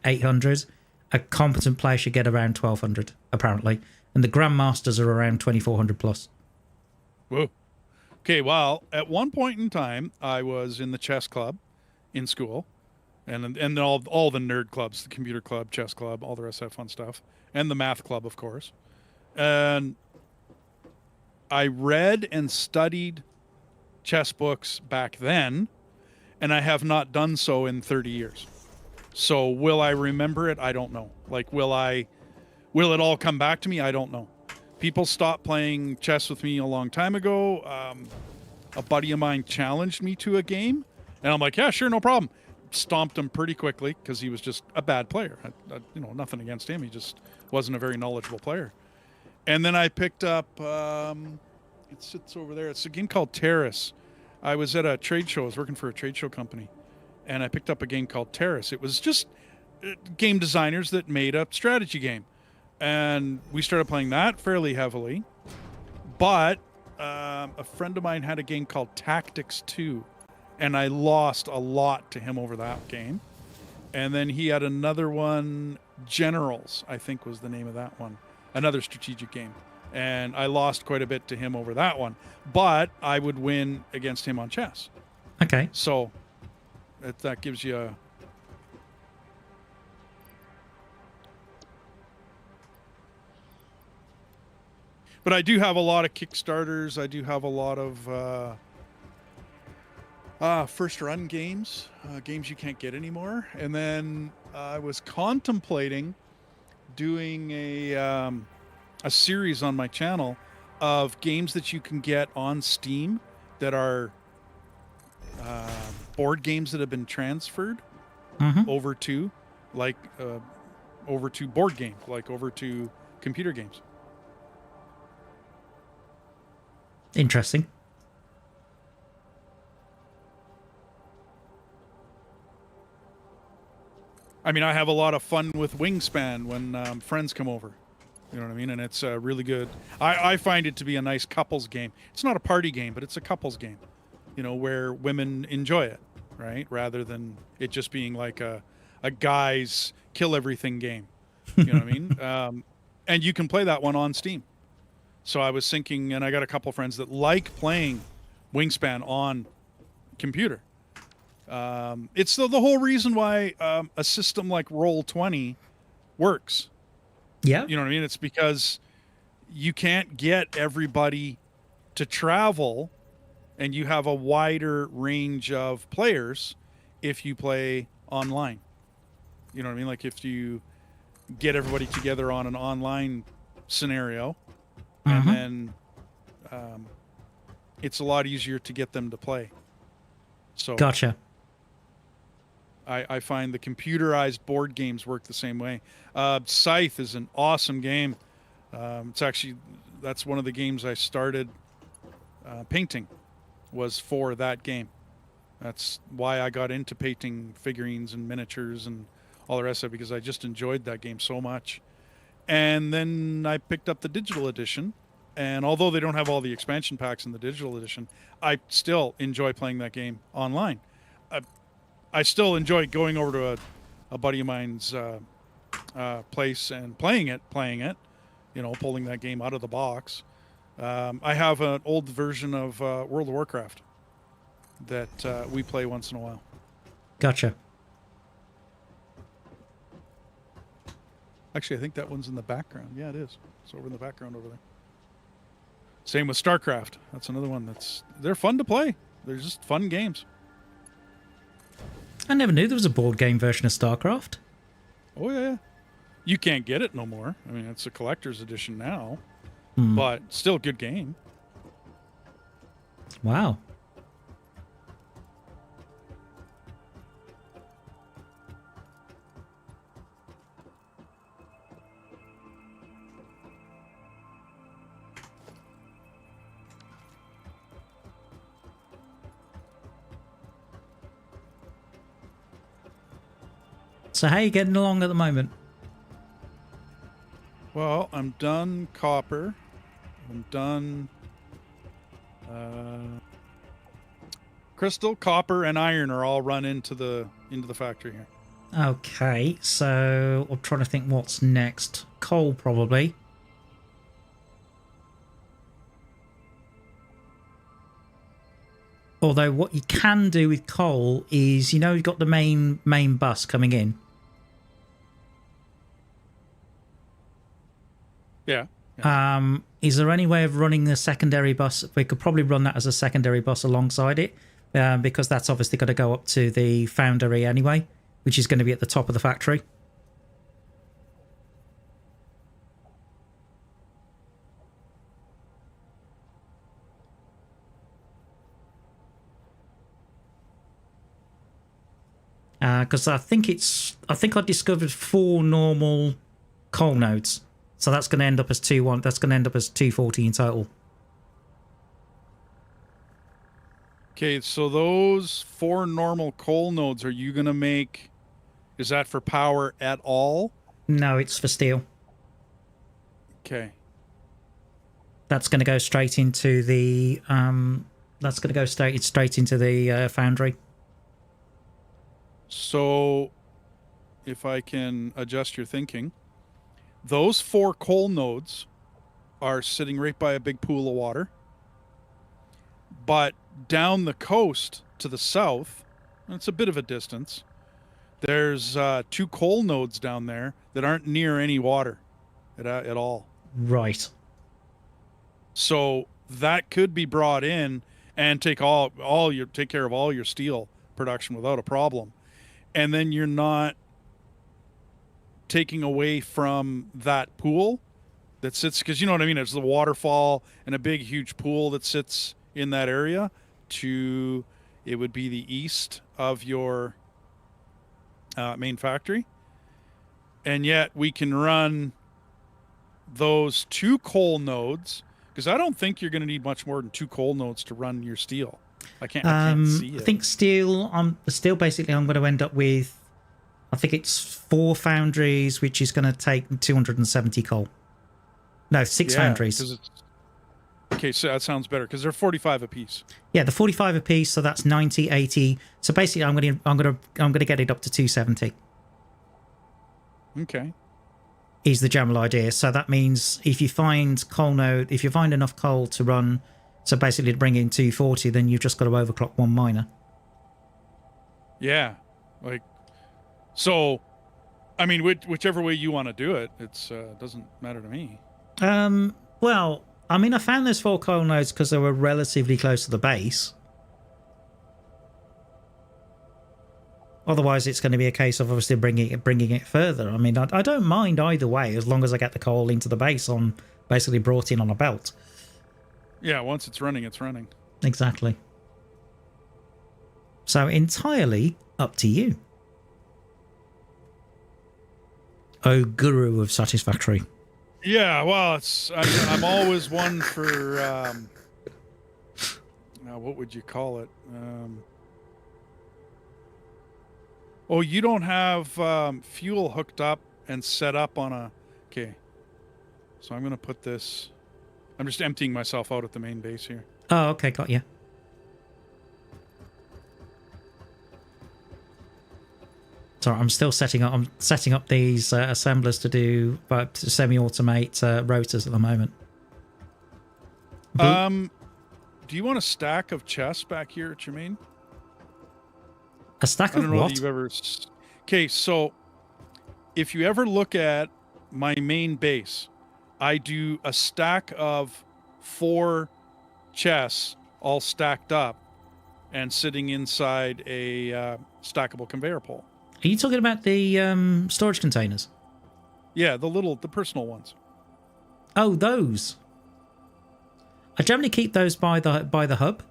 800. A competent player should get around 1200, apparently. And the Grandmasters are around 2400 plus. Whoa. Okay, well, at one point in time, I was in the chess club in school. And all the nerd clubs, the computer club, chess club, all the rest of that fun stuff. And the math club, of course. And I read and studied chess books back then, and I have not done so in 30 years. So will I remember it? I don't know. Like, will it all come back to me? I don't know. People stopped playing chess with me a long time ago. A buddy of mine challenged me to a game, and I'm like, yeah, sure, no problem. Stomped him pretty quickly because he was just a bad player. Nothing against him. He just wasn't a very knowledgeable player. And then I picked up, it sits over there. It's a game called Terrace. I was at a trade show. I was working for a trade show company, and I picked up a game called Terrace. It was just game designers that made a strategy game. And we started playing that fairly heavily. But a friend of mine had a game called Tactics 2, and I lost a lot to him over that game. And then he had another one, Generals, I think was the name of that one. Another strategic game. And I lost quite a bit to him over that one. But I would win against him on chess. Okay. So that gives you a... But I do have a lot of Kickstarters. I do have a lot of first run games, games you can't get anymore. And then I was contemplating doing a series on my channel of games that you can get on Steam that are board games that have been transferred over to board games, like over to computer games. Interesting. I mean, I have a lot of fun with Wingspan when friends come over. You know what I mean? And it's really good. I find it to be a nice couples game. It's not a party game, but it's a couples game, you know, where women enjoy it, right? Rather than it just being like a guy's kill everything game. You know what I mean? And you can play that one on Steam. So I was thinking, and I got a couple friends that like playing Wingspan on computer. It's the whole reason why a system like Roll20 works. Yeah. You know what I mean? It's because you can't get everybody to travel, and you have a wider range of players if you play online. You know what I mean? Like if you get everybody together on an online scenario, and then it's a lot easier to get them to play. So Gotcha. I find the computerized board games work the same way. Scythe is an awesome game. That's one of the games I started painting, was for that game. That's why I got into painting figurines and miniatures and all the rest of it, because I just enjoyed that game so much. And then I picked up the digital edition, and although they don't have all the expansion packs in the digital edition, I still enjoy playing that game online. I still enjoy going over to a buddy of mine's place and playing it, you know, pulling that game out of the box. I have an old version of World of Warcraft that we play once in a while. Gotcha. Actually, I think that one's in the background. Yeah, it is. It's over in the background over there. Same with StarCraft. That's another one they're fun to play. They're just fun games. I never knew there was a board game version of StarCraft. Oh, yeah. You can't get it no more. I mean, it's a collector's edition now, but still a good game. Wow. So how are you getting along at the moment? Well, I'm done copper. I'm done crystal, copper, and iron are all run into the factory here. Okay, so I'm trying to think what's next. Coal, probably. Although what you can do with coal is, you know, you've got the main bus coming in. Yeah. Is there any way of running the secondary bus? We could probably run that as a secondary bus alongside it, because that's obviously got to go up to the foundry anyway, which is going to be at the top of the factory. Because I think I discovered 4 normal coal nodes. So that's going to end up as 2-1. That's going to end up as 240 in total. Okay, so those 4 normal coal nodes, are you going to make... Is that for power at all? No, it's for steel. Okay. That's going to go straight into the... that's going to go straight into the foundry. So, if I can adjust your thinking, those 4 coal nodes are sitting right by a big pool of water. But down the coast to the south, it's a bit of a distance, there's 2 coal nodes down there that aren't near any water at all. Right. So that could be brought in and take care of all your steel production without a problem. And then you're not taking away from that pool that sits, because you know what I mean, there's the waterfall and a big huge pool that sits in that area, to it would be the east of your main factory. And yet we can run those 2 coal nodes, because I don't think you're going to need much more than 2 coal nodes to run your steel. I can't see it. I think steel basically I'm going to end up with, I think it's 4 foundries, which is going to take 270 coal. No, 6 foundries. Okay, so that sounds better because they're 45 apiece. Yeah, the 45 apiece, so that's 90, 80. So basically I'm going to get it up to 270. Okay. Is the general idea. So that means if you find enough coal to run, so basically to bring in 240, then you've just got to overclock 1 miner. Yeah, like, so, I mean, whichever way you want to do it, it's doesn't matter to me. Well, I mean, I found those 4 coal nodes because they were relatively close to the base. Otherwise, it's going to be a case of obviously bringing it further. I mean, I don't mind either way, as long as I get the coal into the base on basically brought in on a belt. Yeah, once it's running, it's running. Exactly. So entirely up to you. Oh, guru of Satisfactory. Yeah, well, I'm always one for what would you call it? Oh, you don't have fuel hooked up and set up on a... Okay. So I'm going to put this... I'm just emptying myself out at the main base here. Oh, okay, got you. Sorry, I'm still setting up these assemblers to do to semi-automate rotors at the moment. Do you want a stack of chests back here at your main? A stack I don't of know what? if you've ever... Okay, so if you ever look at my main base, I do a stack of 4 chests all stacked up and sitting inside a stackable conveyor pole. Are you talking about the storage containers? Yeah, the personal ones. Oh, those. I generally keep those by the hub.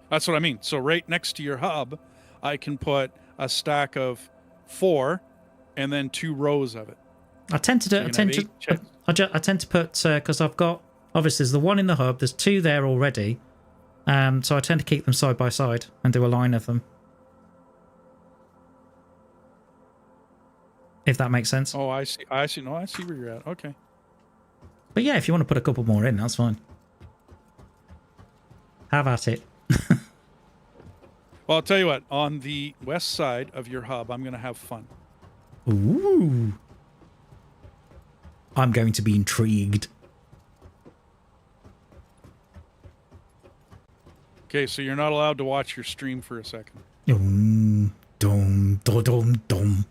That's what I mean. So right next to your hub, I can put a stack of 4 and then 2 rows of it. I tend to do. So I tend to put because I've got obviously there's the one in the hub. There's 2 there already, so I tend to keep them side by side and do a line of them. If that makes sense. Oh, I see. No, I see where you're at. Okay. But yeah, if you want to put a couple more in, that's fine. Have at it. Well, I'll tell you what. On the west side of your hub, I'm going to have fun. Ooh. I'm going to be intrigued. Okay, so you're not allowed to watch your stream for a second. Dum, dum, dum, dum, dum.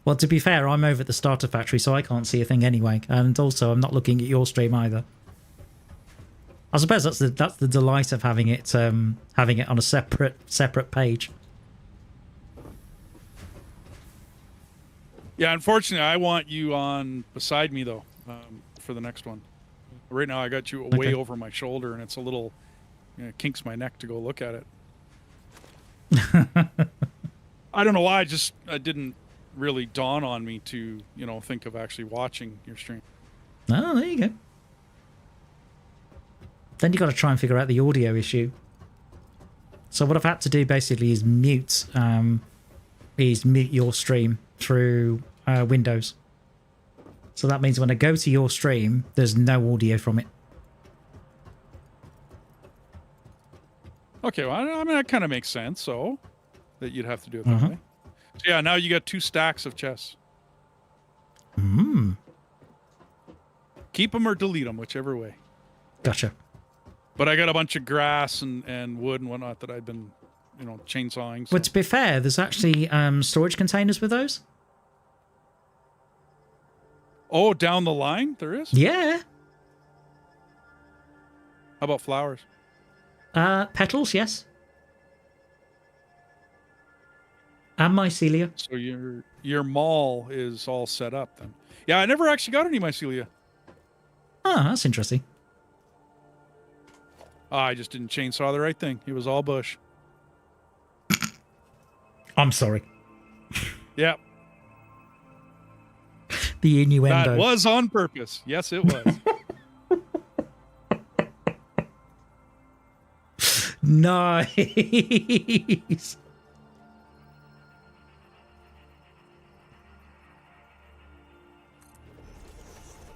Well, to be fair, I'm over at the starter factory, so I can't see a thing anyway. And also, I'm not looking at your stream either. I suppose that's the delight of having it on a separate page. Yeah, unfortunately, I want you on beside me though for the next one. Right now, I got you way over my shoulder, and it's a little kinks my neck to go look at it. I don't know why. It didn't really dawn on me to think of actually watching your stream. Oh, there you go. Then you got to try and figure out the audio issue. So what I've had to do basically is mute your stream through Windows. So that means when I go to your stream, there's no audio from it. Okay, well, I mean that kind of makes sense. So that you'd have to do it that way. So yeah, now you got 2 stacks of chests. Keep them or delete them, whichever way. Gotcha. But I got a bunch of grass and wood and whatnot that I've been, chainsawing. So. Well, to be fair, there's actually storage containers with those. Oh, down the line there is? Yeah. How about flowers? Petals, yes. And mycelia. So your mall is all set up then. Yeah, I never actually got any mycelia. Oh, that's interesting. I just didn't chainsaw the right thing. It was all bush. I'm sorry. Yeah. The innuendo. That was on purpose. Yes, it was. Nice.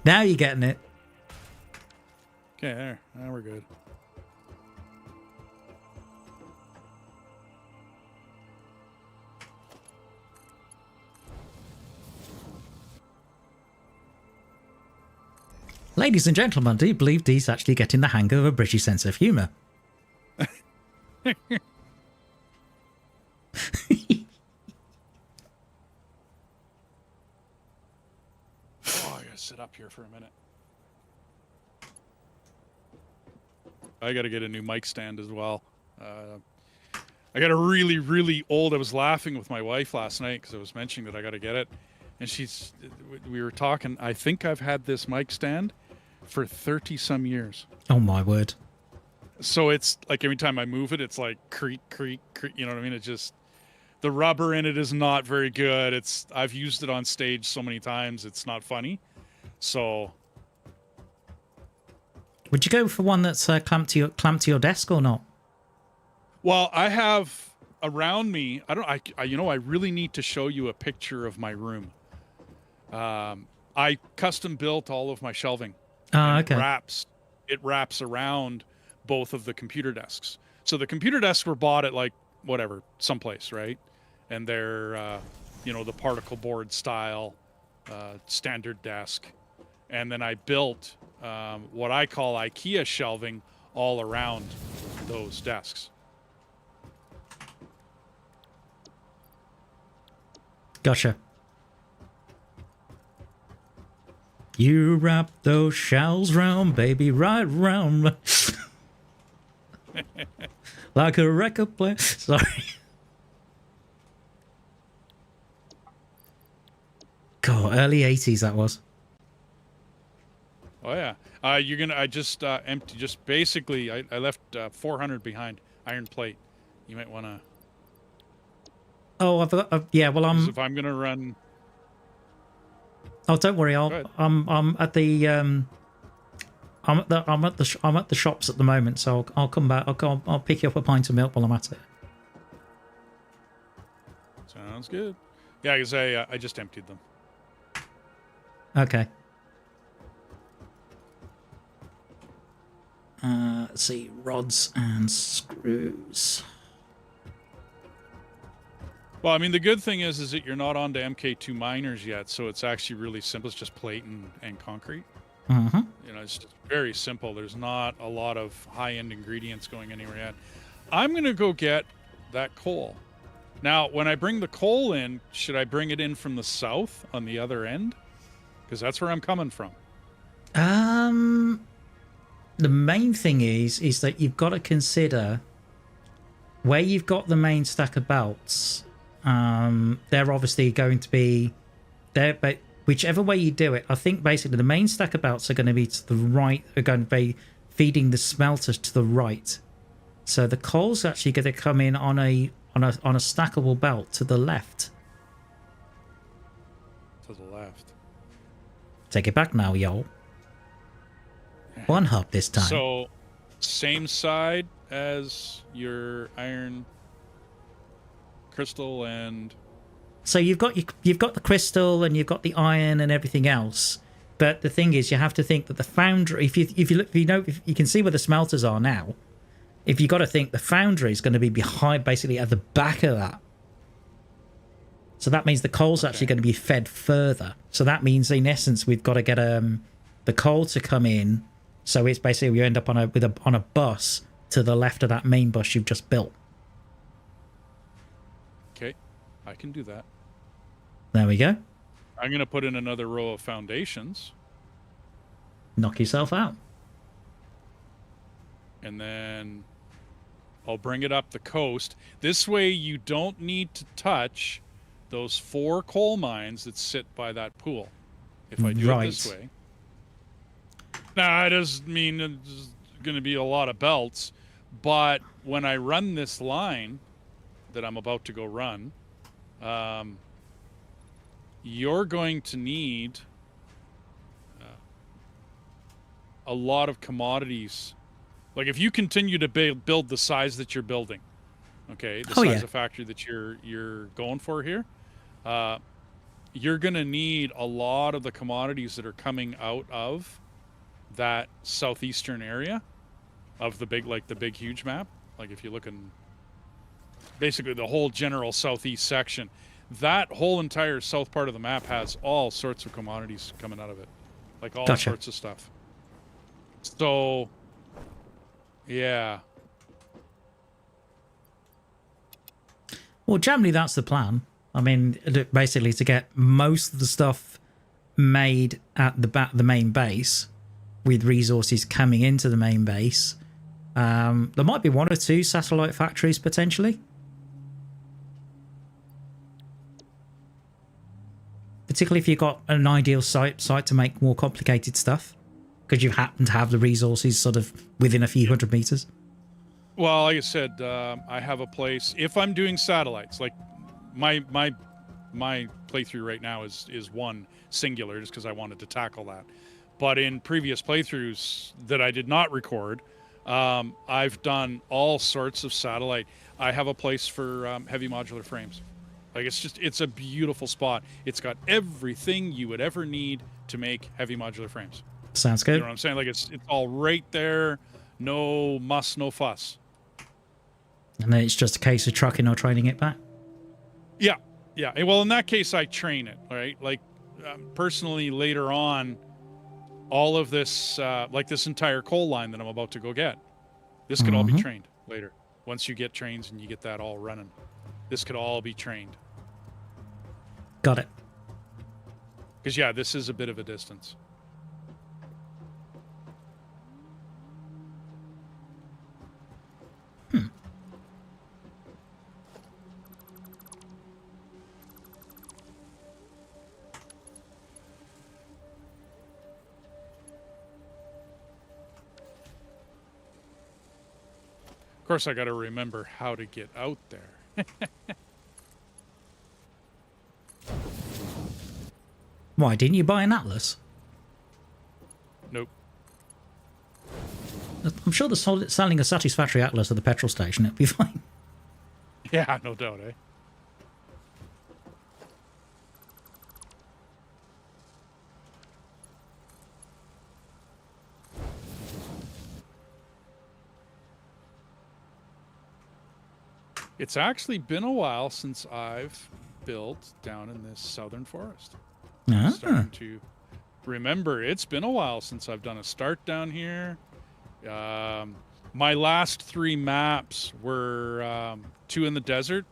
Now you're getting it. Okay, there. Now we're good. Ladies and gentlemen, do you believe Dee's actually getting the hang of a British sense of humour? Oh, I gotta sit up here for a minute. I gotta get a new mic stand as well. I got a really, really old. I was laughing with my wife last night because I was mentioning that I got to get it, and we were talking. I think I've had this mic stand for 30 some years. Oh my word. So it's like every time I move it, it's like creak, creak, creak. You know what I mean? It's just the rubber in it is not very good. I've used it on stage so many times. It's not funny. So would you go for one that's clamped to your desk or not? well, I have around me. I really need to show you a picture of my room. I custom built all of my shelving. Okay. It wraps around both of the computer desks. So the computer desks were bought at like whatever, someplace, right? And they're, the particle board style, standard desk. And then I built what I call IKEA shelving all around those desks. Gotcha. You wrap those shells round, baby, right round. Like a record player. Sorry. God, early 80s that was. Oh yeah. I just empty. Just basically, I left 400 behind iron plate. You might want to. Oh, yeah. Well, if I'm gonna run. Oh, don't worry. I'm at the I'm at the shops at the moment, so I'll come back. I'll pick you up a pint of milk while I'm at it. Sounds good. Yeah, because I just emptied them. Okay. Let's see, rods and screws. Well, I mean, the good thing is that you're not on to MK2 miners yet, so it's actually really simple. It's just plate and concrete. Mm-hmm. It's just very simple. There's not a lot of high-end ingredients going anywhere yet. I'm going to go get that coal. Now, when I bring the coal in, should I bring it in from the south on the other end? Because that's where I'm coming from. The main thing is that you've got to consider where you've got the main stack of belts. They're obviously going to be there, but whichever way you do it, I think basically the main stack of belts are going to be to the right, are going to be feeding the smelters to the right. So the coal's actually going to come in on a stackable belt to the left. To the left. Take it back now, yo. One hop this time. So, same side as your iron crystal and. So you've got the crystal and you've got the iron and everything else, but the thing is, you have to think that the foundry. If you can see where the smelters are now, if you got to think the foundry is going to be behind, basically at the back of that. So that means the coal's actually going to be fed further. So that means, in essence, we've got to get the coal to come in. So it's basically you end up on a bus to the left of that main bus you've just built. Okay, I can do that. There we go. I'm going to put in another row of foundations. Knock yourself out. And then I'll bring it up the coast. This way you don't need to touch those 4 coal mines that sit by that pool. if I do Right. it this way. Now, it doesn't mean it's going to be a lot of belts, but when I run this line that I'm about to go run, you're going to need a lot of commodities. Like if you continue to build the size that you're building, okay, the size of factory that you're going for here, you're going to need a lot of the commodities that are coming out of that southeastern area of the big huge map. Like if you look in basically the whole general southeast section, that whole entire south part of the map has all sorts of commodities coming out of it, like all sorts of stuff. So yeah, well, generally that's the plan. I mean, basically to get most of the stuff made at the main base, with resources coming into the main base. There might be 1 or 2 satellite factories potentially. Particularly if you've got an ideal site to make more complicated stuff, because you happen to have the resources sort of within a few hundred meters. Well, like I said, I have a place. If I'm doing satellites, like my playthrough right now is one singular, just because I wanted to tackle that. But in previous playthroughs that I did not record, I've done all sorts of satellite. I have a place for heavy modular frames. Like it's a beautiful spot. It's got everything you would ever need to make heavy modular frames. Sounds good. You know what I'm saying? Like it's all right there. No muss, no fuss. And then it's just a case of trucking or training it back. Yeah, yeah. Well, in that case, I train it, right? Like personally, later on, all of this, like this entire coal line that I'm about to go get, this could all be trained later. Once you get trains and you get that all running, this could all be trained. Got it. Because yeah, this is a bit of a distance. Of course, I got to remember how to get out there. Why, didn't you buy an Atlas? Nope. I'm sure they're selling a Satisfactory Atlas at the petrol station. It'll be fine. Yeah, no doubt, eh? It's actually been a while since I've built down in this southern forest. I'm starting to remember. It's been a while since I've done a start down here. My last 3 maps were 2 in the desert,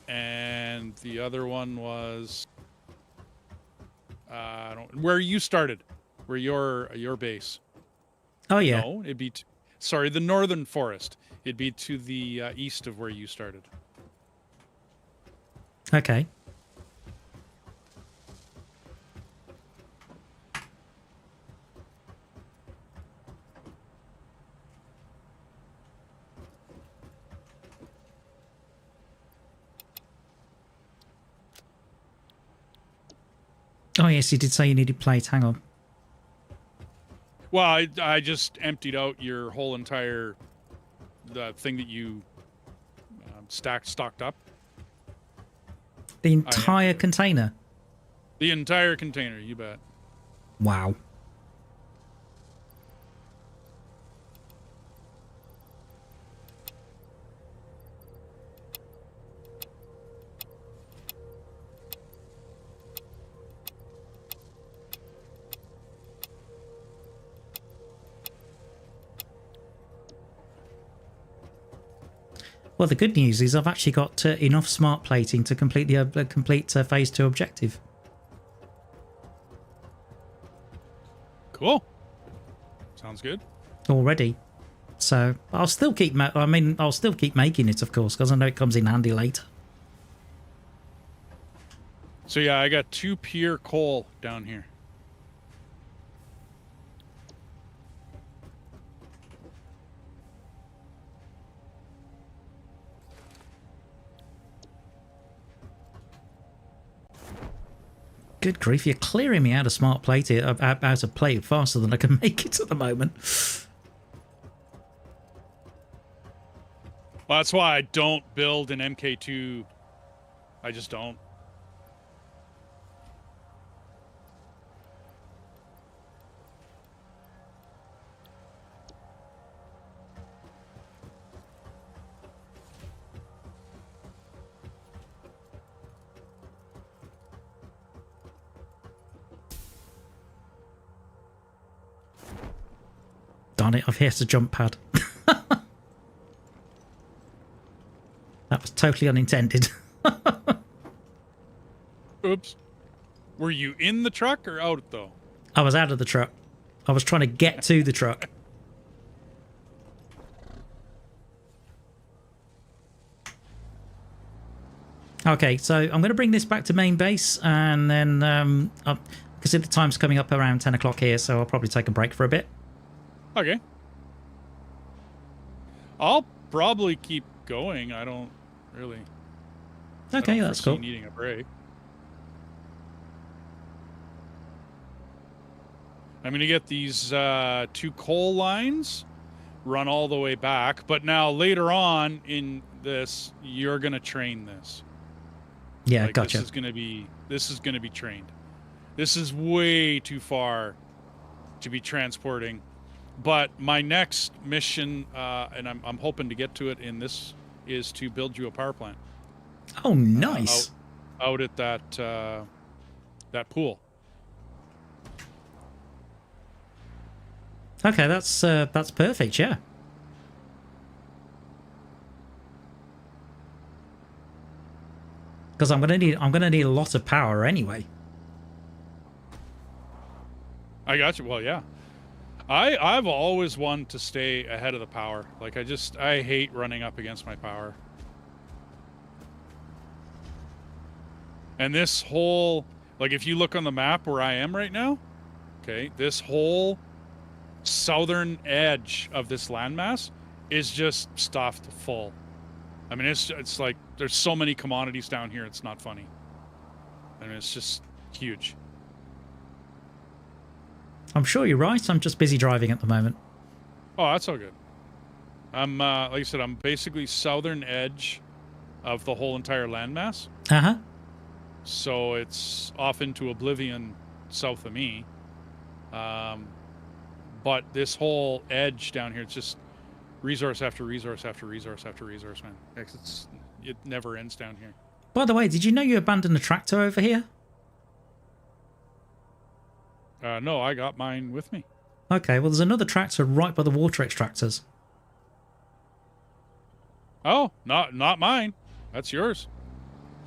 and the other one was where you started, where your base. Oh yeah. No, it'd be sorry, the northern forest. It'd be to the east of where you started. Okay. Oh yes, you did say you needed plate. Hang on. Well, I just emptied out your whole entire the thing that you stocked up. The entire container? The entire container, you bet. Wow. Well, the good news is I've actually got enough smart plating to complete the complete phase 2 objective. Cool. Sounds good. Already. So I'll still keep. I'll still keep making it, of course, because I know it comes in handy later. So yeah, I got 2 pure coal down here. Good grief, you're clearing me out of smart plate here, out of plate faster than I can make it at the moment. Well, that's why I don't build an MK2. I just don't. Darn it, I've hit a jump pad. That was totally unintended. Oops. Were you in the truck or out, though? I was out of the truck. I was trying to get to the truck. Okay, so I'm going to bring this back to main base, and then, because the time's coming up around 10 o'clock here, so I'll probably take a break for a bit. Okay. I'll probably keep going. I don't really... Okay, that's cool. Needing a break. I'm going to get these 2 coal lines, run all the way back. But now later on in this, you're going to train this. Yeah, like, gotcha. This is going to be trained. This is way too far to be transporting. But my next mission, and I'm hoping to get to it in this, is to build you a power plant. Oh, nice. Out at that that pool. Okay, that's perfect. Yeah. Because I'm gonna need a lot of power anyway. I got you. Well, yeah. I've always wanted to stay ahead of the power. Like I hate running up against my power. And this whole, like if you look on the map where I am right now, okay, this whole southern edge of this landmass is just stuffed full. I mean, it's like there's so many commodities down here, it's not funny. I mean, it's just huge. I'm sure you're right. I'm just busy driving at the moment. Oh, that's all good. I'm like I said, I'm basically southern edge of the whole entire landmass. Uh-huh. So it's off into oblivion south of me. But this whole edge down here, it's just resource after resource after resource after resource, man. It never ends down here. By the way, did you know you abandoned a tractor over here? No, I got mine with me. Okay, well, there's another tractor right by the water extractors. Oh, not mine. That's yours.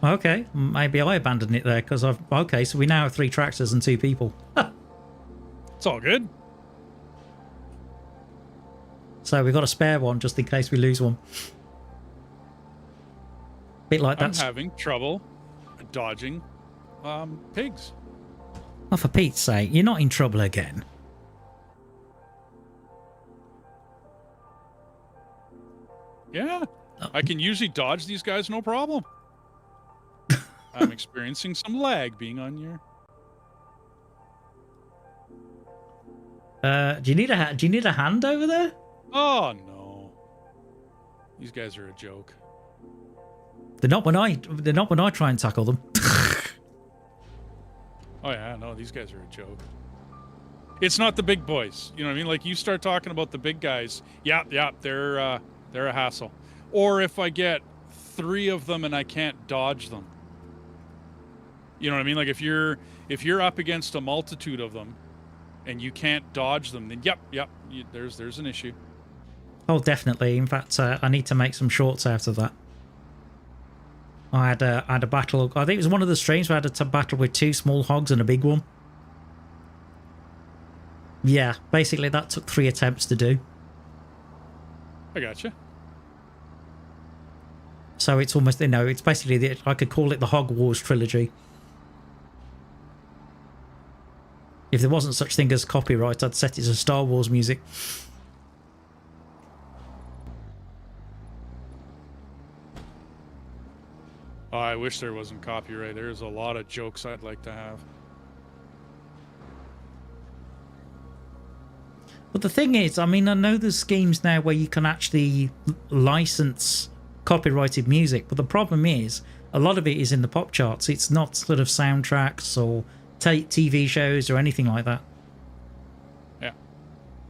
Okay, maybe I abandoned it there because I've... Okay, so we now have 3 tractors and 2 people. It's all good. So we've got a spare one just in case we lose one. Bit like that. I'm having trouble dodging pigs. Oh, for Pete's sake, you're not in trouble again. Yeah, I can usually dodge these guys no problem. I'm experiencing some lag being on your... Do you need a hand over there? Oh no, these guys are a joke. They're not when I try and tackle them. Oh yeah, no, these guys are a joke. It's not the big boys, you know what I mean? Like you start talking about the big guys, yeah, they're a hassle. Or if I get 3 of them and I can't dodge them, you know what I mean? Like if you're up against a multitude of them and you can't dodge them, then yep, there's an issue. Oh, definitely. In fact, I need to make some shorts out of that. I had a battle. I think it was one of the streams where I had a battle with 2 small hogs and a big one. Yeah, basically that took 3 attempts to do. I gotcha. So it's almost, it's basically, I could call it the Hog Wars trilogy. If there wasn't such thing as copyright, I'd set it to Star Wars music. Oh, I wish there wasn't copyright. There's a lot of jokes I'd like to have. But the thing is, I mean, I know there's schemes now where you can actually license copyrighted music, but the problem is a lot of it is in the pop charts. It's not sort of soundtracks or TV shows or anything like that. Yeah.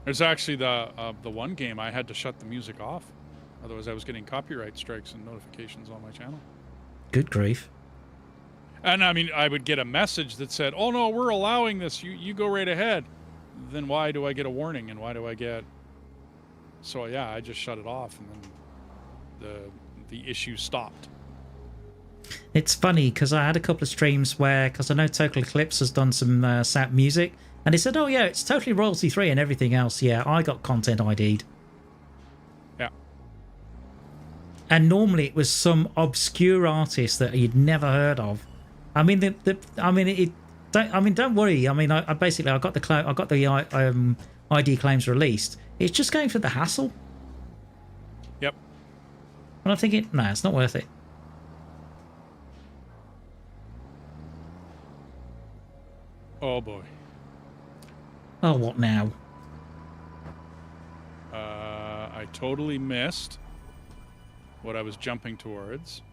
There's actually the one game I had to shut the music off. Otherwise, I was getting copyright strikes and notifications on my channel. Good grief. And I mean, I would get a message that said, "Oh no, we're allowing this. You go right ahead." Then why do I get a warning, and why do I get? So yeah, I just shut it off, and then the issue stopped. It's funny because I had a couple of streams where, because I know Total Eclipse has done some SAP music, and they said, "Oh yeah, it's totally royalty free and everything else." Yeah, I got content ID'd. Yeah. And normally it was some obscure artist that you'd never heard of. I mean, don't worry. I mean, I basically I got the ID claims released. It's just going through the hassle. Yep. And I'm thinking, nah, it's not worth it. Oh boy. Oh, what now? I totally missed what I was jumping towards,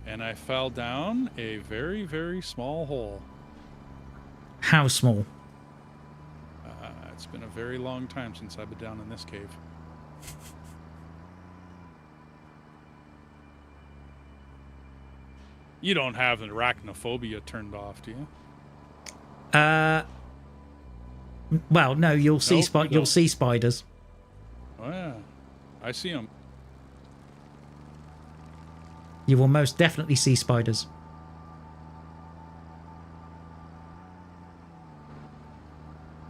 and I fell down a very, very small hole. How small? It's been a very long time since I've been down in this cave. You don't have arachnophobia turned off, do you? Well, no. You'll see Nope, you'll see spiders. Oh yeah, I see them. You will most definitely see spiders.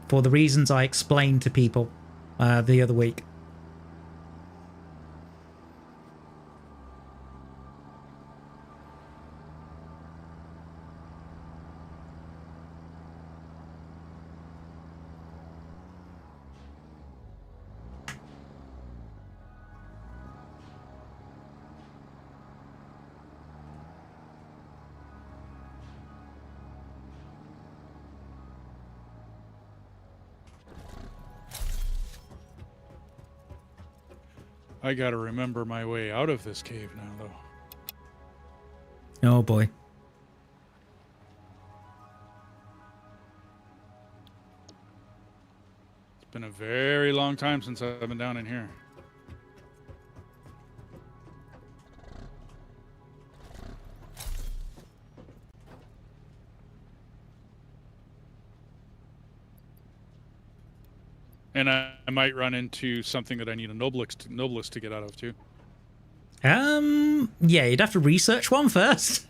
For the reasons I explained to people the other week. I gotta remember my way out of this cave now, though. Oh boy. It's been a very long time since I've been down in here. And I might run into something that I need a noblest to get out of too. Yeah, you'd have to research one first.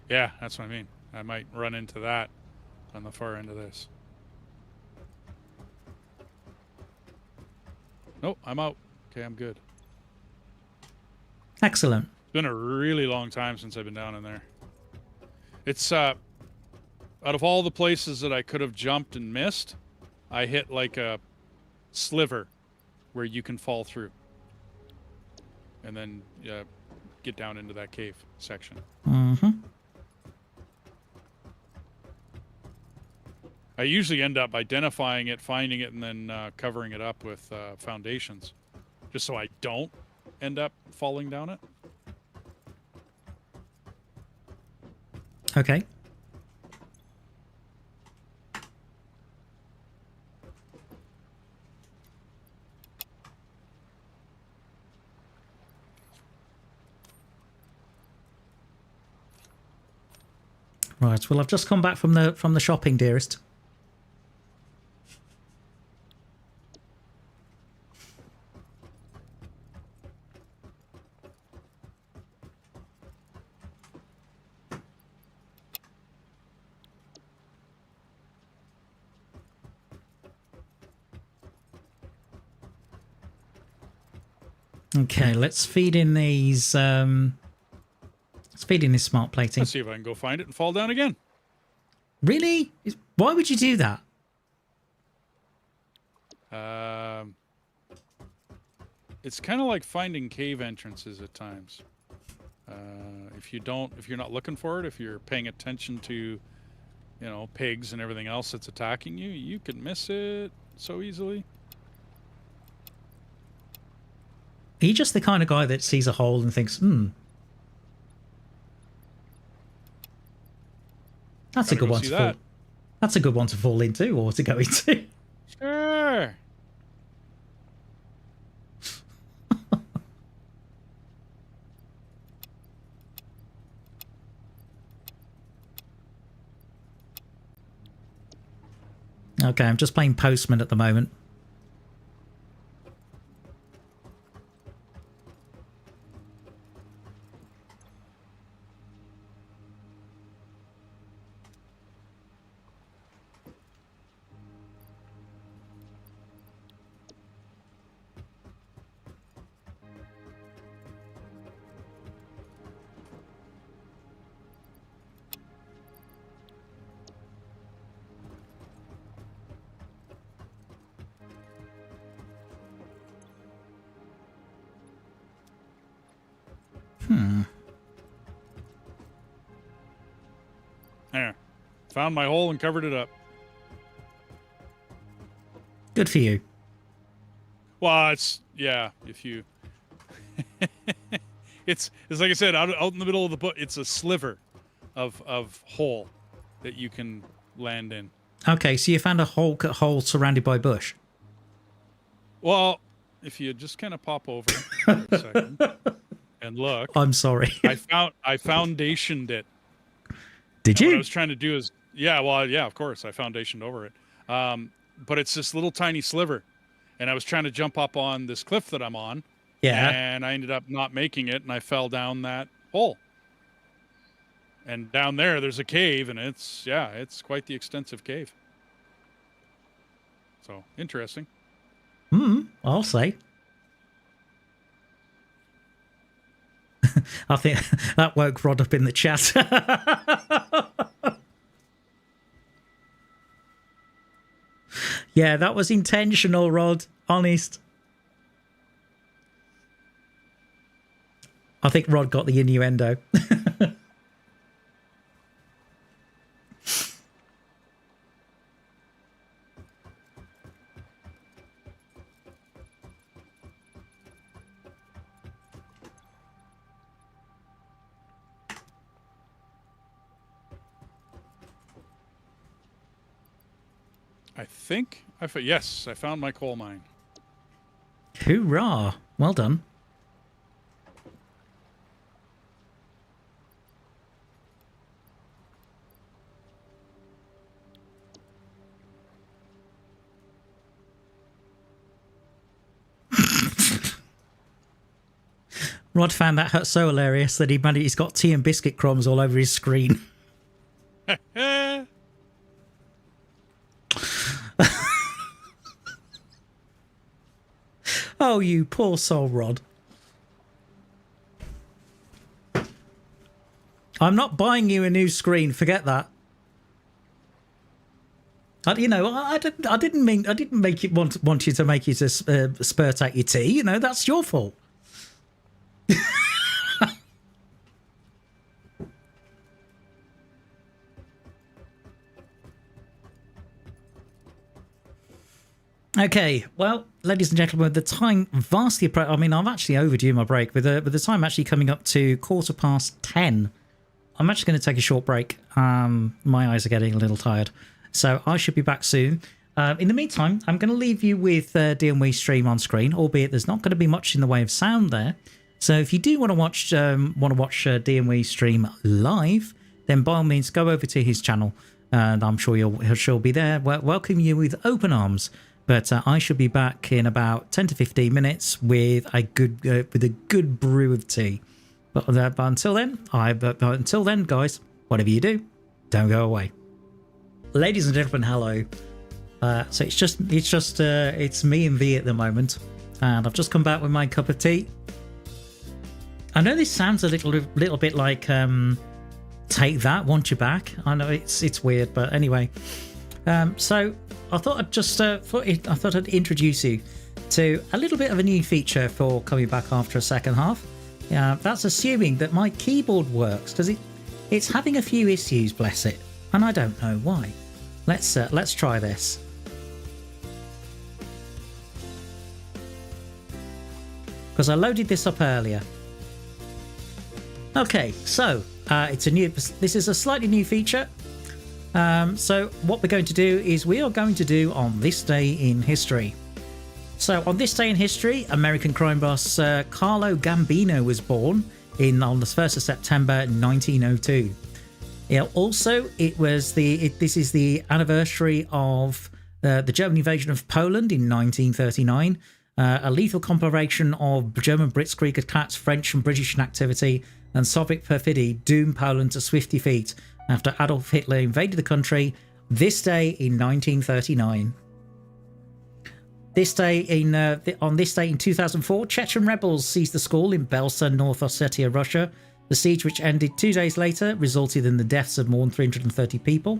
Yeah, that's what I mean. I might run into that on the far end of this. Nope, I'm out. Okay, I'm good. Excellent. It's been a really long time since I've been down in there. It's out of all the places that I could have jumped and missed, I hit like a sliver where you can fall through and then get down into that cave section. Mm-hmm. I usually end up identifying it, finding it, and then covering it up with foundations, just so I don't end up falling down it. Okay. Right. Well, I've just come back from the shopping, dearest. Okay, let's feed in these. Let's feed in this smart plating. Let's see if I can go find it and fall down again. Really? Why would you do that? It's kind of like finding cave entrances at times. If you're not looking for it, if you're paying attention to, pigs and everything else that's attacking you, you can miss it so easily. Are you just the kind of guy that sees a hole and thinks, that's a good one to fall. That's a good one to fall into or to go into. Sure. Okay, I'm just playing Postman at the moment. There. Found my hole and covered it up. Good for you. Well, yeah, if you... it's like I said, out in the middle of the book, it's a sliver of hole that you can land in. Okay, so you found a hole surrounded by bush. Well, if you just kind of pop over for a second and look. I'm sorry. I foundationed it. Did you? What I was trying to do is, yeah, of course, I foundationed over it. But it's this little tiny sliver. And I was trying to jump up on this cliff that I'm on. Yeah. And I ended up not making it, and I fell down that hole. And down there's a cave, and it's quite the extensive cave. So, interesting. I'll say. I think that woke Rod up in the chat. Yeah, that was intentional, Rod. Honest. I think Rod got the innuendo. Yes, I found my coal mine. Hoorah. Well done. Rod found that so hilarious that he's got tea and biscuit crumbs all over his screen. Oh, you poor soul, Rod. I'm not buying you a new screen. Forget that. I didn't make it want you to make you to spurt out your tea. You know, that's your fault. Okay, well, ladies and gentlemen, the time vastly I mean, I'm actually overdue my break, with the time actually coming up to 10:15. I'm actually going to take a short break. My eyes are getting a little tired, so I should be back soon. In the meantime, I'm going to leave you with DMW stream on screen, albeit there's not going to be much in the way of sound there. So if you do want to watch DMW stream live, then by all means go over to his channel, and I'm sure he'll be there, welcome you with open arms. But I should be back in about 10 to 15 minutes with a good brew of tea. But until then, guys, whatever you do, don't go away. Ladies and gentlemen, hello. So it's me and V at the moment, and I've just come back with my cup of tea. I know this sounds a little bit like Take That, Want You Back. I know it's weird, but anyway. So I thought I'd introduce you to a little bit of a new feature for coming back after a second half. That's assuming that my keyboard works, because it's having a few issues, bless it, and I don't know why. Let's try this. because I loaded this up earlier. Okay, so this is a slightly new feature. So what we're going to do is we are going to do on this day in history. So on this day in history, American crime boss Carlo Gambino was born on the 1st of September 1902. Also, this is the anniversary of the German invasion of Poland in 1939. A lethal compilation of German blitzkrieg attacks, French and British activity, and Soviet perfidy doomed Poland to swift defeat after Adolf Hitler invaded the country this day in 1939. On this day in 2004, Chechen rebels seized the school in Belsa, North Ossetia, Russia. The siege, which ended 2 days later, resulted in the deaths of more than 330 people.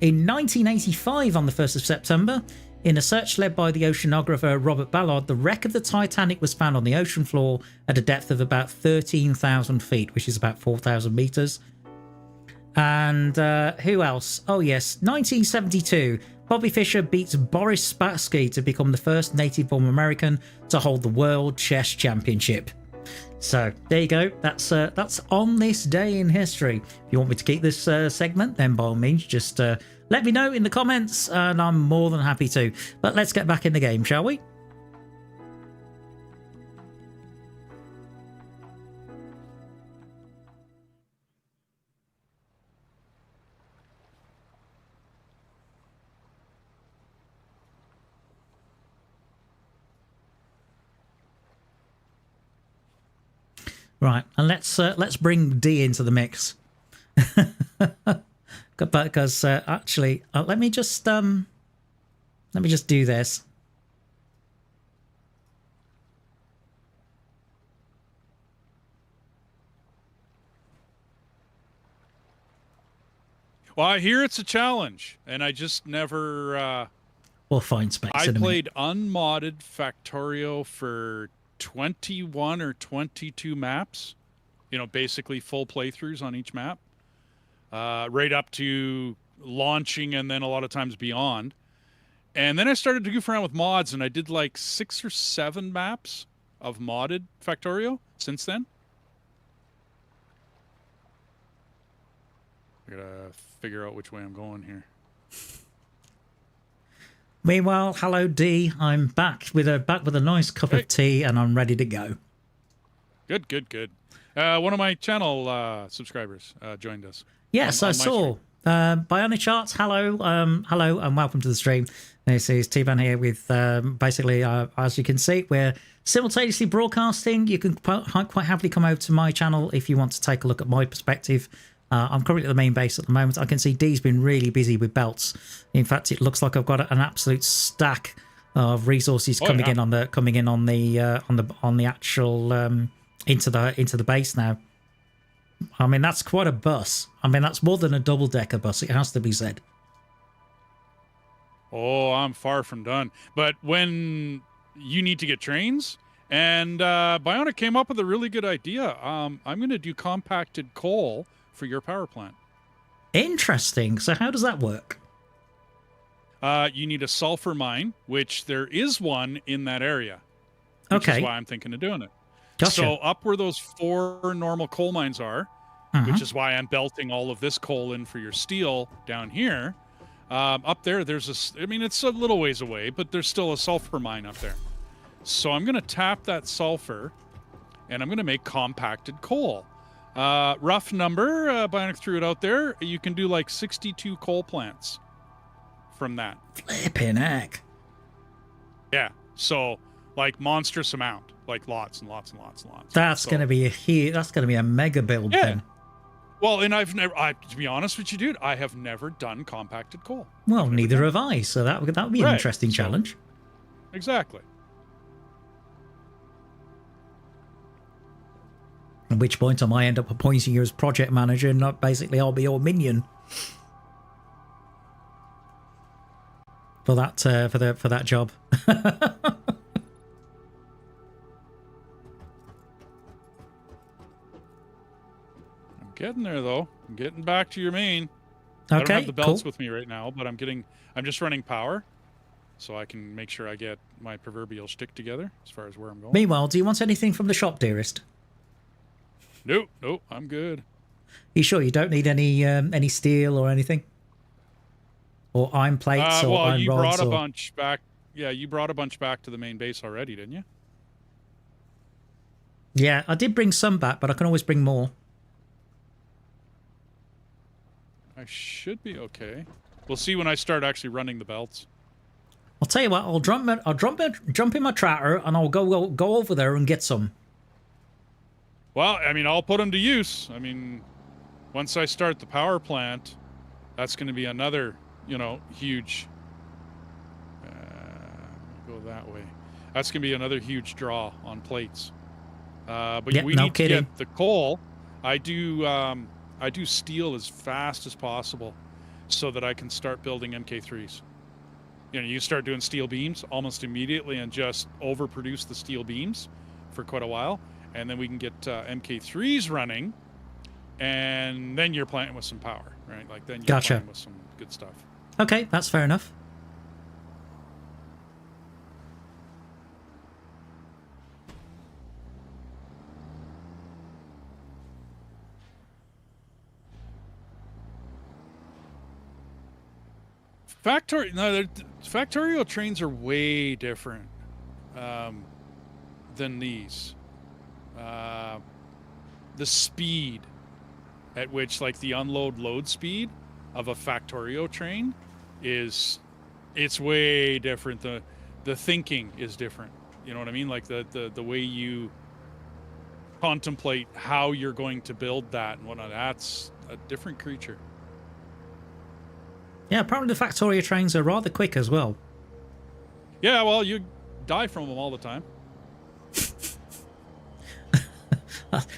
In 1985, on the 1st of September, in a search led by the oceanographer Robert Ballard, the wreck of the Titanic was found on the ocean floor at a depth of about 13,000 feet, which is about 4,000 meters. And who else? Oh yes, 1972, Bobby Fischer beats Boris Spassky to become the first native-born American to hold the World Chess Championship. So there you go. That's on this day in history. If you want me to keep this segment, then by all means, just let me know in the comments, and I'm more than happy to. But let's get back in the game, shall we? Right, and let's bring D into the mix. Because actually, let me just do this. Well, I hear it's a challenge, and I just never. We'll find space. I played unmodded Factorio for 21 or 22 maps, basically full playthroughs on each map, right up to launching and then a lot of times beyond. And then I started to goof around with mods, and I did like 6 or 7 maps of modded Factorio since then. I gotta figure out which way I'm going here. Meanwhile, hello D. I'm back with a nice cup of tea, and I'm ready to go. Good. One of my channel subscribers joined us. Yes, I saw. Bionic Arts, hello, and welcome to the stream. This is T-Bone here with basically, as you can see, we're simultaneously broadcasting. You can quite happily come over to my channel if you want to take a look at my perspective. I'm currently at the main base at the moment. I can see Dee's been really busy with belts. In fact, it looks like I've got an absolute stack of resources coming in on the actual into the base now. I mean, that's quite a bus. I mean, that's more than a double-decker bus. It has to be said. Oh, I'm far from done. But when you need to get trains, and Bionic came up with a really good idea. I'm going to do compacted coal for your power plant. Interesting. So how does that work? You need a sulfur mine, which there is one in that area. Which is why I'm thinking of doing it. Gotcha. So up where those 4 normal coal mines are, which is why I'm belting all of this coal in for your steel down here. Up there, there's it's a little ways away, but there's still a sulfur mine up there. So I'm going to tap that sulfur, and I'm going to make compacted coal. Rough number, Bionic threw it out there. You can do like 62 coal plants from that. Flipping heck. Yeah. So like monstrous amount, like lots and lots and lots and lots. That's going to be a mega build then. Well, and to be honest with you, dude, I have never done compacted coal. Well, neither have I. So that would be an interesting challenge. Exactly. At which point I might end up appointing you as project manager, and not basically I'll be your minion for that for that job. I'm getting there though. I'm getting back to your main. Okay, I don't have the belts with me right now, but I'm just running power. so I can make sure I get my proverbial shtick together as far as where I'm going. Meanwhile, do you want anything from the shop, dearest? Nope, I'm good. You sure you don't need any steel or anything? Or iron plates or Well, iron you rods? brought a bunch back. Yeah, you brought a bunch back to the main base already, didn't you? Yeah, I did bring some back, but I can always bring more. I should be okay. We'll see when I start actually running the belts. I'll tell you what. I'll jump in my tractor and I'll go over there and get some. Well, I mean, I'll put them to use. I mean, once I start the power plant, that's going to be another, huge. Go that way. That's going to be another huge draw on plates. But yep, we no need kidding. to get the coal. I do steel as fast as possible, so that I can start building MK3s. You start doing steel beams almost immediately and just overproduce the steel beams for quite a while, and then we can get MK3s running, and then you're playing with some power, right? Like then you're playing with some good stuff. Okay, that's fair enough. Factorio trains are way different than these. The speed at which, like, the unload load speed of a Factorio train it's way different. The thinking is different. You know what I mean? Like the way you contemplate how you're going to build that and whatnot. That's a different creature. Yeah, apparently the Factorio trains are rather quick as well. Yeah, well, you die from them all the time.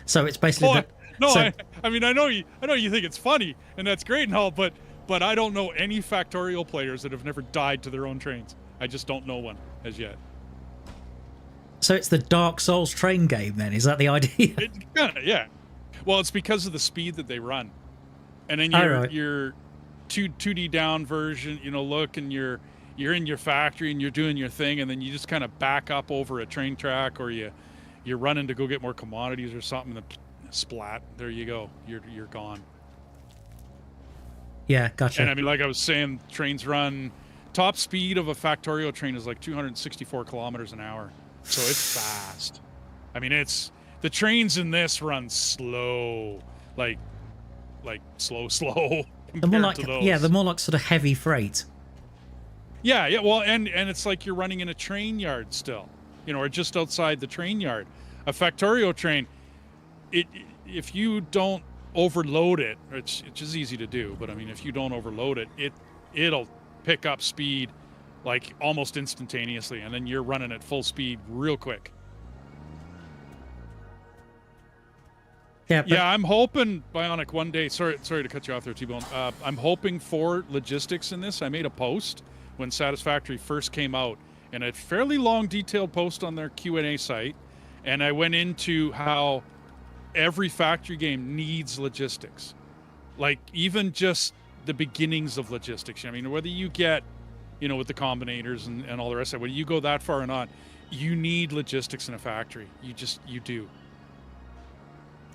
So it's basically I mean, I know you think it's funny and that's great and all, but I don't know any Factorio players that have never died to their own trains. I just don't know one as yet. So it's the Dark Souls train game then? Is that the idea? Yeah. Well, it's because of the speed that they run, and then you're 2D down version. Look, and you're in your factory and you're doing your thing, and then you just kind of back up over a train track, or you're running to go get more commodities or something, and then splat. There you go. You're gone. Yeah, gotcha. And I mean, like I was saying, trains run. Top speed of a Factorio train is like 264 kilometers an hour. So it's fast. I mean, the trains in this run slow, like slow compared to those. Yeah, they're more like sort of heavy freight. Yeah. Well, and it's like you're running in a train yard still, or just outside the train yard. A Factorio train, if you don't overload it, which is easy to do, but I mean, if you don't overload it, it'll pick up speed like almost instantaneously, and then you're running at full speed real quick. Yeah, I'm hoping, Bionic, one day, sorry to cut you off there, T-Bone. I'm hoping for logistics in this. I made a post when Satisfactory first came out, and a fairly long detailed post on their Q&A site, and I went into how every factory game needs logistics. Like, even just the beginnings of logistics. I mean, whether you get, with the combinators and all the rest of it, when you go that far or not, you need logistics in a factory. You do.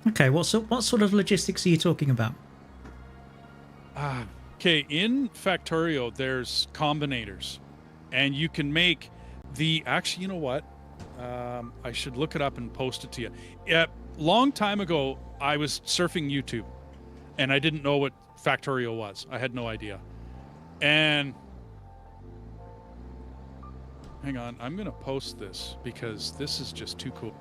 Okay, what sort of logistics are you talking about? Okay, in Factorio, there's combinators, and you can make actually, you know what? I should look it up and post it to you. Long time ago, I was surfing YouTube, and I didn't know what Factorio was. I had no idea. And hang on, I'm going to post this because this is just too cool.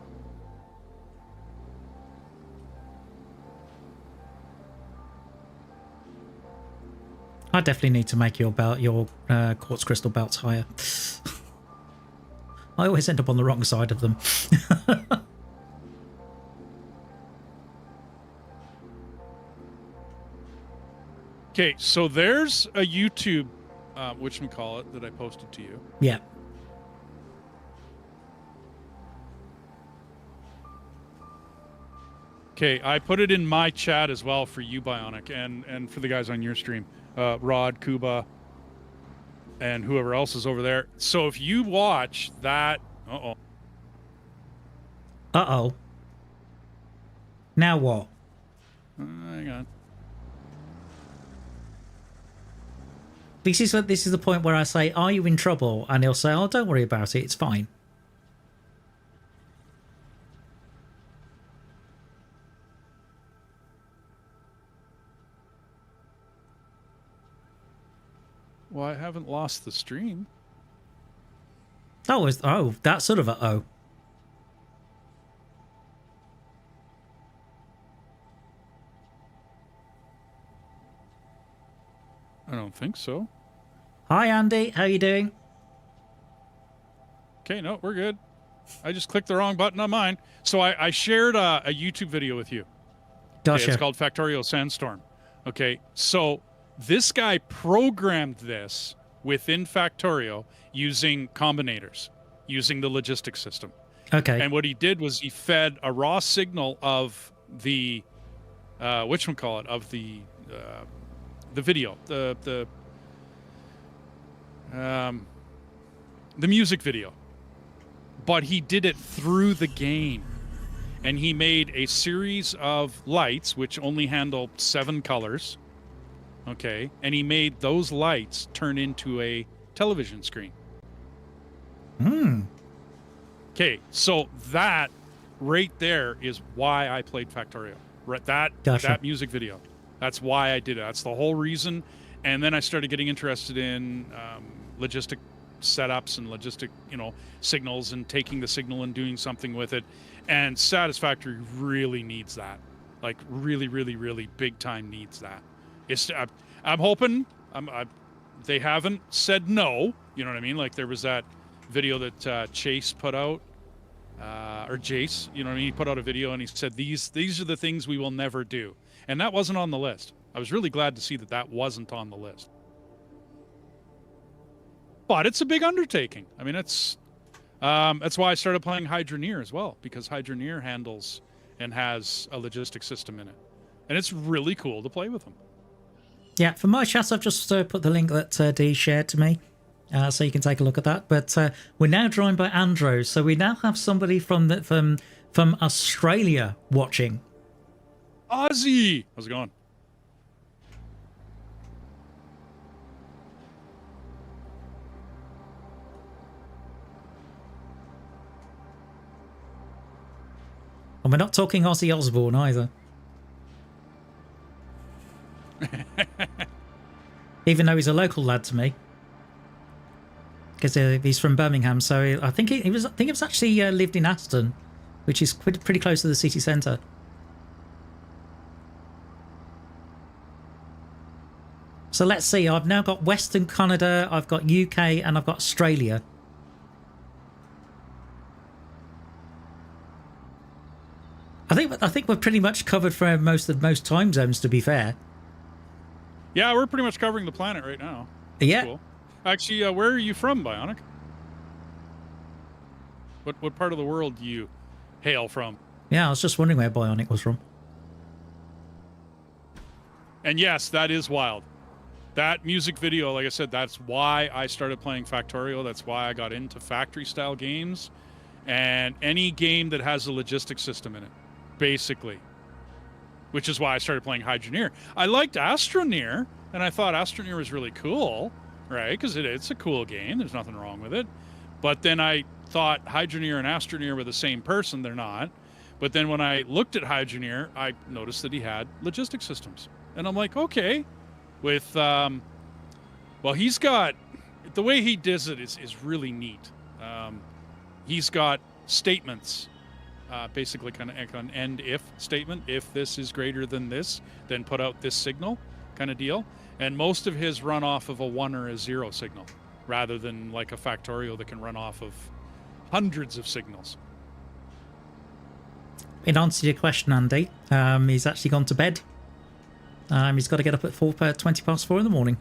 I definitely need to make your quartz crystal belts higher. I always end up on the wrong side of them. Okay, so there's a YouTube, whatchamacallit, that I posted to you. Yeah. Okay, I put it in my chat as well for you, Bionic, and for the guys on your stream. Rod, Kuba. and whoever else is over there. So if you watch that, Uh-oh. Now what? Hang on. This is the point where I say, "Are you in trouble?" And he'll say, "Oh, don't worry about it. It's fine." Well, I haven't lost the stream. Oh, that's sort of a oh. I don't think so. Hi, Andy. How you doing? Okay, no, we're good. I just clicked the wrong button on mine. So I shared a YouTube video with you. Gotcha. Okay, it's called Factorio Sandstorm. Okay, so this guy programmed this within Factorio using combinators, using the logistics system. Okay. And what he did was he fed a raw signal of the, of the video, the music video. But he did it through the game. And he made a series of lights, which only handle 7 colors. Okay. And he made those lights turn into a television screen. Okay. So that right there is why I played Factorio. Right. That music video. That's why I did it. That's the whole reason. And then I started getting interested in logistic setups and logistic, signals, and taking the signal and doing something with it. And Satisfactory really needs that. Like really, really, really big time needs that. I'm hoping they haven't said no. You know what I mean? Like there was that video that Chase put out, or Jace. You know what I mean? He put out a video and he said these are the things we will never do, and that wasn't on the list. I was really glad to see that wasn't on the list. But it's a big undertaking. I mean, that's why I started playing Hydroneer as well, because Hydroneer handles and has a logistics system in it, and it's really cool to play with them. Yeah, for my chat, I've just put the link that Dee shared to me, so you can take a look at that. But we're now joined by Andros, so we now have somebody from Australia watching. Aussie, how's it going? And we're not talking Ozzy Osbourne either. Even though he's a local lad to me, because he's from Birmingham. So I think he was actually lived in Aston, which is pretty close to the city centre. So let's see. I've now got Western Canada, I've got UK, and I've got Australia. I think we're pretty much covered for most time zones, to be fair. Yeah, we're pretty much covering the planet right now. That's yeah. Cool. Actually, where are you from, Bionic? What part of the world do you hail from? Yeah, I was just wondering where Bionic was from. And yes, that is wild. That music video, like I said, that's why I started playing Factorio. That's why I got into factory-style games. And any game that has a logistics system in it, basically. Which is why I started playing Hydroneer. I liked Astroneer, and I thought Astroneer was really cool, right? Because it's a cool game. There's nothing wrong with it. But then I thought Hydroneer and Astroneer were the same person. They're not. But then when I looked at Hydroneer, I noticed that he had logistics systems. And I'm like, okay. With, well, he's got, the way he does it is really neat. He's got statements. Basically kind of an end if statement. If this is greater than this, then put out this signal kind of deal. And most of his run off of a 1 or a 0 signal rather than like a Factorio that can run off of hundreds of signals. In answer to your question, Andy, he's actually gone to bed. He's got to get up at 20 past 4 in the morning.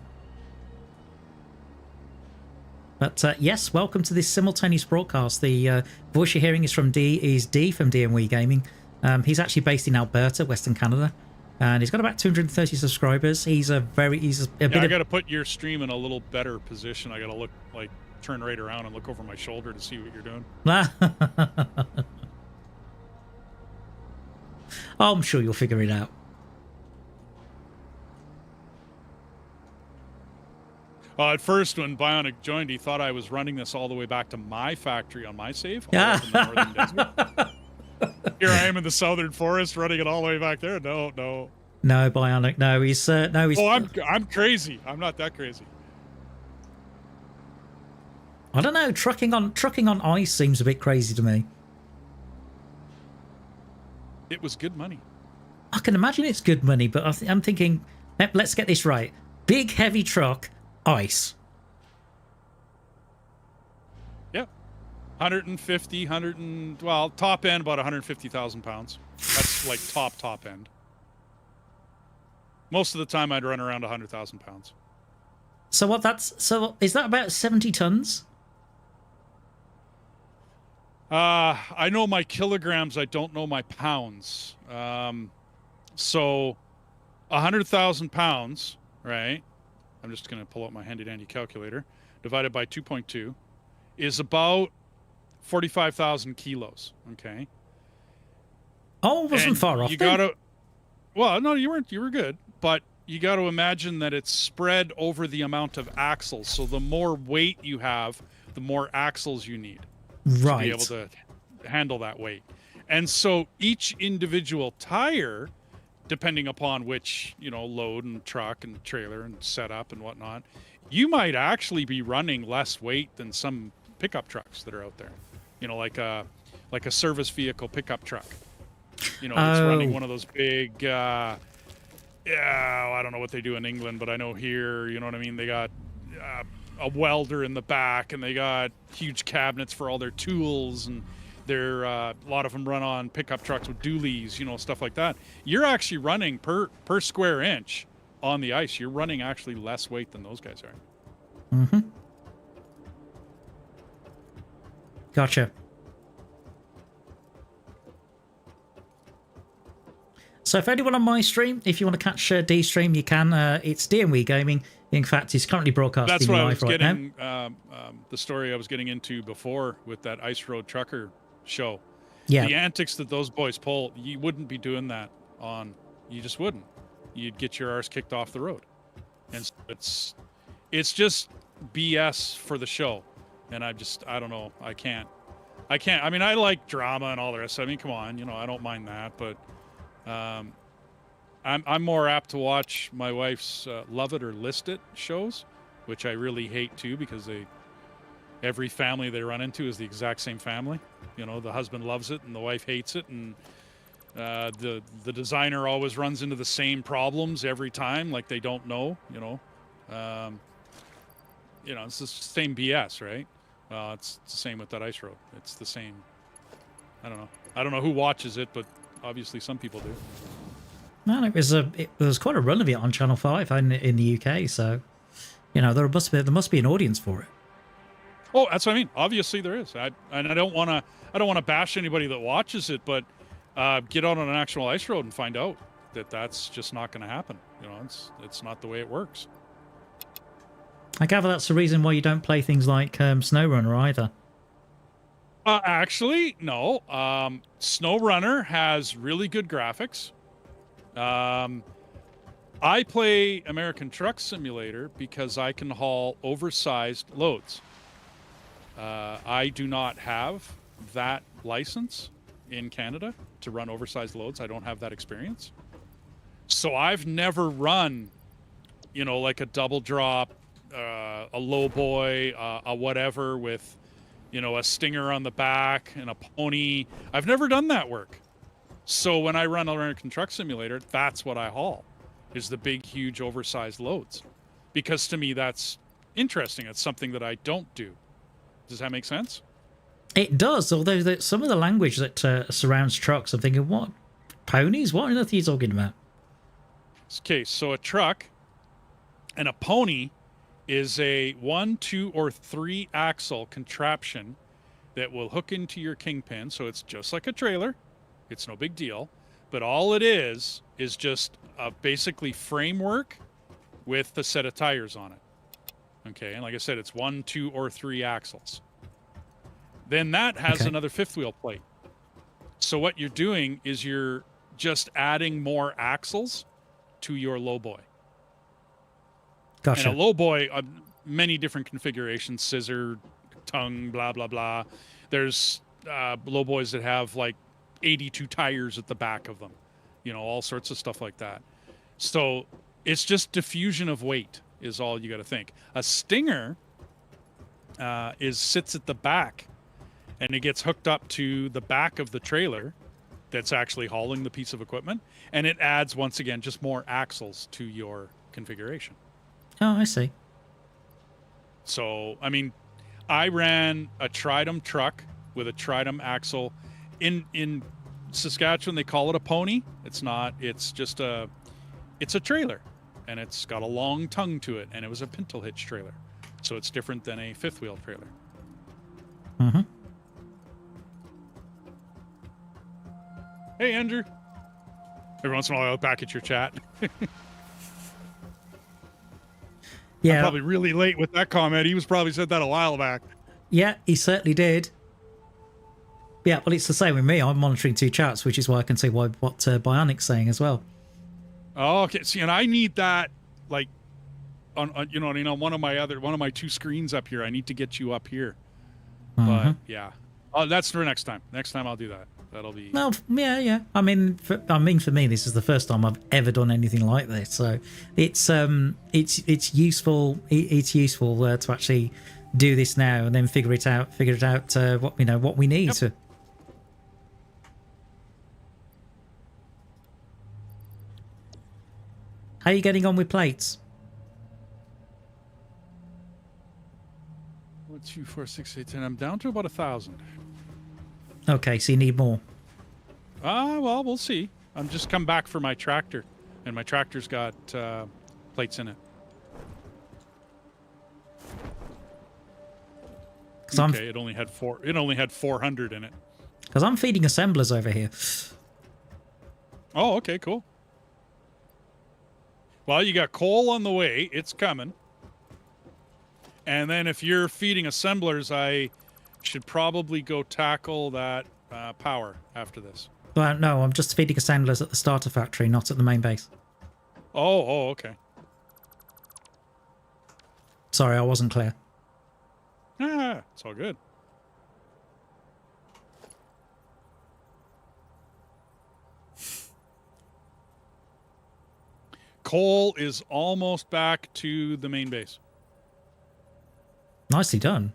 But yes, welcome to this simultaneous broadcast. The voice you're hearing is D from Movietools.info. He's actually based in Alberta, Western Canada. and he's got about 230 subscribers. He's a bit. I got to put your stream in a little better position. I got to look like turn right around and look over my shoulder to see what you're doing. I'm sure you'll figure it out. At first, when Bionic joined, he thought I was running this all the way back to my factory on my save. Yeah. Here I am in the southern forest, running it all the way back there. No. No, Bionic. No, he's. Oh, I'm crazy. I'm not that crazy. I don't know. Trucking on ice seems a bit crazy to me. It was good money. I can imagine it's good money, but I'm thinking, let's get this right. Big heavy truck, ice. Yeah. 150, well, top end about 150,000 pounds. That's like top end. Most of the time I'd run around 100,000 pounds. So is that about 70 tons? I know my kilograms. I don't know my pounds. So 100,000 pounds, right? I'm just going to pull out my handy dandy calculator. Divided by 2.2 is about 45,000 kilos. Okay. Oh, wasn't far off. You got to. Well, no, you weren't. You were good, but you got to imagine that it's spread over the amount of axles. So the more weight you have, the more axles you need. Right. To be able to handle that weight. And so each individual tire, depending upon which, load and truck and trailer and setup and whatnot, you might actually be running less weight than some pickup trucks that are out there. Like a service vehicle pickup truck. It's running one of those big, I don't know what they do in England, but I know here, you know what I mean? They got a welder in the back, and they got huge cabinets for all their tools, and they're a lot of them run on pickup trucks with dualies, stuff like that. You're actually running per square inch on the ice. You're running actually less weight than those guys are. Mm-hmm. Gotcha. So if anyone on my stream, if you want to catch D stream, you can. It's Tboneisgaming. In fact, he's currently broadcasting live right now. The story I was getting into before with that Ice Road Trucker show. Yeah. The antics that those boys pull, you wouldn't be doing that you just wouldn't. You'd get your arse kicked off the road. And so it's just BS for the show. And I don't know. I can't. I mean, I like drama and all the rest. I mean, come on, I don't mind that, but I'm more apt to watch my wife's Love It or List It shows, which I really hate too, because every family they run into is the exact same family. The husband loves it and the wife hates it, and the designer always runs into the same problems every time, like they don't know. It's the same BS, right? It's the same with that Ice Road. It's the same. I don't know who watches it, but obviously some people do. Man, it was quite a run of it on Channel 5 in the UK, so there must be an audience for it. Oh, that's what I mean. Obviously there is. I don't want to bash anybody that watches it, but get out on an actual ice road and find out that that's just not going to happen. It's not the way it works. I gather that's the reason why you don't play things like SnowRunner either. Actually, no. SnowRunner has really good graphics. I play American Truck Simulator because I can haul oversized loads. I do not have that license in Canada to run oversized loads. I don't have that experience. So I've never run, like a double drop, a low boy, a whatever with, a stinger on the back and a pony. I've never done that work. So when I run American Truck Simulator, that's what I haul, is the big, huge, oversized loads. Because to me, that's interesting. It's something that I don't do. Does that make sense? It does, although some of the language that surrounds trucks, I'm thinking, what? Ponies? What on earth are you talking about? Okay, so a truck and a pony is a 1, 2, or 3 axle contraption that will hook into your kingpin. So it's just like a trailer. It's no big deal. But all it is just basically framework with a set of tires on it. Okay, and like I said, it's 1, 2, or 3 axles. Then that has another fifth wheel plate. So what you're doing is you're just adding more axles to your lowboy. Gotcha. And a lowboy, many different configurations, scissor, tongue, blah, blah, blah. There's lowboys that have like 82 tires at the back of them, all sorts of stuff like that. So it's just diffusion of weight is all you got to think. A Stinger sits at the back, and it gets hooked up to the back of the trailer that's actually hauling the piece of equipment, and it adds, once again, just more axles to your configuration. Oh, I see. So, I mean, I ran a Tridem truck with a Tridem axle. In Saskatchewan, they call it a pony. It's not. It's just it's a trailer, and it's got a long tongue to it, and it was a pintle hitch trailer. So it's different than a fifth wheel trailer. Mm-hmm. Hey, Andrew. Every once in a while, I'll back at your chat. Yeah. I'm probably really late with that comment. He was probably said that a while back. Yeah, he certainly did. Yeah, well, it's the same with me. I'm monitoring 2 charts, which is why I can see what Bionic's saying as well. Oh, okay. See, and I need that, like, on one of my 2 screens up here. I need to get you up here. Mm-hmm. But yeah, that's for next time. Next time I'll do that. That'll be. Well, yeah. I mean, for me, this is the first time I've ever done anything like this, so it's useful. It's useful to actually do this now and then figure it out. What we need. Yep. How are you getting on with plates? 1, 2, 4, 6, 8, 10. I'm down to about 1,000. Okay, so you need more. Well, we'll see. I'm just come back for my tractor, and my tractor's got plates in it. Okay, it only had 400 in it. Because I'm feeding assemblers over here. Oh, okay, cool. Well, you got coal on the way. It's coming. And then if you're feeding assemblers, I should probably go tackle that power after this. Well, no, I'm just feeding assemblers at the starter factory, not at the main base. Oh, okay. Sorry, I wasn't clear. It's all good. Coal is almost back to the main base. Nicely done.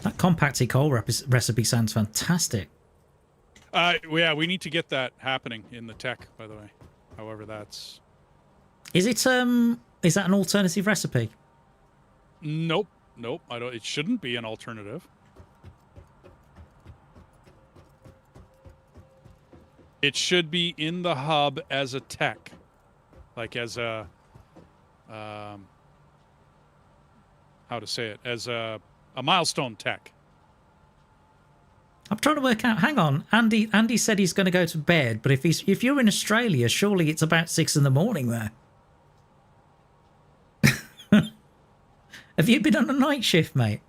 That compacted coal recipe sounds fantastic. Yeah, we need to get that happening in the tech, by the way. However, that's... Is that an alternative recipe? Nope. I don't. It shouldn't be an alternative. It should be in the hub as a tech, like as a how to say it, as a milestone tech. I'm trying to work out. Hang on, Andy said he's going to go to bed, but if you're in Australia, surely it's about 6 in the morning there. Have you been on a night shift, mate?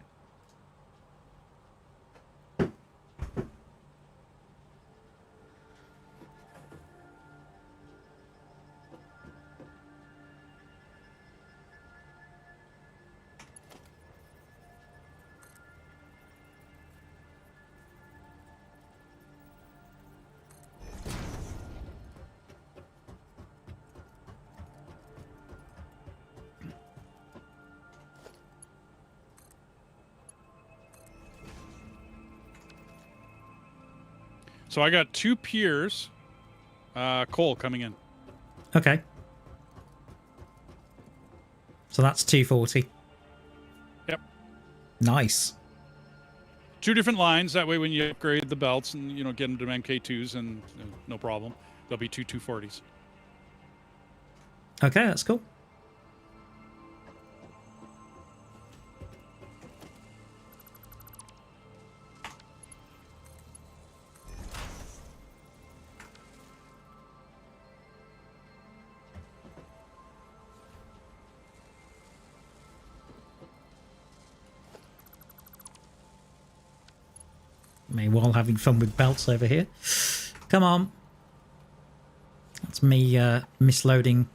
So I got 2 piers, coal coming in. Okay. So that's 240. Yep. Nice. 2 different lines. That way, when you upgrade the belts and get them to MK2s, and no problem, there'll be 2 240s. Okay, that's cool. Me while having fun with belts over here. Come on. That's me misloading.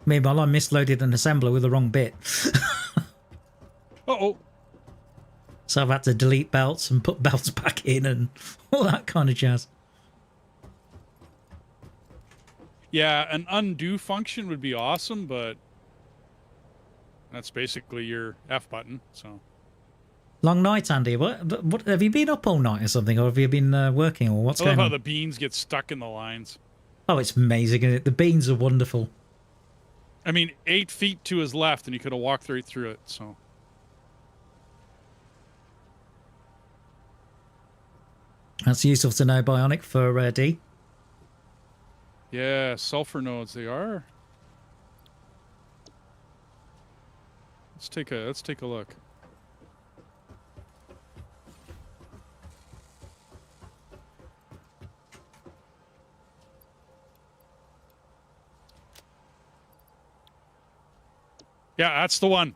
Meanwhile, I misloaded an assembler with the wrong bit. Uh-oh. So I've had to delete belts and put belts back in and all that kind of jazz. Yeah, an undo function would be awesome, but that's basically your F button, so. Long night, Andy. What have you been up all night or something, or have you been working, or what's I love going how on? the beans get stuck in the lines. Oh, it's amazing, isn't it? The beans are wonderful. I mean, 8 feet to his left, and he could have walked right through it, so. That's useful to know, Bionic, for D. Yeah, sulfur nodes, they are. Let's take a look. Yeah, that's the one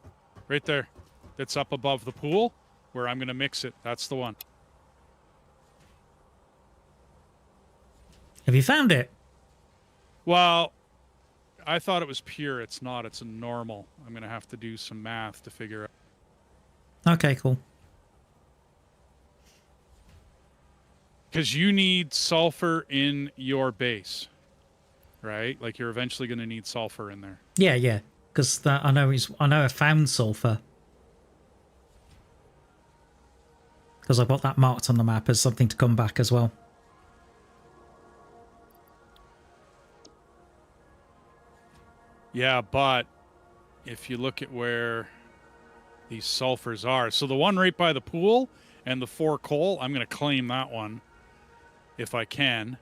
right there. That's up above the pool where I'm going to mix it. That's the one. Have you found it? Well, I thought it was pure. It's not. It's a normal. I'm going to have to do some math to figure out. Okay, cool. Because you need sulfur in your base, right? Like you're eventually going to need sulfur in there. Yeah, yeah. Because I know I found sulfur. Because I've got that marked on the map as something to come back as well. Yeah, but if you look at where these sulfurs are, so the one right by the pool and the 4 coal, I'm going to claim that one if I can.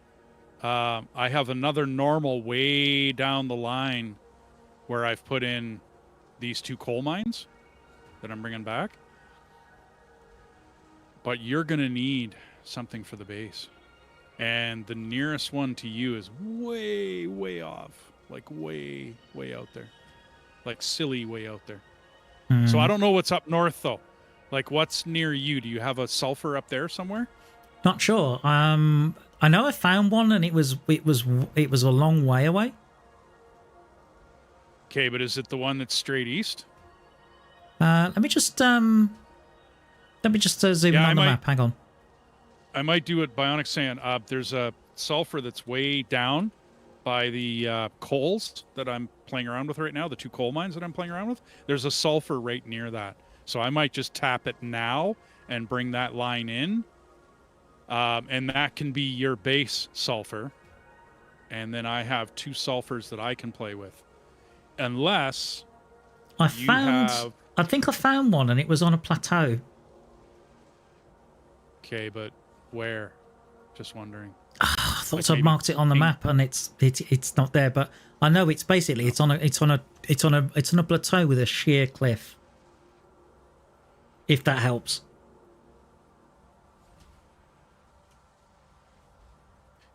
I have another normal way down the line where I've put in these 2 coal mines that I'm bringing back. But you're going to need something for the base. And the nearest one to you is way, way off. Like way, way out there. Like silly way out there. So I don't know what's up north, though. Like, what's near you? Do you have a sulfur up there somewhere? Not sure. I know I found one, and it was a long way away. Okay, but is it the one that's straight east? Let me just zoom in on the map. Hang on. I might do what Bionic's saying. There's a sulfur that's way down by the coals that I'm playing around with right now, the 2 coal mines that I'm playing around with. There's a sulfur right near that. So I might just tap it now and bring that line in. And that can be your base sulfur. And then I have 2 sulfurs that I can play with. Unless I think I found one, and it was on a plateau. Okay, but where? Just wondering. I thought I'd marked it on the map, and it's not there. But I know it's basically it's on a plateau with a sheer cliff. If that helps.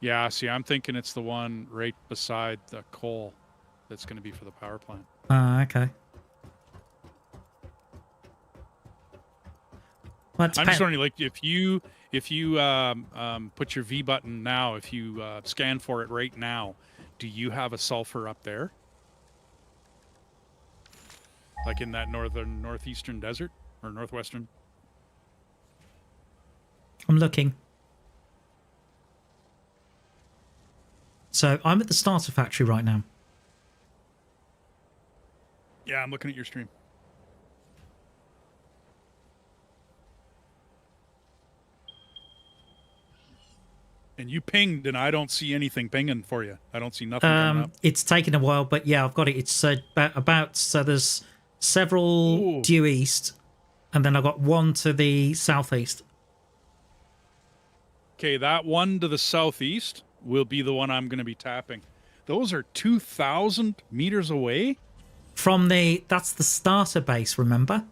Yeah, see, I'm thinking it's the one right beside the coal that's going to be for the power plant. Okay. Well, I'm just wondering, like, if you put your V button now, if you scan for it right now, do you have a sulfur up there? Like in that northeastern desert or northwestern? I'm looking. So I'm at the starter factory right now. Yeah, I'm looking at your stream. And you pinged, and I don't see anything pinging for you. I don't see nothing coming up. It's taken a while, but yeah, I've got it. It's about so there's several due east, and then I've got one to the southeast. Okay, that one to the southeast will be the one I'm going to be tapping. Those are 2,000 meters away? From that's the starter base, remember?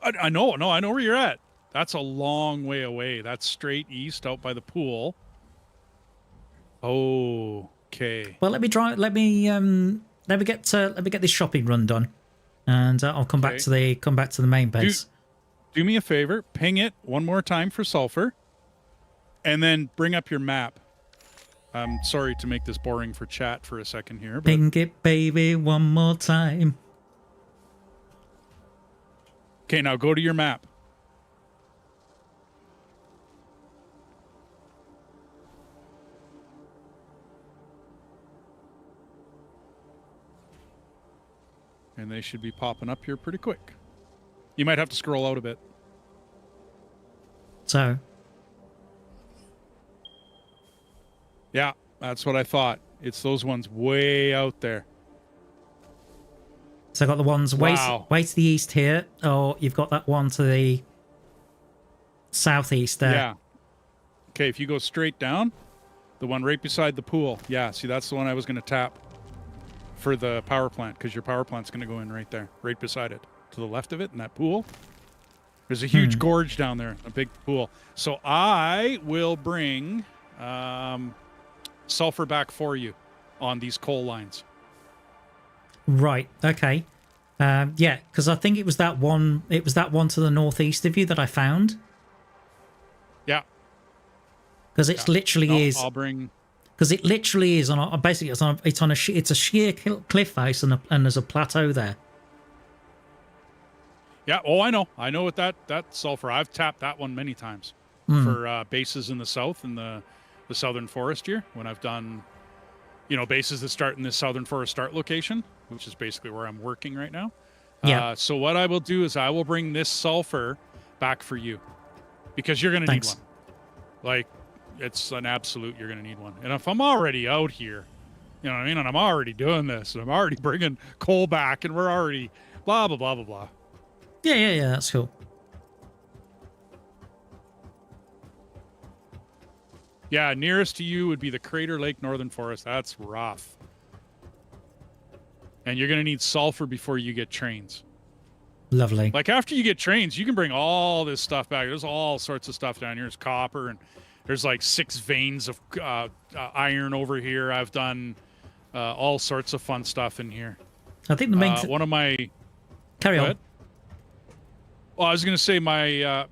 I know where you're at. That's a long way away. That's straight east out by the pool. Oh, okay. Well, let me get this shopping run done, and I'll come back to the main base. do me a favor, ping it one more time for sulfur, and then bring up your map. I'm sorry to make this boring for chat for a second here, but Ping it, baby, one more time. okay, now go to your map. And they should be popping up here pretty quick. You might have to scroll out a bit. So, Yeah, that's what I thought. It's those ones way out there. so I got the ones way Wow. to the east here, or you've got that one to the southeast there. Yeah. Okay, if you go straight down, the one right beside the pool. Yeah, see, that's the one I was going to tap for the power plant, because your power plant's going to go in right there, right beside it. To the left of it, in that pool, there's a huge gorge down there, a big pool. So I will bring sulfur back for you on these coal lines. Right. Okay. Yeah, because I think it was that one. It was that one to the northeast of you that I found. Yeah. Because it's literally is. I'll bring. Because it literally is on. Basically, it's a sheer cliff face, and there's a plateau there. Yeah. Oh, I know. I know what that sulfur. I've tapped that one many times for bases in the south in the southern forest here. When I've done, bases that start in this southern forest start location, which is basically where I'm working right now. Yeah. So what I will do is I will bring this sulfur back for you, because you're going to need one. Like, it's an absolute. You're going to need one. And if I'm already out here, you know what I mean, and I'm already doing this, and I'm already bringing coal back, and we're already blah blah blah blah blah. Yeah. That's cool. Yeah, nearest to you would be the Crater Lake Northern Forest. That's rough. And you're going to need sulfur before you get trains. Lovely. Like, after you get trains, you can bring all this stuff back. There's all sorts of stuff down here. There's copper, and there's like 6 veins of iron over here. I've done all sorts of fun stuff in here. I think the main. One of my... Carry on. Well, I was going to say my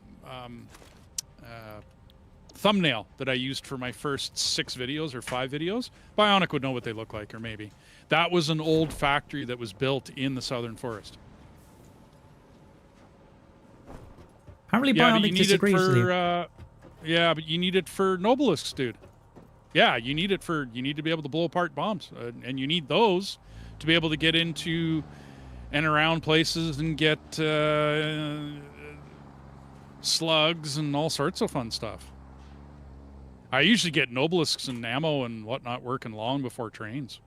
thumbnail that I used for my first 6 videos or 5 videos. Bionic would know what they look like, or maybe. That was an old factory that was built in the southern forest. Apparently, Bionic disagrees with you. Yeah, but you need it for Nobelisks, dude. Yeah, you need to be able to blow apart bombs, and you need those to be able to get into and around places and get slugs and all sorts of fun stuff. I usually get Nobelisks and ammo and whatnot working long before trains.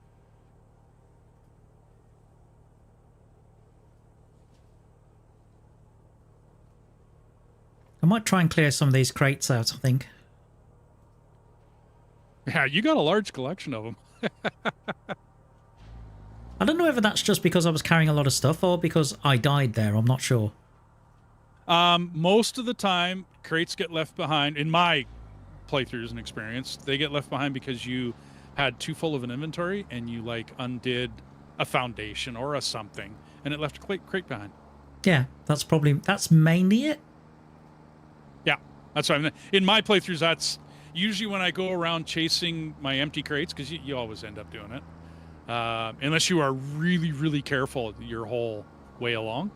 I might try and clear some of these crates out, I think. Yeah, you got a large collection of them. I don't know whether that's just because I was carrying a lot of stuff or because I died there. I'm not sure. Most of the time, crates get left behind. In my playthroughs and experience, they get left behind because you had too full of an inventory and you undid a foundation or a something, and it left a crate behind. Yeah, that's mainly it. Yeah, that's what I mean. In my playthroughs, that's usually when I go around chasing my empty crates, because you always end up doing it. Unless you are really, really careful your whole way along.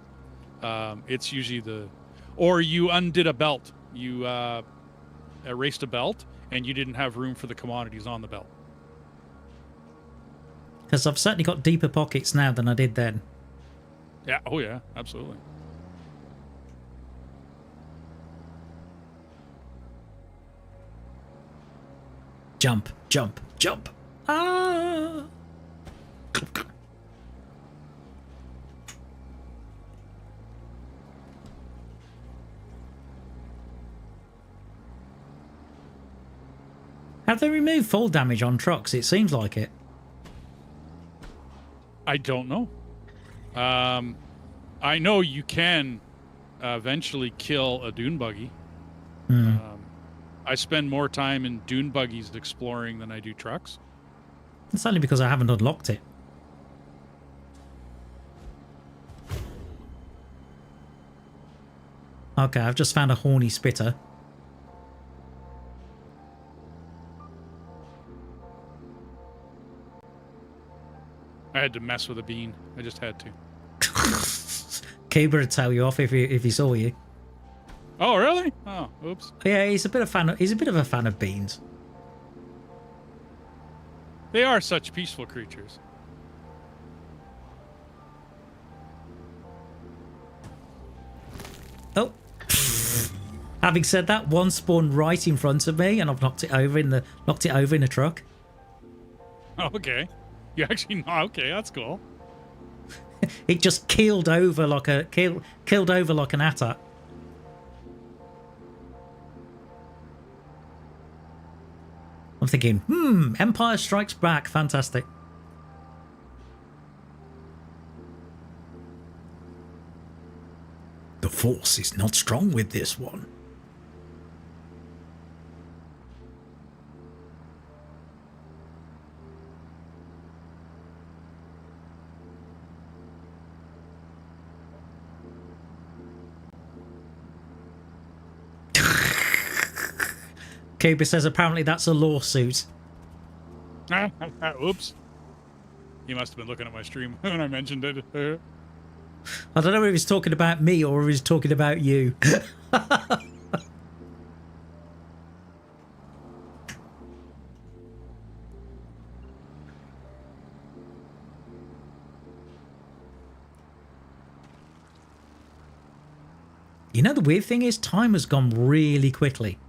It's usually or you undid a belt. You erased a belt, and you didn't have room for the commodities on the belt. Because I've certainly got deeper pockets now than I did then. Yeah, oh yeah, absolutely. Jump, jump, jump. Ah! Have they removed fall damage on trucks? It seems like it. I don't know. I know you can eventually kill a dune buggy. I spend more time in dune buggies exploring than I do trucks. It's only because I haven't unlocked it. Okay, I've just found a horny spitter. I had to mess with a bean. I just had to. Cooper would tell you off if he saw you. Oh, really? Oh, oops. Yeah, he's a bit of a fan of beans. They are such peaceful creatures. Oh. Having said that, one spawned right in front of me, and I've knocked it over in a truck. Oh, okay. You actually know. Okay, that's cool. It just keeled over like an AT-AT. I'm thinking, Empire Strikes Back, fantastic. The Force is not strong with this one. Cooper says apparently that's a lawsuit. Oops. He must have been looking at my stream when I mentioned it. I don't know if he's talking about me or if he's talking about you. You know, the weird thing is time has gone really quickly.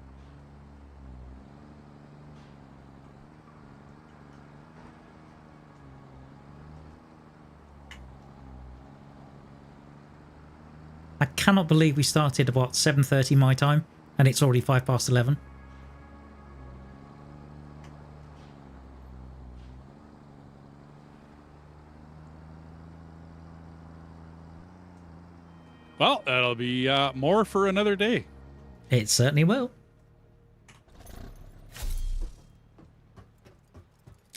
I cannot believe we started at, what, 7:30 my time, and it's already 11:05. Well, that'll be more for another day. It certainly will.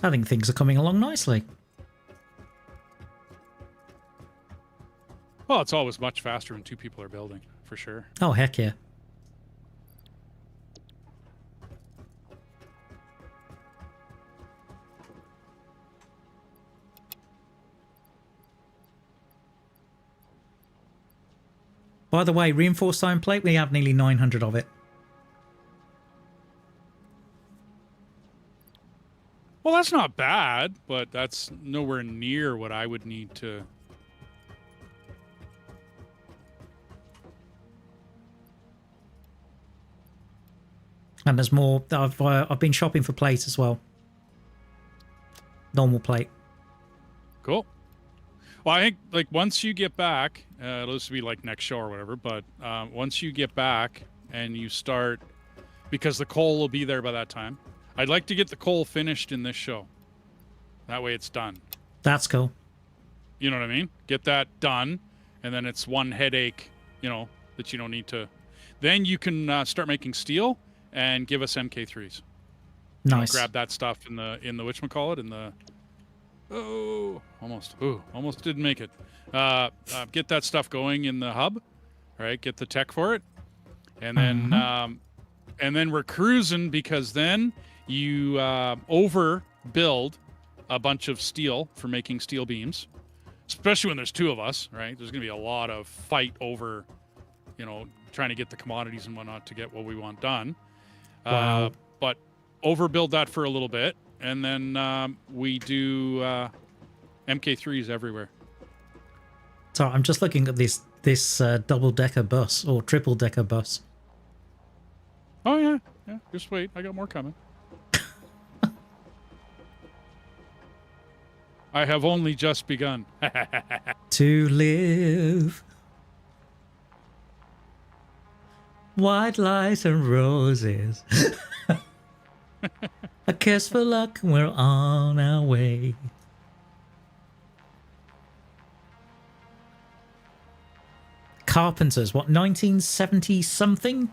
I think things are coming along nicely. Well, it's always much faster when two people are building, for sure. Oh, heck yeah. By the way, reinforced iron plate, we have nearly 900 of it. Well, that's not bad, but that's nowhere near what I would need to... And there's more. I've been shopping for plates as well. Normal plate. Cool. Well, I think like once you get back, it'll just be like next show or whatever. But once you get back and you start, because the coal will be there by that time. I'd like to get the coal finished in this show. That way it's done. That's cool. You know what I mean? Get that done, and then it's one headache, you know, that you don't need to. Then you can start making steel. And give us MK3s. Nice. Grab that stuff in the whatchamacallit, in the almost didn't make it. Get that stuff going in the hub, right? Get the tech for it, and then we're cruising, because then you overbuild a bunch of steel for making steel beams, especially when there's two of us, right? There's gonna be a lot of fight over, you know, trying to get the commodities and whatnot to get what we want done. Wow. But overbuild that for a little bit, and then we do MK3s everywhere. So I'm just looking at this double-decker bus or triple-decker bus. Oh yeah. Just wait, I got more coming. I have only just begun. To live. White lights and roses. A kiss for luck, and we're on our way. Carpenters, what, 1970 something?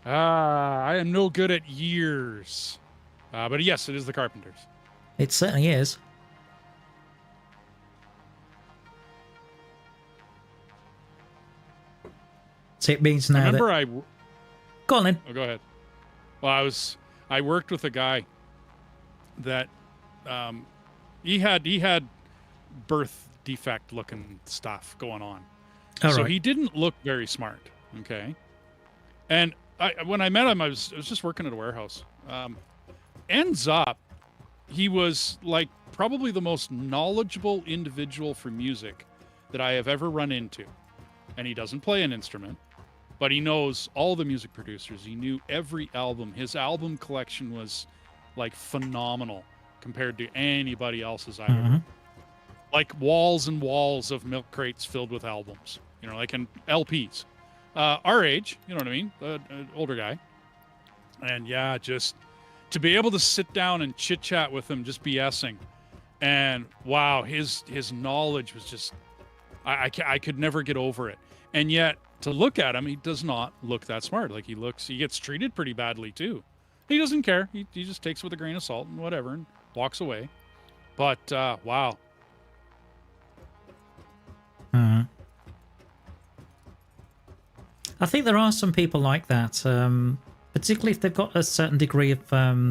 I am no good at years. But yes, it is the Carpenters. It certainly is. So it means now Remember, that... Go on then. Oh, go ahead. Well, I worked with a guy that he had birth defect looking stuff going on. So he didn't look very smart. Okay. And when I met him, I was just working at a warehouse. Ends up, he was like probably the most knowledgeable individual for music that I have ever run into. And he doesn't play an instrument, but he knows all the music producers. He knew every album. His album collection was like phenomenal compared to anybody else's I've ever. Like walls and walls of milk crates filled with albums, you know, like in LPs. Our age, you know what I mean? Older guy. And yeah, just to be able to sit down and chit chat with him, just BSing. And wow, his knowledge was just, I could never get over it. And yet to look at him, he does not look that smart. Like he gets treated pretty badly too. He doesn't care. He just takes it with a grain of salt and whatever and walks away. But wow. I think there are some people like that, particularly if they've got a certain degree of,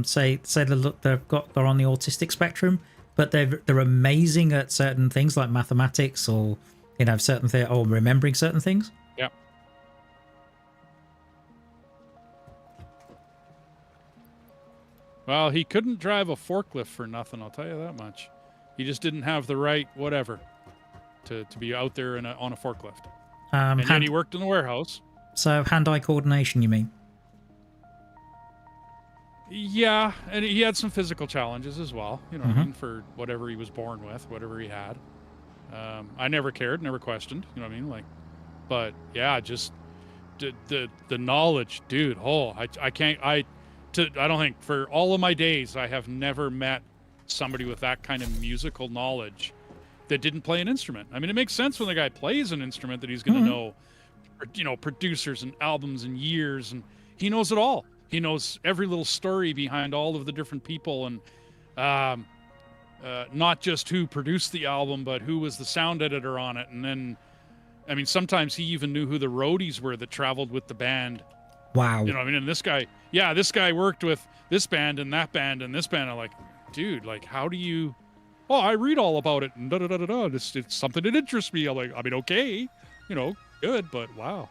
say they're on the autistic spectrum, but they're amazing at certain things like mathematics or or remembering certain things. Yeah. Well, he couldn't drive a forklift for nothing, I'll tell you that much. He just didn't have the right whatever to be out there on a forklift. And yet he worked in the warehouse. So hand-eye coordination, you mean? Yeah, and he had some physical challenges as well, you know what I mean, for whatever he was born with, whatever he had. I never cared, never questioned, you know what I mean? Like, but yeah, just the knowledge, dude. Oh, I don't think for all of my days I have never met somebody with that kind of musical knowledge that didn't play an instrument. I mean, it makes sense when the guy plays an instrument that he's going to know, you know, producers and albums and years, and he knows it all. He knows every little story behind all of the different people, and not just who produced the album, but who was the sound editor on it. And then, I mean, sometimes he even knew who the roadies were that traveled with the band. Wow. You know, I mean, and this guy worked with this band and that band and this band. I'm like, dude, like, how do you? Oh, I read all about it and da-da-da-da-da. It's something that interests me. I'm like, I mean, okay, you know, good, but wow.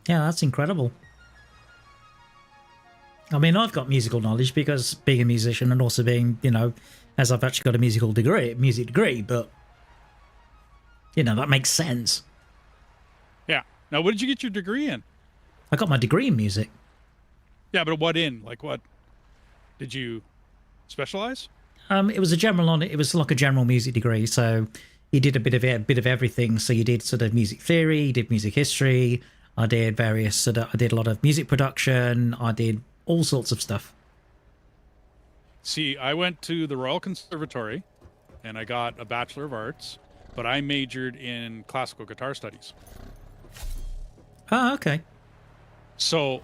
Yeah, that's incredible. I mean, I've got musical knowledge because being a musician and also being, you know, as I've actually got a music degree, but, you know, that makes sense. Yeah. Now, what did you get your degree in? I got my degree in music. Yeah, but what in? Like, what? Did you specialize? It was it was like a general music degree, so you did a bit of everything. So you did sort of music theory, you did music history. I did I did a lot of music production. I did all sorts of stuff. See, I went to the Royal Conservatory, and I got a Bachelor of Arts, but I majored in classical guitar studies. Oh, okay. So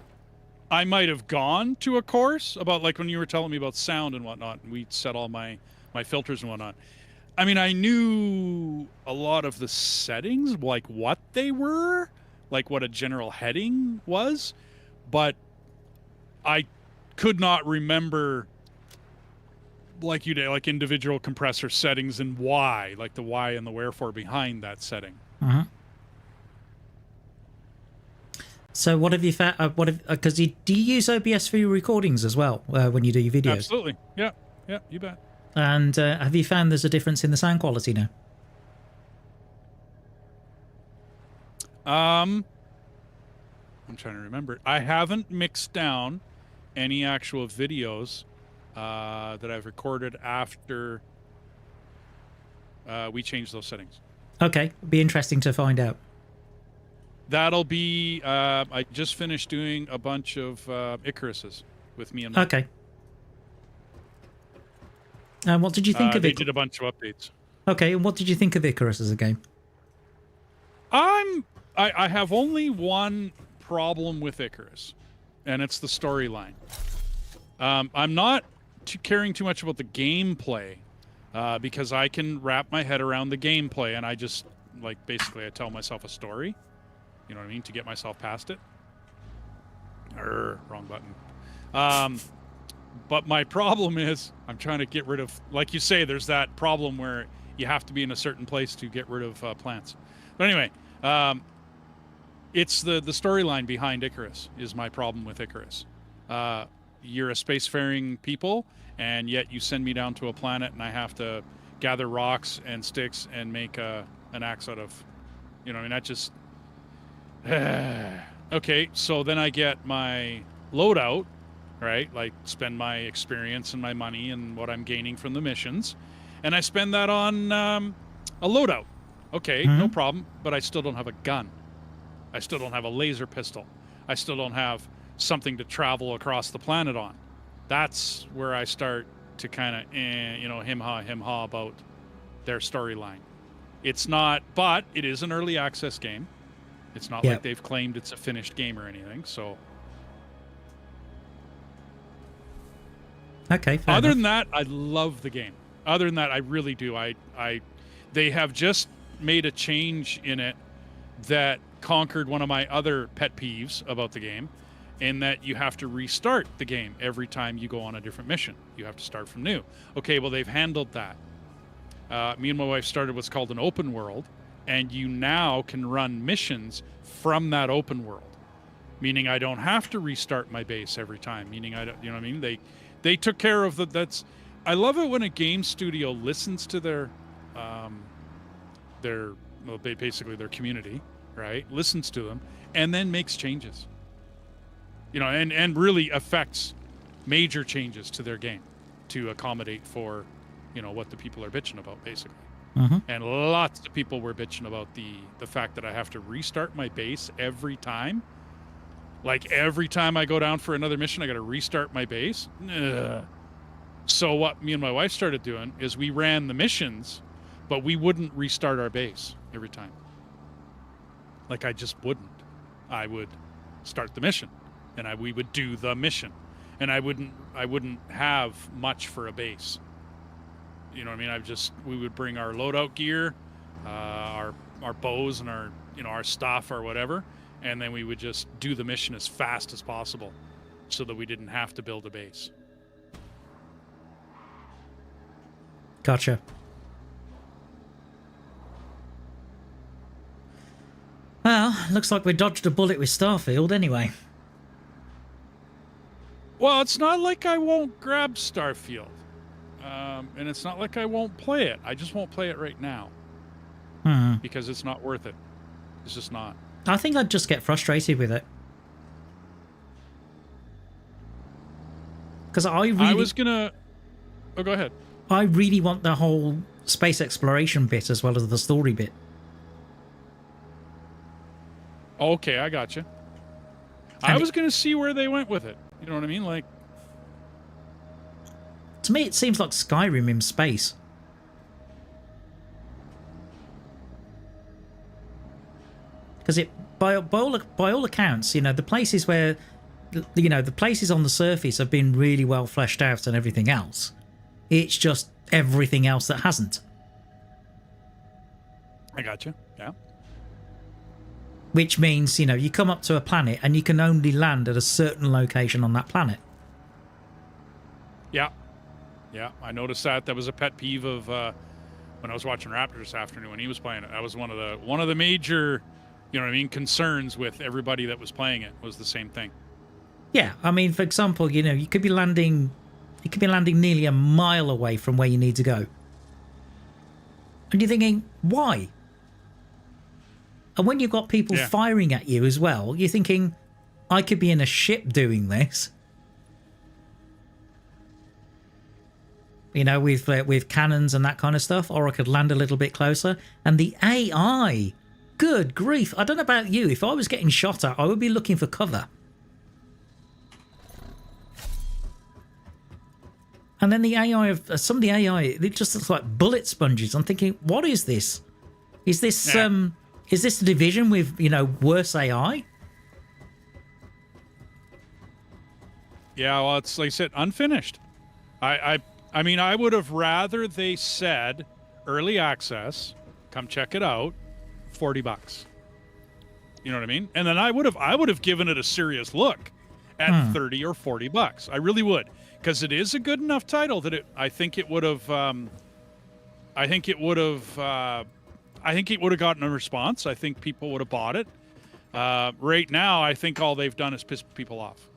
I might have gone to a course about, like, when you were telling me about sound and whatnot, and we set all my filters and whatnot. I mean, I knew a lot of the settings, like what they were, like what a general heading was, but I could not remember, like you did, like individual compressor settings and why, like the why and the wherefore behind that setting. So what have you found? Because do you use OBS for your recordings as well when you do your videos? Absolutely. Yeah, you bet. And have you found there's a difference in the sound quality now? I'm trying to remember. I haven't mixed down any actual videos that I've recorded after we changed those settings. Okay, be interesting to find out. That'll be. I just finished doing a bunch of Icaruses with me and Mike. Okay. And what did you think of they it? They did a bunch of updates. Okay, and what did you think of Icarus as a game? I have only one problem with Icarus, and it's the storyline. I'm not caring too much about the gameplay, because I can wrap my head around the gameplay, and I just, like, basically I tell myself a story, you know what I mean, to get myself past it. Wrong button. But my problem is I'm trying to get rid of, like you say, there's that problem where you have to be in a certain place to get rid of plants. But anyway, it's the storyline behind Icarus is my problem with Icarus. You're a spacefaring people, and yet you send me down to a planet, and I have to gather rocks and sticks and make an axe out of, you know, I mean, that just... Okay, so then I get my loadout, right? Like, spend my experience and my money and what I'm gaining from the missions, and I spend that on a loadout. Okay, no problem, but I still don't have a gun. I still don't have a laser pistol. I still don't have something to travel across the planet on. That's where I start to kind of, him-ha about their storyline. It's not, but it is an early access game. It's not like they've claimed it's a finished game or anything, so... Okay, fair Other enough. than that, I love the game. Other than that, I really do. They have just made a change in it that conquered one of my other pet peeves about the game, in that you have to restart the game every time you go on a different mission. You have to start from new. Okay, well, they've handled that. Me and my wife started what's called an open world, and you now can run missions from that open world, meaning I don't have to restart my base every time, meaning I don't, you know what I mean? They took care of that's... I love it when a game studio listens to basically their community, right? Listens to them and then makes changes, you know, and really affects major changes to their game to accommodate for, you know, what the people are bitching about, basically. And lots of people were bitching about the fact that I have to restart my base every time. Like, every time I go down for another mission, I got to restart my base. Ugh. So what me and my wife started doing is we ran the missions, but we wouldn't restart our base every time. Like, I just wouldn't. I would start the mission, and we would do the mission, and I wouldn't have much for a base. You know what I mean? We would bring our loadout gear, our bows and our stuff or whatever, and then we would just do the mission as fast as possible so that we didn't have to build a base. Gotcha. Well, looks like we dodged a bullet with Starfield anyway. Well, it's not like I won't grab Starfield. And it's not like I won't play it. I just won't play it right now. Because it's not worth it. It's just not. I think I'd just get frustrated with it. Because I was gonna... Oh, go ahead. I really want the whole space exploration bit as well as the story bit. Okay, I gotcha. I was gonna see where they went with it. You know what I mean? Like... To me, it seems like Skyrim in space. Because by all accounts, you know, the places where, you know, the places on the surface have been really well fleshed out and everything else. It's just everything else that hasn't. I gotcha. Yeah. Which means, you know, you come up to a planet and you can only land at a certain location on that planet. Yeah. Yeah, I noticed that. That was a pet peeve of when I was watching Raptor this afternoon when he was playing it. That was one of the major, you know what I mean, concerns with everybody that was playing it was the same thing. Yeah, I mean, for example, you know, you could be landing nearly a mile away from where you need to go. And you're thinking, why? And when you've got people firing at you as well, you're thinking, I could be in a ship doing this. You know, with cannons and that kind of stuff, or I could land a little bit closer. And the AI, good grief. I don't know about you. If I was getting shot at, I would be looking for cover. And then the AI some of the AI, it just looks like bullet sponges. I'm thinking, what is this? Is this a division with, you know, worse AI? Yeah, well, it's like I said, unfinished. I mean, I would have rather they said early access, come check it out, $40. You know what I mean? And then I would have given it a serious look at 30 or $40. I really would, because it is a good enough title that I think it would have gotten a response. I think people would have bought it. Right now, I think all they've done is piss people off.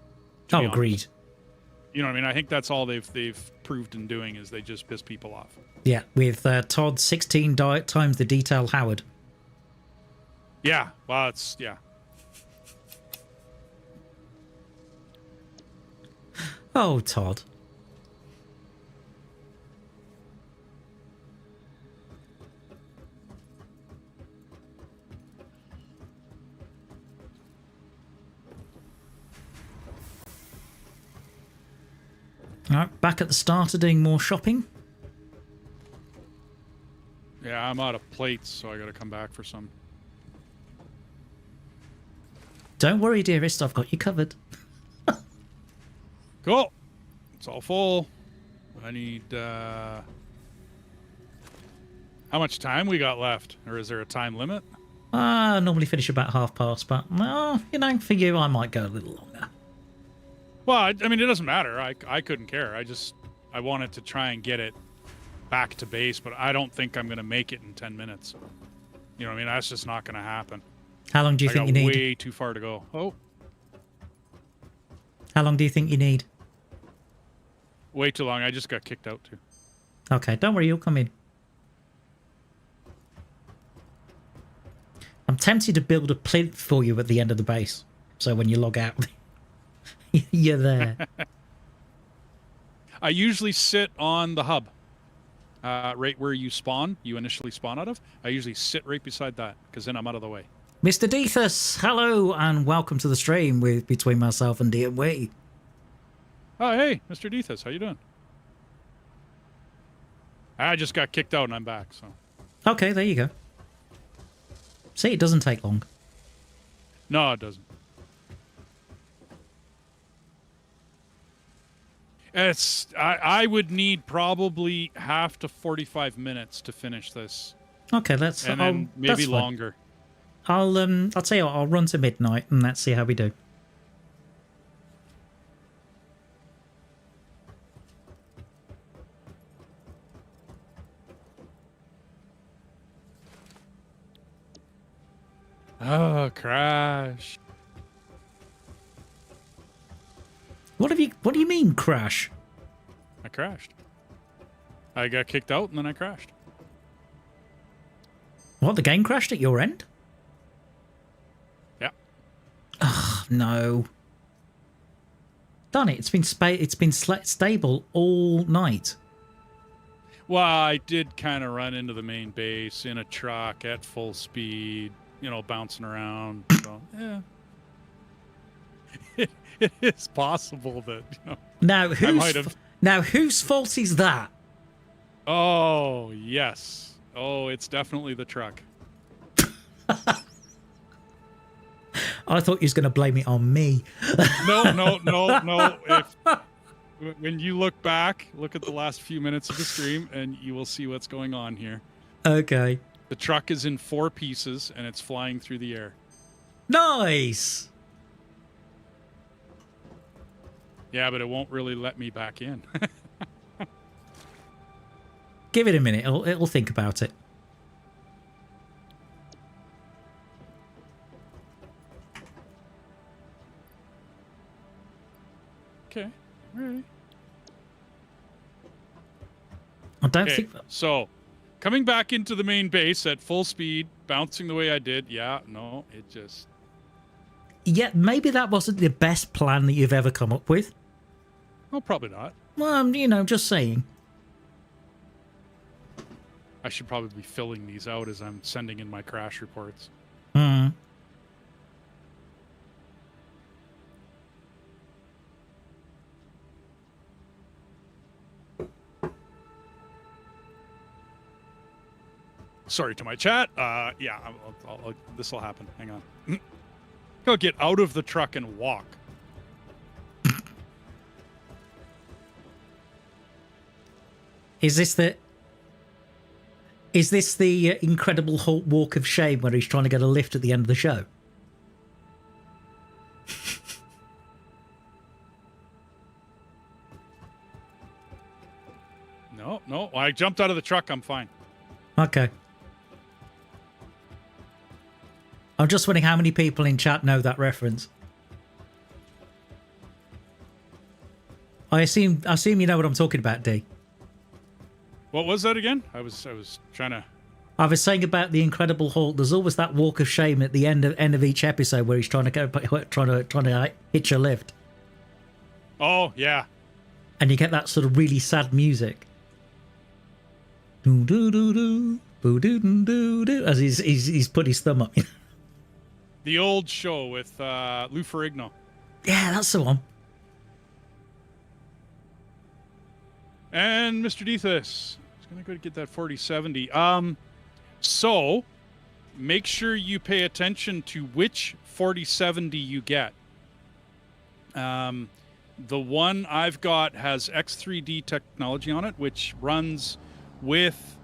Oh, agreed. You know what I mean? I think that's all they've proved in doing is they just piss people off. Yeah, with Todd 16 times the detail Howard. Yeah, well, it's, yeah. Oh, Todd. All right, back at the starter doing more shopping. Yeah, I'm out of plates, so I got to come back for some. Don't worry, dearest, I've got you covered. Cool. It's all full. I need, how much time we got left? Or is there a time limit? I normally finish about past, but, well, you know, for you, I might go a little longer. Well, I mean, it doesn't matter. I couldn't care. I wanted to try and get it back to base, but I don't think I'm going to make it in 10 minutes. You know what I mean? That's just not going to happen. How long do you think you need? Way too far to go. Oh. How long do you think you need? Way too long. I just got kicked out too. Okay, don't worry, you'll come in. I'm tempted to build a plinth for you at the end of the base, so when you log out, you're there. I usually sit on the hub, right where you initially spawn out of. I usually sit right beside that, because then I'm out of the way. Mr. Deethus, hello, and welcome to the stream with between myself and DMW. Oh, hey, Mr. Deethus, how you doing? I just got kicked out and I'm back, so. Okay, there you go. See, it doesn't take long. No, it doesn't. I would need probably half to 45 minutes to finish this. Okay, and then maybe longer. I'll tell you what, I'll run to midnight and let's see how we do. Oh, crash. What do you mean crash? I crashed. I got kicked out and then I crashed. What, the game crashed at your end? Yeah. Ugh, no. Darn it, it's been stable all night. Well, I did kind of run into the main base in a truck at full speed, you know, bouncing around. So, yeah. It is possible that, you know, now whose fault is that? Oh, yes. Oh, it's definitely the truck. I thought you was going to blame it on me. No. When you look back, look at the last few minutes of the stream, and you will see what's going on here. Okay. The truck is in 4 pieces, and it's flying through the air. Nice! Yeah, but it won't really let me back in. Give it a minute. It'll think about it. Okay. All right. I don't think... So, coming back into the main base at full speed, bouncing the way I did, yeah, no, it just... Yeah, maybe that wasn't the best plan that you've ever come up with. Well, probably not. Well, you know, just saying. I should probably be filling these out as I'm sending in my crash reports. Hmm. Sorry to my chat. Yeah, this will happen. Hang on. Go get out of the truck and walk. Is this the Incredible Hulk walk of shame where he's trying to get a lift at the end of the show? No, I jumped out of the truck. I'm fine. Okay. I'm just wondering how many people in chat know that reference. I assume you know what I'm talking about, D. What was that again? I was trying to. I was saying about the Incredible Hulk. There's always that walk of shame at the end of each episode where he's trying to hitch a lift. Oh yeah. And you get that sort of really sad music. Do do do do, boo do do do do, as he's put his thumb up. The old show with Lou Ferrigno. Yeah, that's the one. And Mr. Deethus is going to go to get that 4070. So make sure you pay attention to which 4070 you get. The one I've got has X3D technology on it, which runs with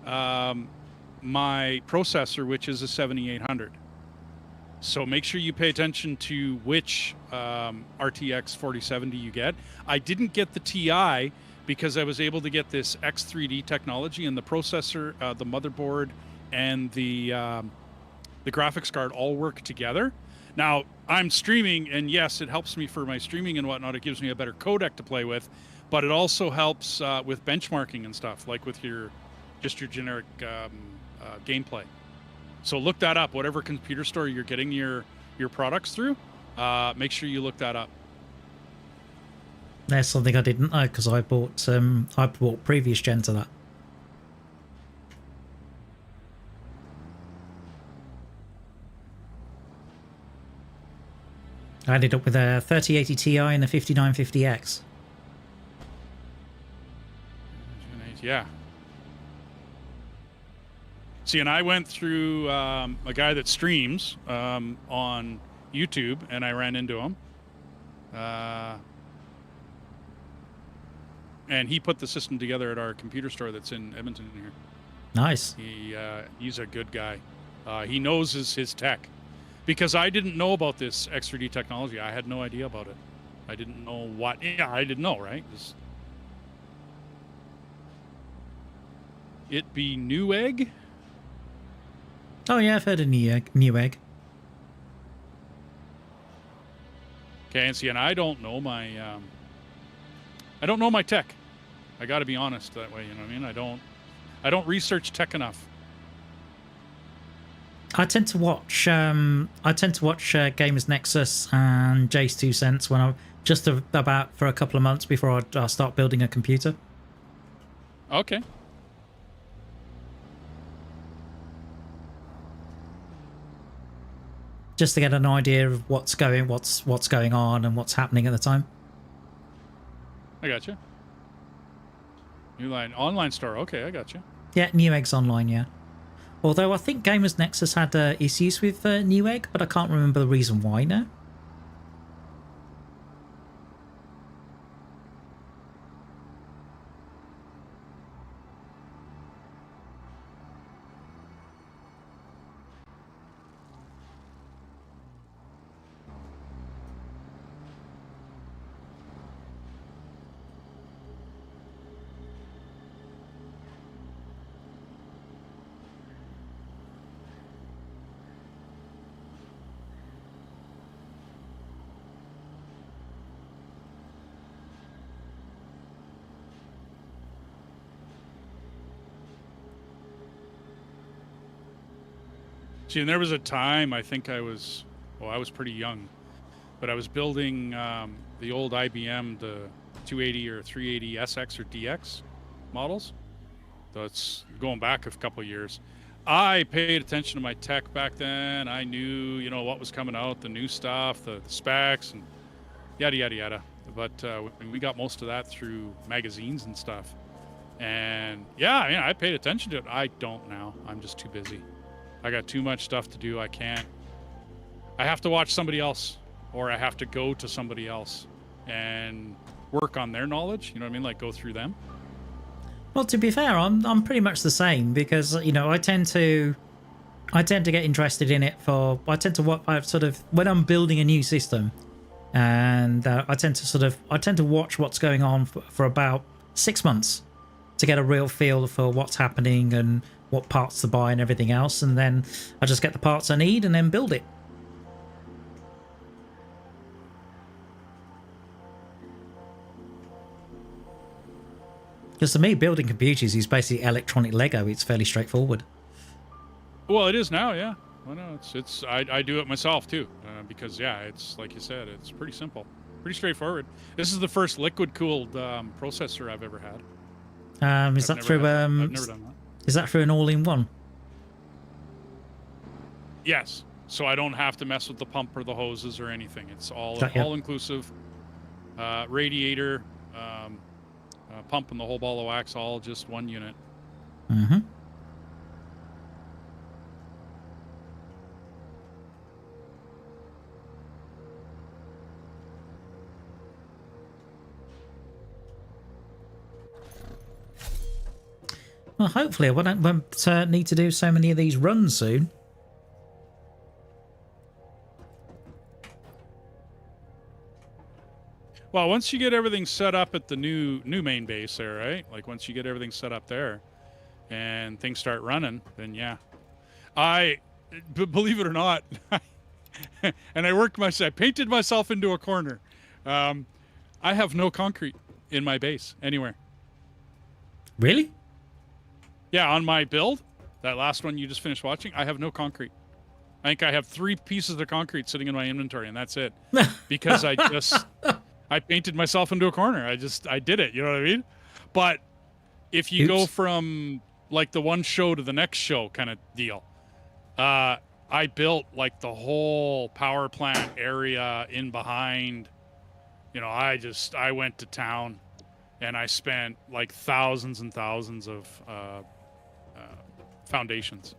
my processor, which is a 7800. So make sure you pay attention to which RTX 4070 you get. I didn't get the TI because I was able to get this X3D technology, and the processor, the motherboard, and the graphics card all work together. Now, I'm streaming, and yes, it helps me for my streaming and whatnot. It gives me a better codec to play with, but it also helps with benchmarking and stuff, like with your generic gameplay. So look that up. Whatever computer store you're getting your products through, make sure you look that up. There's something I didn't know because I bought previous gen to that. I ended up with a 3080 Ti and a 5950X. Yeah. See, and I went through a guy that streams on YouTube, and I ran into him. And he put the system together at our computer store that's in Edmonton here. Nice. He's a good guy. He knows his tech. Because I didn't know about this X3D technology. I had no idea about it. I didn't know what... Yeah, I didn't know, right? It be Newegg? Oh yeah, I've heard of Newegg. Okay, and see, and I don't know my tech. I got to be honest that way. You know what I mean? I don't research tech enough. I tend to watch Gamers Nexus and Jay's 2 Cents when I'm just about for a couple of months before I start building a computer. Okay. Just to get an idea of what's going on and what's happening at the time. I got you. New line online store. Okay, I got you. Yeah, Newegg's online. Yeah. Although I think Gamers Nexus had issues with Newegg, but I can't remember the reason why now. See, and there was a time, I think I was pretty young, but I was building the old IBM, the 280 or 380 SX or DX models. So it's going back a couple of years. I paid attention to my tech back then. I knew, what was coming out, the new stuff, the specs, and yada, yada, yada. But we got most of that through magazines and stuff. And yeah, I paid attention to it. I don't now. I'm just too busy. I got too much stuff to do. I have to watch somebody else, or I have to go to somebody else and work on their knowledge. You know what I mean? Like go through them. Well, to be fair, I'm pretty much the same because I tend to get interested in it for I tend to when I'm building a new system, and I tend to watch what's going on for about 6 months to get a real feel for what's happening and what parts to buy and everything else, and then I just get the parts I need and then build it. Because to me, building computers is basically electronic Lego. It's fairly straightforward. Well, it is now, yeah. Well, no, I do it myself too, because yeah, it's like you said, it's pretty simple, pretty straightforward. This is the first liquid-cooled processor I've ever had. I've never done that. Is that through an all-in-one? Yes. So I don't have to mess with the pump or the hoses or anything. It's all inclusive. Radiator, pump and the whole ball of wax, all just one unit. Mm-hmm. Well, hopefully I won't need to do so many of these runs soon. Well, once you get everything set up at the new main base there, right? Like once you get everything set up there and things start running, then yeah. Believe it or not, and I painted myself into a corner. I have no concrete in my base anywhere. Really? Yeah, on my build, that last one you just finished watching, I have no concrete. I think I have 3 pieces of concrete sitting in my inventory, and that's it. Because I painted myself into a corner. I did it, you know what I mean? But if you go from like the one show to the next show kind of deal, I built like the whole power plant area in behind. I went to town and I spent like thousands and thousands of foundations.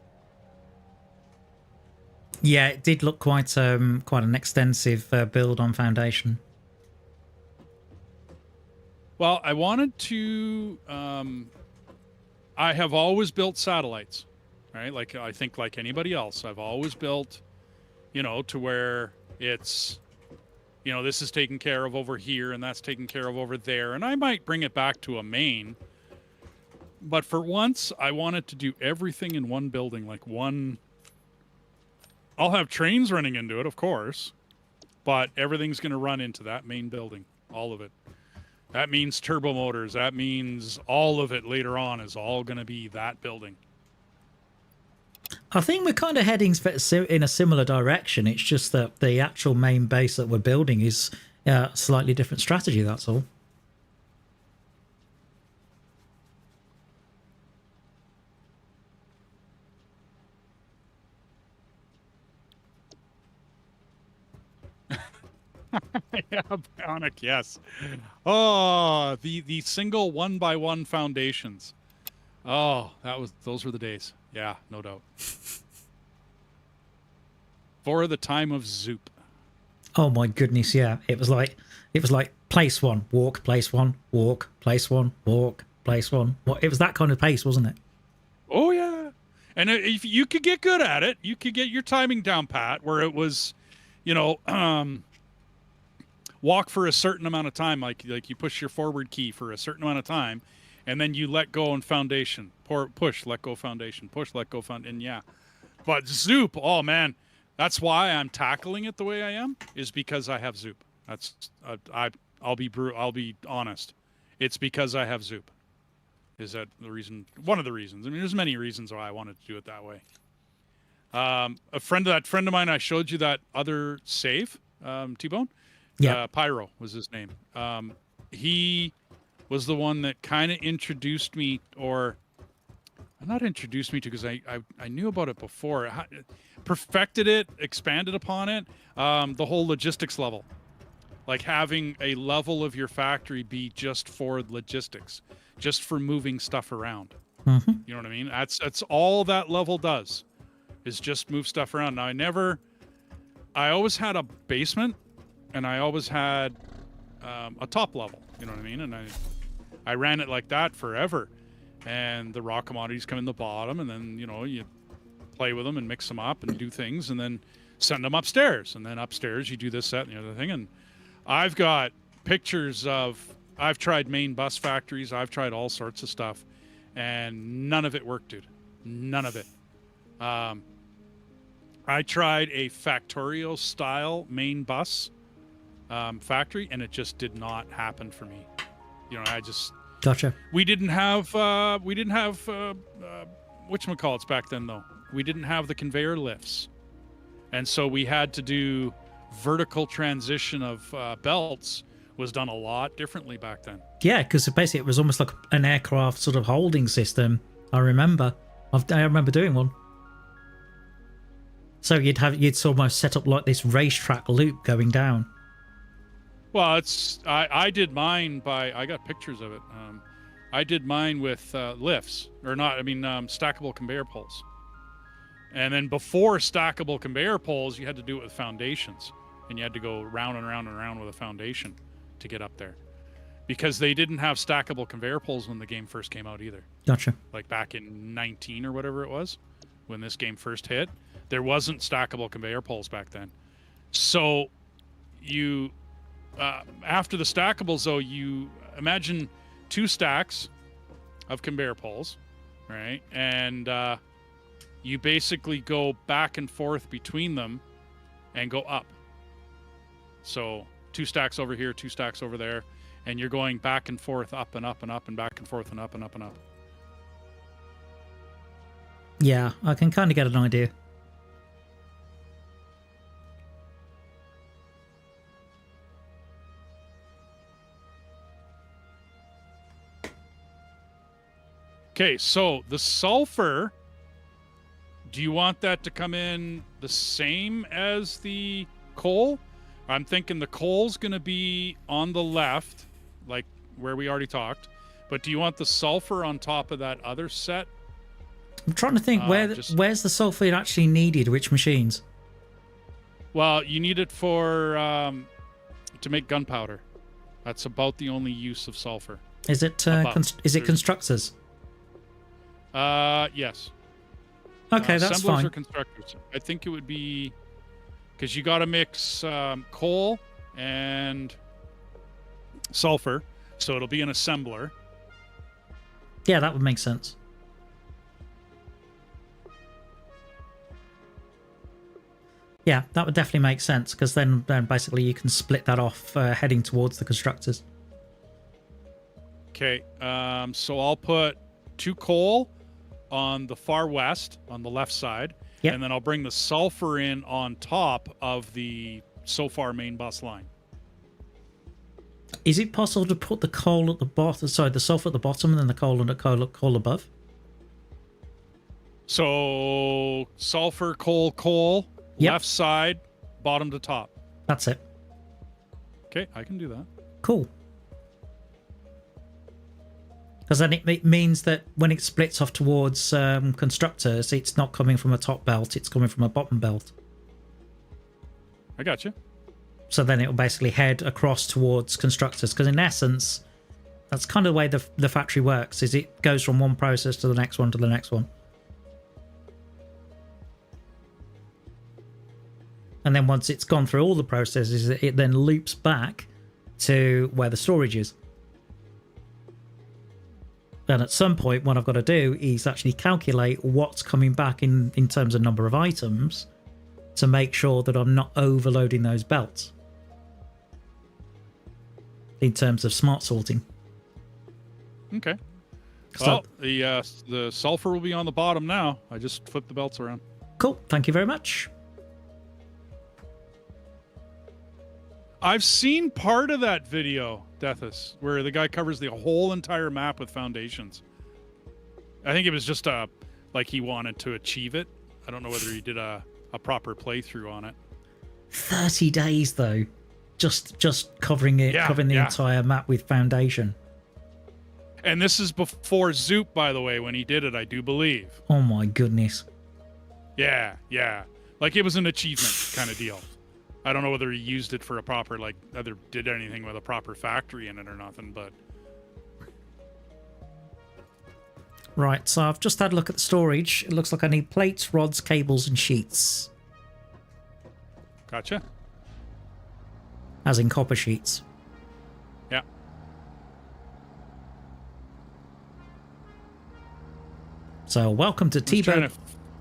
Yeah, it did look quite an extensive build on foundation. Well, I wanted to. I have always built satellites, right? Like I think, like anybody else, I've always built, to where it's, this is taken care of over here and that's taken care of over there, and I might bring it back to a main. But for once, I wanted to do everything in one building, like one. I'll have trains running into it, of course, but everything's going to run into that main building, all of it. That means turbo motors. That means all of it later on is all going to be that building. I think we're kind of heading in a similar direction. It's just that the actual main base that we're building is a slightly different strategy, that's all. Yeah, bionic, yes. Oh, the single 1x1 foundations. Oh, those were the days. Yeah, no doubt. For the time of Zoop. Oh my goodness, yeah. It was like place one, walk, place one, walk, place one, walk, place one. It was that kind of pace, wasn't it? Oh yeah. And if you could get good at it, you could get your timing down pat, where it was, walk for a certain amount of time, like you push your forward key for a certain amount of time, and then you let go on foundation. Push, let go foundation. Push, let go foundation. And yeah. But Zoop, oh man, that's why I'm tackling it the way I am, is because I have Zoop. That's I'll be honest. It's because I have Zoop. Is that the reason? One of the reasons. I mean, there's many reasons why I wanted to do it that way. A friend of mine, I showed you that other save, T-Bone. Yeah. Pyro was his name. He was the one that kind of introduced me, or not introduced me to, because I knew about it before. Perfected it, expanded upon it. The whole logistics level, like having a level of your factory be just for logistics, just for moving stuff around. Mm-hmm. You know what I mean? That's all that level does, is just move stuff around. Now I always had a basement, and I always had a top level, you know what I mean? And I ran it like that forever. and the raw commodities come in the bottom, and then, you know, you play with them and mix them up and do things, and then send them upstairs. And then upstairs you do this, that, and the other thing. And I've got pictures of, I've tried main bus factories, I've tried all sorts of stuff, and none of it worked, dude. None of it. I tried a Factorio style main bus factory, and it just did not happen for me. You know, I just... Gotcha. We didn't have whatchamacallits back then, though. We didn't have the conveyor lifts. And so we had to do vertical transition of belts was done a lot differently back then. Yeah, because basically it was almost like an aircraft sort of holding system. I remember doing one. So you'd almost set up like this racetrack loop going down. Well, I did mine I got pictures of it. I did mine with lifts, or not, I mean, stackable conveyor poles. And then before stackable conveyor poles, you had to do it with foundations. And you had to go round and round and round with a foundation to get up there. Because they didn't have stackable conveyor poles when the game first came out either. Gotcha. Like back in 19 or whatever it was, when this game first hit, there wasn't stackable conveyor poles back then. So you, after the stackables though, you imagine 2 stacks of conveyor poles, right? And you basically go back and forth between them and go up. So 2 stacks over here, 2 stacks over there, and you're going back and forth, up and up and up and back and forth and up and up and up. Yeah, I can kind of get an idea. Okay, so the sulfur, do you want that to come in the same as the coal? I'm thinking the coal's going to be on the left, like where we already talked. But do you want the sulfur on top of that other set? I'm trying to think where's the sulfur actually needed, which machines? Well, you need it for to make gunpowder. That's about the only use of sulfur. Is it constructors? Yes. Okay, that's assemblers fine. Or constructors. I think it would be because you got to mix coal and sulfur, so it'll be an assembler. Yeah, that would make sense. Yeah, that would definitely make sense because then basically you can split that off heading towards the constructors. Okay, so I'll put 2 coal on the far west, on the left side, yep. And then I'll bring the sulfur in on top of the so far main bus line. Is it possible to put the coal at the bottom? Sorry, the sulfur at the bottom and then the coal and the coal above? So sulfur, coal, yep. Left side, bottom to top. That's it. Okay, I can do that. Cool. Because then it means that when it splits off towards constructors, it's not coming from a top belt, it's coming from a bottom belt. I got you. So then it'll basically head across towards constructors. Because in essence, that's kind of the way the factory works, is it goes from one process to the next one to the next one. And then once it's gone through all the processes, it then loops back to where the storage is. And at some point, what I've got to do is actually calculate what's coming back in terms of number of items to make sure that I'm not overloading those belts in terms of smart sorting. Okay. Well, the sulfur will be on the bottom now. I just flipped the belts around. Cool. Thank you very much. I've seen part of that video, Deathus, where the guy covers the whole entire map with foundations. I think it was just like he wanted to achieve it. I don't know whether he did a proper playthrough on it. 30 days though, just covering it, covering the entire map with foundation. And this is before Zoop, by the way, when he did it, I do believe. Oh my goodness. Yeah. Like it was an achievement kind of deal. I don't know whether he used it for a proper, like, either did anything with a proper factory in it or nothing, but... Right, so I've just had a look at the storage. It looks like I need plates, rods, cables, and sheets. Gotcha. As in copper sheets. Yeah. So welcome to T-Bone.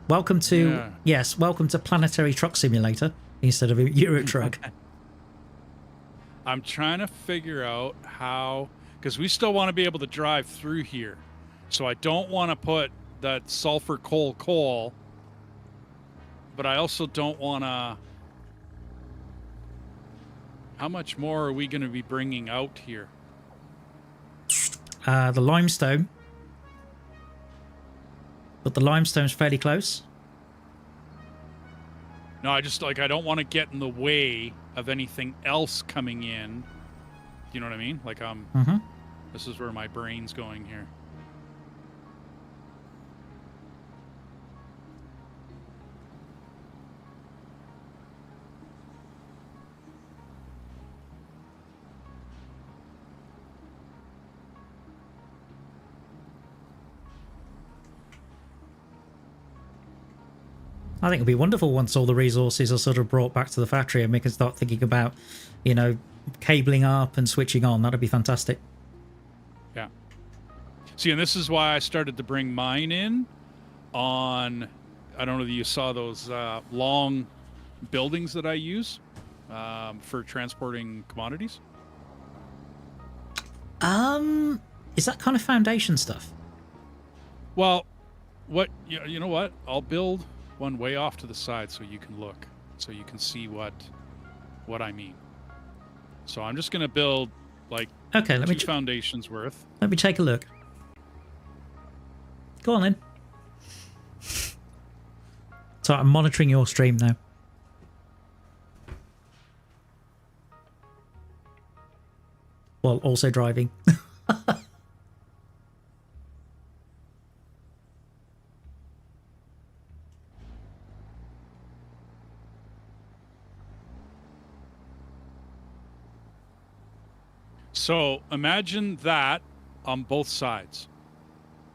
Welcome to welcome to Planetary Truck Simulator instead of a Euro Truck. I'm trying to figure out how, because we still want to be able to drive through here. So I don't want to put that sulfur coal, but I also don't want to. How much more are we going to be bringing out here? The limestone. But the limestone's fairly close. No, I don't want to get in the way of anything else coming in. You know what I mean? Like, this is where my brain's going here. I think it'd be wonderful once all the resources are sort of brought back to the factory and we can start thinking about, you know, cabling up and switching on. That'd be fantastic. Yeah. See, and this is why I started to bring mine in on, I don't know if you saw those long buildings that I use for transporting commodities. Is that kind of foundation stuff? Well, you know what? I'll build one way off to the side so you can look, so you can see what I mean. So I'm just going to build like two foundations worth. Let me take a look. Go on then. So I'm monitoring your stream now. While also driving. So imagine that on both sides.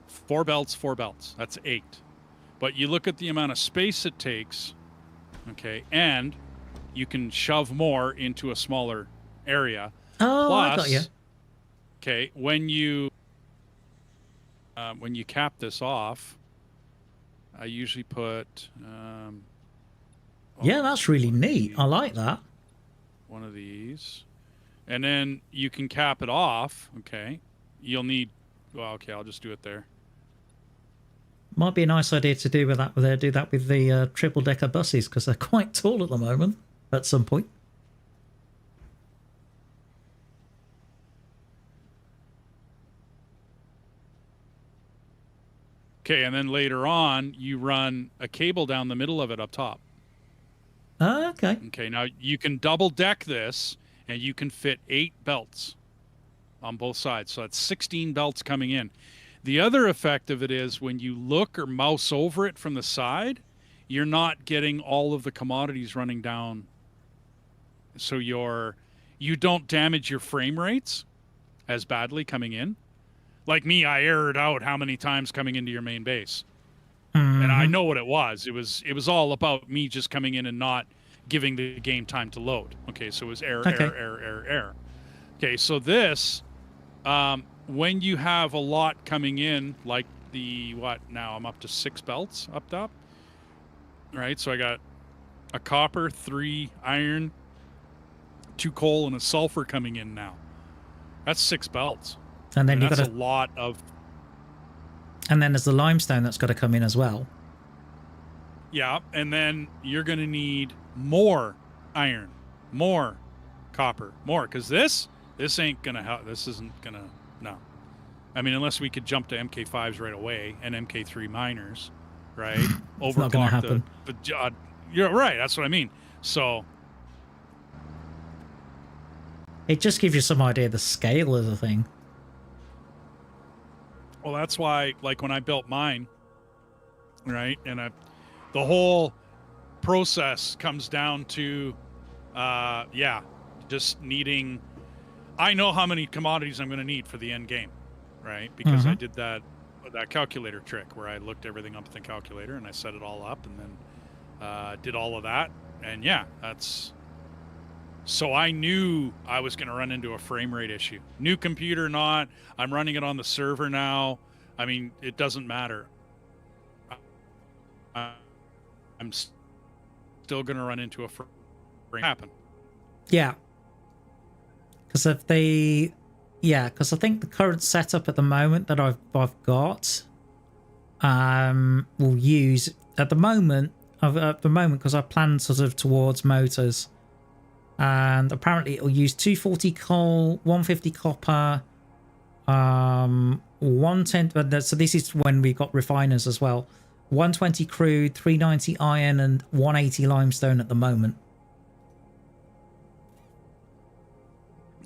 4 belts, 4 belts. That's 8. But you look at the amount of space it takes, okay, and you can shove more into a smaller area. Oh, plus, I got you. Okay, when you cap this off, I usually put. Yeah, that's really neat. I like that. One of these. And then you can cap it off, okay? You'll need, well, okay, I'll just do it there. Might be a nice idea to do with that. Do that with the triple-decker buses because they're quite tall at the moment. At some point. Okay, and then later on, you run a cable down the middle of it up top. Oh, okay. Okay, now you can double deck this, and you can fit 8 belts on both sides. So that's 16 belts coming in. The other effect of it is when you look or mouse over it from the side, you're not getting all of the commodities running down. So you don't damage your frame rates as badly coming in. Like me, I errored out how many times coming into your main base. And I know what it was. It was all about me just coming in and not giving the game time to load. Okay, so it was error. Okay, so this, when you have a lot coming in, like now I'm up to 6 belts up top. Right, so I got a copper, 3 iron, 2 coal, and a sulfur coming in now. That's 6 belts. And then that's a lot of. And then there's the limestone that's got to come in as well. Yeah, and then you're going to need more iron, more copper, more, because this ain't going to help. This isn't going to, no. I mean, unless we could jump to MK5s right away and MK3 miners, right? It's not going to happen. You're right, that's what I mean. So. It just gives you some idea of the scale of the thing. Well, that's why, like, when I built mine, right, and the whole process comes down to, just needing. I know how many commodities I'm going to need for the end game, right? Because I did that that calculator trick where I looked everything up in the calculator and I set it all up and then did all of that. And yeah, that's... So I knew I was going to run into a frame rate issue. New computer, not. I'm running it on the server now. I mean, it doesn't matter. I'm still going to run into a frame happen. Yeah. Because if they... Yeah, because I think the current setup at the moment that I've got will use... At the moment, because I plan sort of towards motors... And apparently it'll use 240 coal, 150 copper, 110. So this is when we got refiners as well. 120 crude, 390 iron, and 180 limestone at the moment.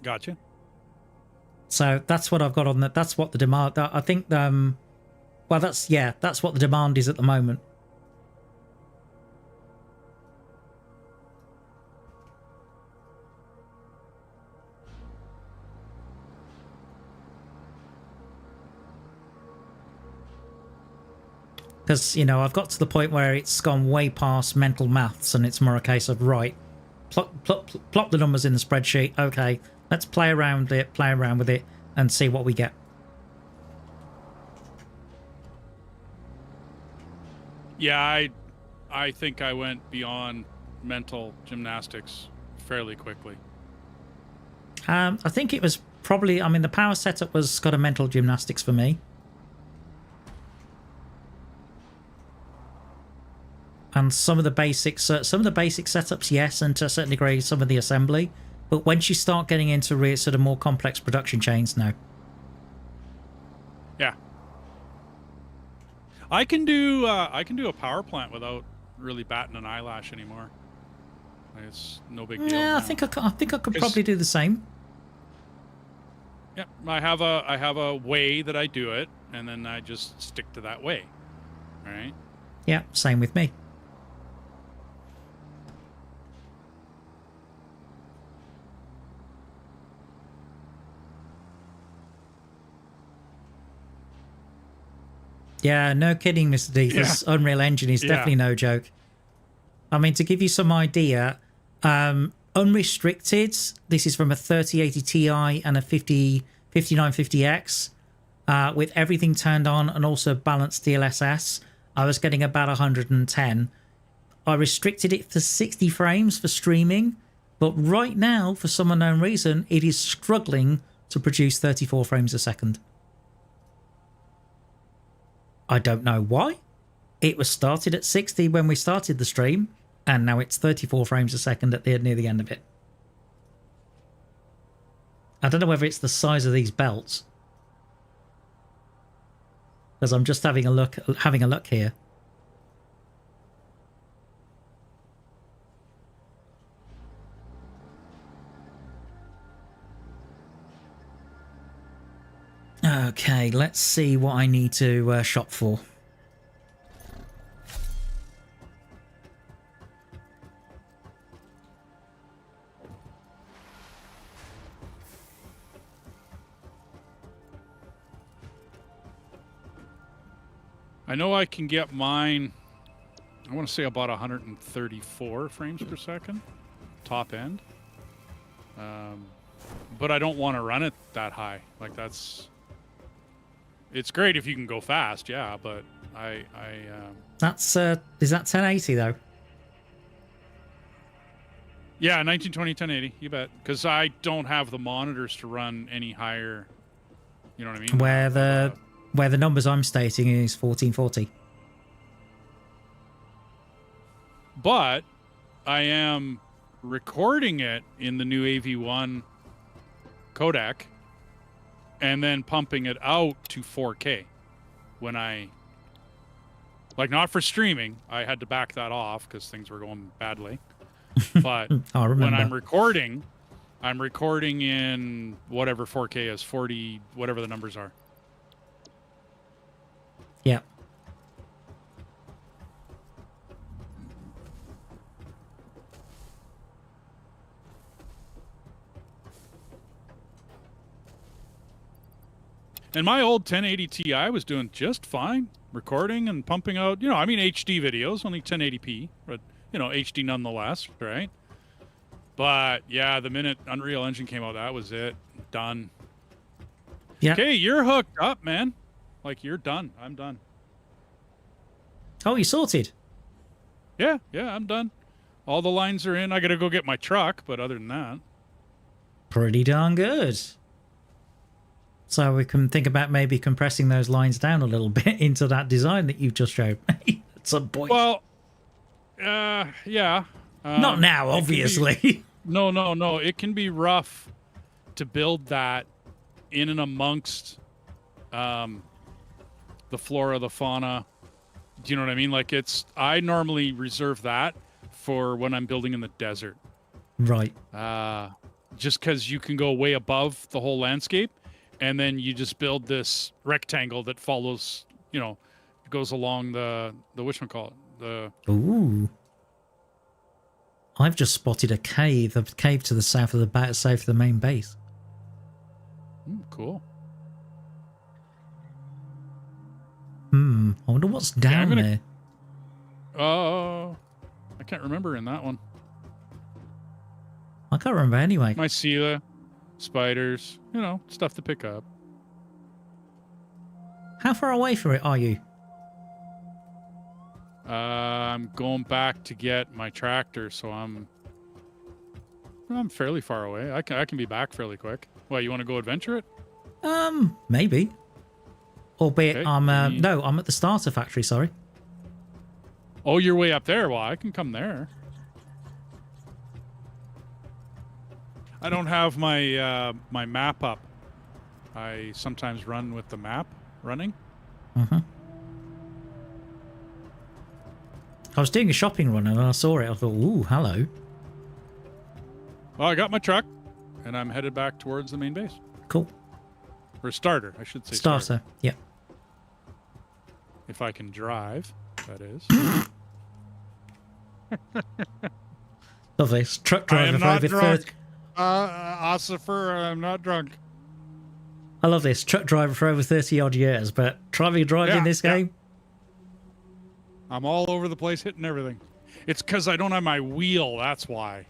Gotcha. So that's what I've got on that. That's what the demand. I think. Well, that's what the demand is at the moment. Because, you know, I've got to the point where it's gone way past mental maths and it's more a case of, right, plop the numbers in the spreadsheet. Okay, let's play around with it and see what we get. Yeah, I think I went beyond mental gymnastics fairly quickly. I think it was probably, I mean, the power setup was got a mental gymnastics for me. And some of the basics, setups, yes, and to a certain degree, some of the assembly. But once you start getting into sort of more complex production chains, no. Yeah, I can do a power plant without really batting an eyelash anymore. It's no big deal. Yeah, now. I think I could probably do the same. Yeah, I have a way that I do it, and then I just stick to that way. All right. Yeah, same with me. Yeah, no kidding, Mr. D. This Unreal Engine is definitely no joke. I mean, to give you some idea, unrestricted, this is from a 3080 Ti and a 5950X, with everything turned on and also balanced DLSS, I was getting about 110. I restricted it for 60 frames for streaming, but right now, for some unknown reason, it is struggling to produce 34 frames a second. I don't know why. It was started at 60 when we started the stream, and now it's 34 frames a second at near the end of it. I don't know whether it's the size of these belts, because I'm just having a look here. Okay, let's see what I need to shop for. I know I can get mine, I want to say about 134 frames per second, top end. But I don't want to run it that high. Like it's great if you can go fast, yeah, but That's is that 1080 though? Yeah, 1920 1080, you bet. Because I don't have the monitors to run any higher. You know what I mean? Where the numbers I'm stating is 1440. But I am recording it in the new AV1 codec and then pumping it out to 4K when I, like, not for streaming. I had to back that off because things were going badly. But when I'm recording in whatever 4K is, 40, whatever the numbers are. Yeah. And my old 1080 Ti was doing just fine, recording and pumping out, you know, I mean HD videos, only 1080p, but, you know, HD nonetheless, right? But, yeah, the minute Unreal Engine came out, that was it. Done. Yeah. Okay, you're hooked up, man. Like, you're done. I'm done. Oh, you sorted? Yeah, I'm done. All the lines are in. I got to go get my truck, but other than that. Pretty darn good. So we can think about maybe compressing those lines down a little bit into that design that you've just showed me at some point. Well, yeah. Not now, obviously. No. It can be rough to build that in and amongst the flora, the fauna. Do you know what I mean? Like, I normally reserve that for when I'm building in the desert. Right. Just because you can go way above the whole landscape, and then you just build this rectangle that follows, you know, goes along the whatchamacallit, Ooh. I've just spotted a cave to the south of the main base. Cool. I wonder what's down there. I can't remember in that one. I can't remember anyway. Mycela, spiders, you know, stuff to pick up. How far away from it are you? I'm going back to get my tractor, so I'm fairly far away. I can be back fairly quick. Well, you want to go adventure it? Maybe. Albeit Okay, I'm at the starter factory, sorry. Oh, you're way up there. Well, I can come there. I don't have my my map up. I sometimes run with the map running. I was doing a shopping run and I saw it. I thought, ooh, hello. Well, I got my truck, and I'm headed back towards the main base. Cool. Or starter, I should say. Starter, yeah. If I can drive, that is. Lovely. Truck driver for over 30. Ossifer, I'm not drunk. I love this. Truck driver for over 30 odd years, but driving in this game. I'm all over the place hitting everything. It's because I don't have my wheel, that's why.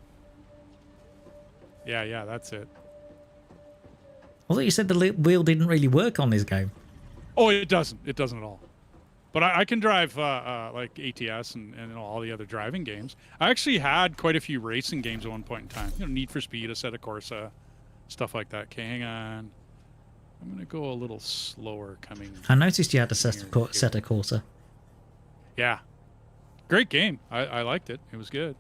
Yeah, that's it. I thought you said the wheel didn't really work on this game. Oh, it doesn't. It doesn't at all. But I can drive like ATS and all the other driving games. I actually had quite a few racing games at one point in time. You know, Need for Speed, Assetto Corsa, stuff like that. Okay, hang on. I'm going to go a little slower coming. I noticed you had a Assetto Corsa. Yeah. Great game. I liked it. It was good.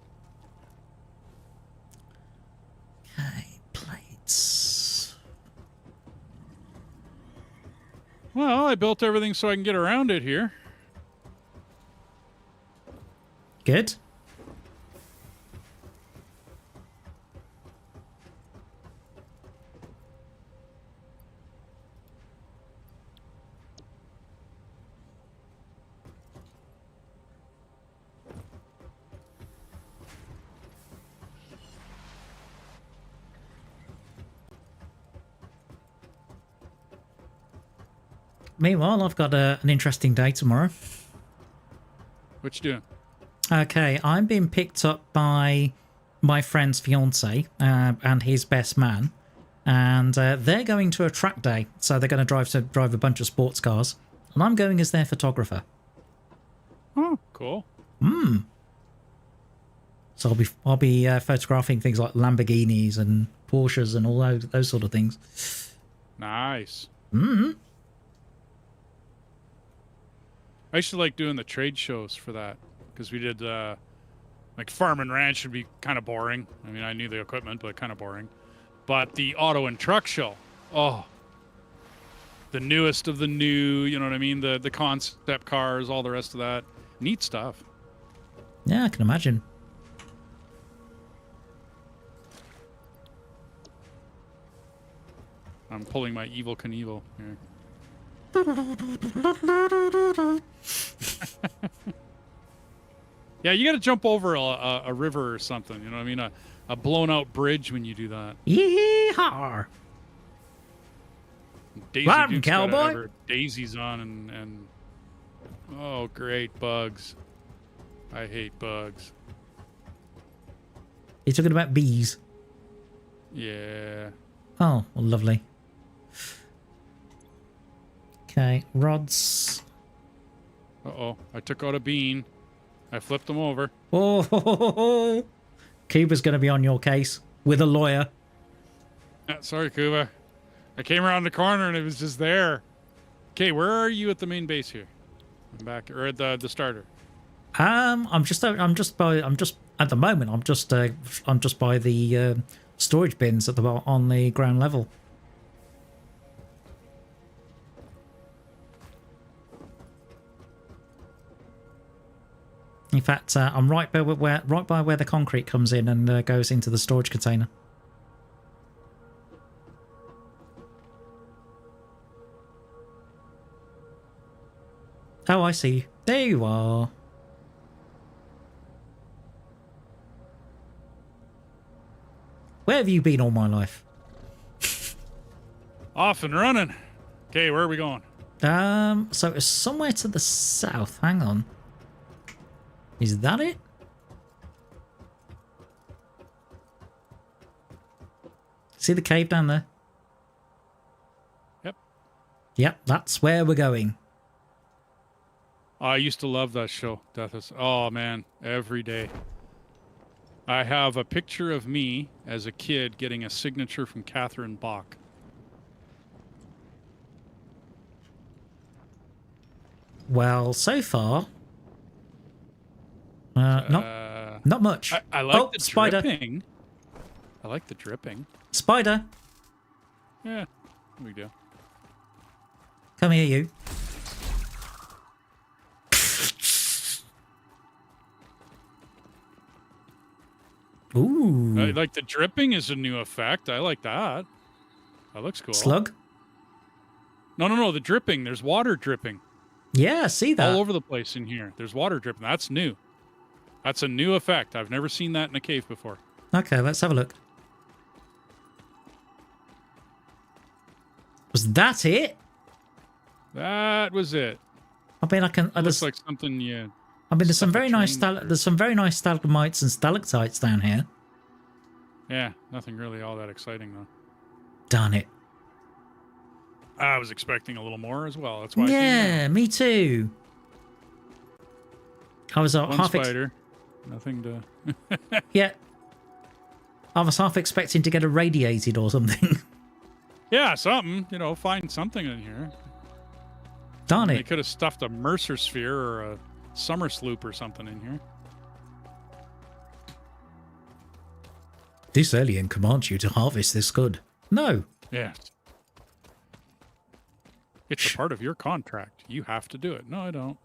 Okay, plates. Well, I built everything so I can get around it here. Good. Meanwhile, I've got an interesting day tomorrow. What you doing? Okay, I'm being picked up by my friend's fiance and his best man, and they're going to a track day, so they're going to drive a bunch of sports cars, and I'm going as their photographer. Oh, cool. So I'll be photographing things like Lamborghinis and Porsches and all those sort of things. Nice. I used to like doing the trade shows for that because we did like farm and ranch would be kind of boring. I mean, I knew the equipment, but kind of boring. But the auto and truck show, oh, the newest of the new, you know what I mean? The concept cars, all the rest of that. Neat stuff. Yeah, I can imagine. I'm pulling my Evil Knievel here. Yeah, you got to jump over a river or something. You know what I mean? A blown out bridge when you do that. Yeehaw! Daisy Run, Duke's gotta cowboy. have her daisies on and oh, great bugs. I hate bugs. You're talking about bees. Yeah. Oh, well, lovely. Okay, rods. Uh-oh, I took out a bean. I flipped them over. Oh, Cuba's going to be on your case with a lawyer. Sorry, Kuba. I came around the corner and it was just there. Okay, where are you at the main base here? I'm back, or at the starter. I'm just at the moment. I'm just by the storage bins at on the ground level. In fact, I'm right by where the concrete comes in and goes into the storage container. Oh, I see. There you are. Where have you been all my life? Off and running. Okay, where are we going? So it's somewhere to the south. Hang on. Is that it? See the cave down there? Yep. Yep, that's where we're going. I used to love that show, Death is... Oh, man, every day. I have a picture of me as a kid getting a signature from Catherine Bach. Well, so far... not much. I like the spider. dripping. I like the dripping. Spider. Yeah, we do. Come here, you. Ooh. Like the dripping is a new effect. I like that. That looks cool. Slug? No. The dripping. There's water dripping. Yeah, I see that. All over the place in here. There's water dripping. That's new. That's a new effect. I've never seen that in a cave before. Okay, let's have a look. Was that it? That was it. I mean, It looks like something you... I mean, there's some very nice train there's some very nice stalagmites and stalactites down here. Yeah, nothing really all that exciting though. Darn it. I was expecting a little more as well. That's why. Yeah, me too. I was One half spider, nothing to. yeah. I was half expecting to get irradiated or something. Yeah, something. You know, find something in here. Darn They it. could have stuffed a Mercer sphere or a summer sloop or something in here. This alien commands you to harvest this good. No. Yes. It's a part of your contract. You have to do it. No, I don't.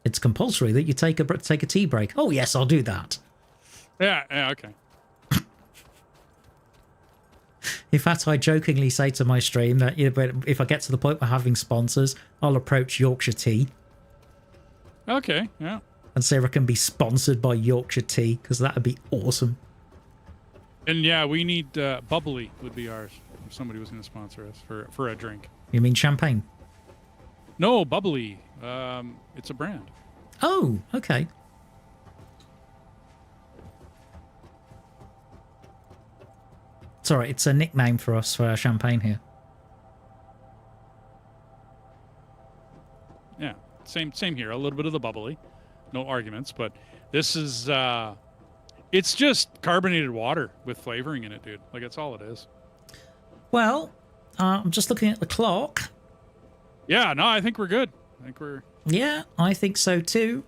It's compulsory that you take a tea break. Oh yes, I'll do that. Yeah, okay. In fact, I jokingly say to my stream that if I get to the point where having sponsors, I'll approach Yorkshire Tea. Okay, yeah. And see if I can be sponsored by Yorkshire Tea, because that would be awesome. And yeah, we need bubbly would be ours if somebody was going to sponsor us for a drink. You mean champagne? No, bubbly. It's a brand. Oh, okay. Sorry, it's a nickname for us for our champagne here. Yeah, same here. A little bit of the bubbly. No arguments, but this is it's just carbonated water with flavoring in it, dude. Like, that's all it is. Well, I'm just looking at the clock. Yeah, no, I think we're good. I think we're... Yeah, I think so too.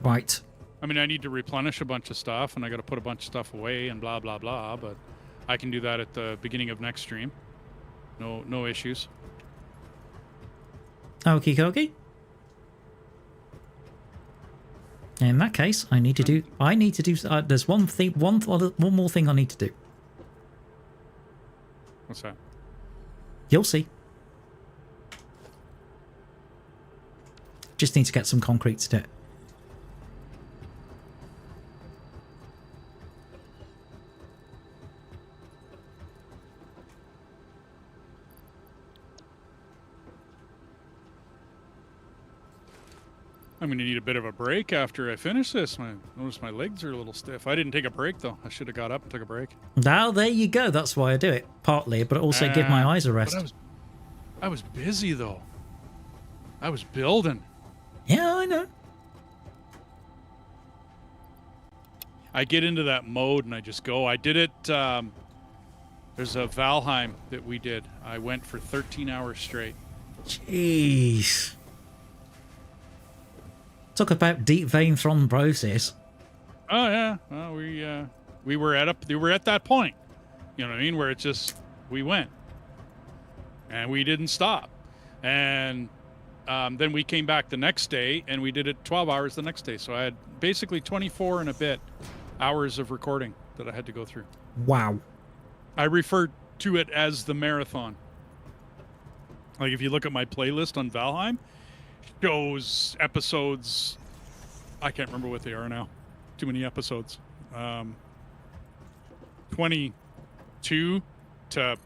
Right. I mean, I need to replenish a bunch of stuff, and I got to put a bunch of stuff away and blah, blah, blah, but I can do that at the beginning of next stream. No issues. Okie dokie. In that case, I need to do. There's one more thing I need to do. What's that? You'll see. Just need to get some concrete to do it. I'm going to need a bit of a break after I finish this. Notice my legs are a little stiff. I didn't take a break, though. I should have got up and took a break. Now, there you go. That's why I do it, partly, but also give my eyes a rest. But I was busy, though. I was building. Yeah, I know. I get into that mode and I just go. I did it. There's a Valheim that we did. I went for 13 hours straight. Jeez. Talk about deep vein thrombosis. Oh yeah, well, we were at that point, you know what I mean, where it just we went, and we didn't stop, and then we came back the next day and we did it 12 hours the next day. So I had basically 24 and a bit hours of recording that I had to go through. Wow. I referred to it as the marathon. Like if you look at my playlist on Valheim, shows episodes, I can't remember what they are now, too many episodes, 22 to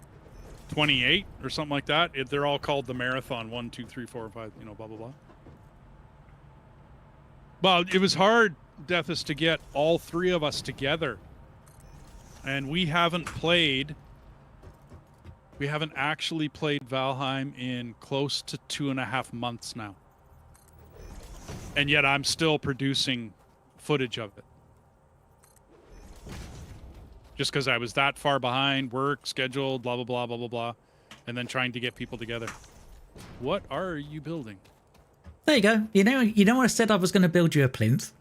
28 or something like that. They're all called the marathon, 1 2 3 4 5, you know, blah blah blah. Well, it was hard, Deathus, to get all three of us together, and we haven't actually played Valheim in close to 2.5 months now. And yet I'm still producing footage of it. Just because I was that far behind, work, scheduled, blah, blah, blah, blah, blah, blah. And then trying to get people together. What are you building? There you go. You know what I said I was going to build you a plinth?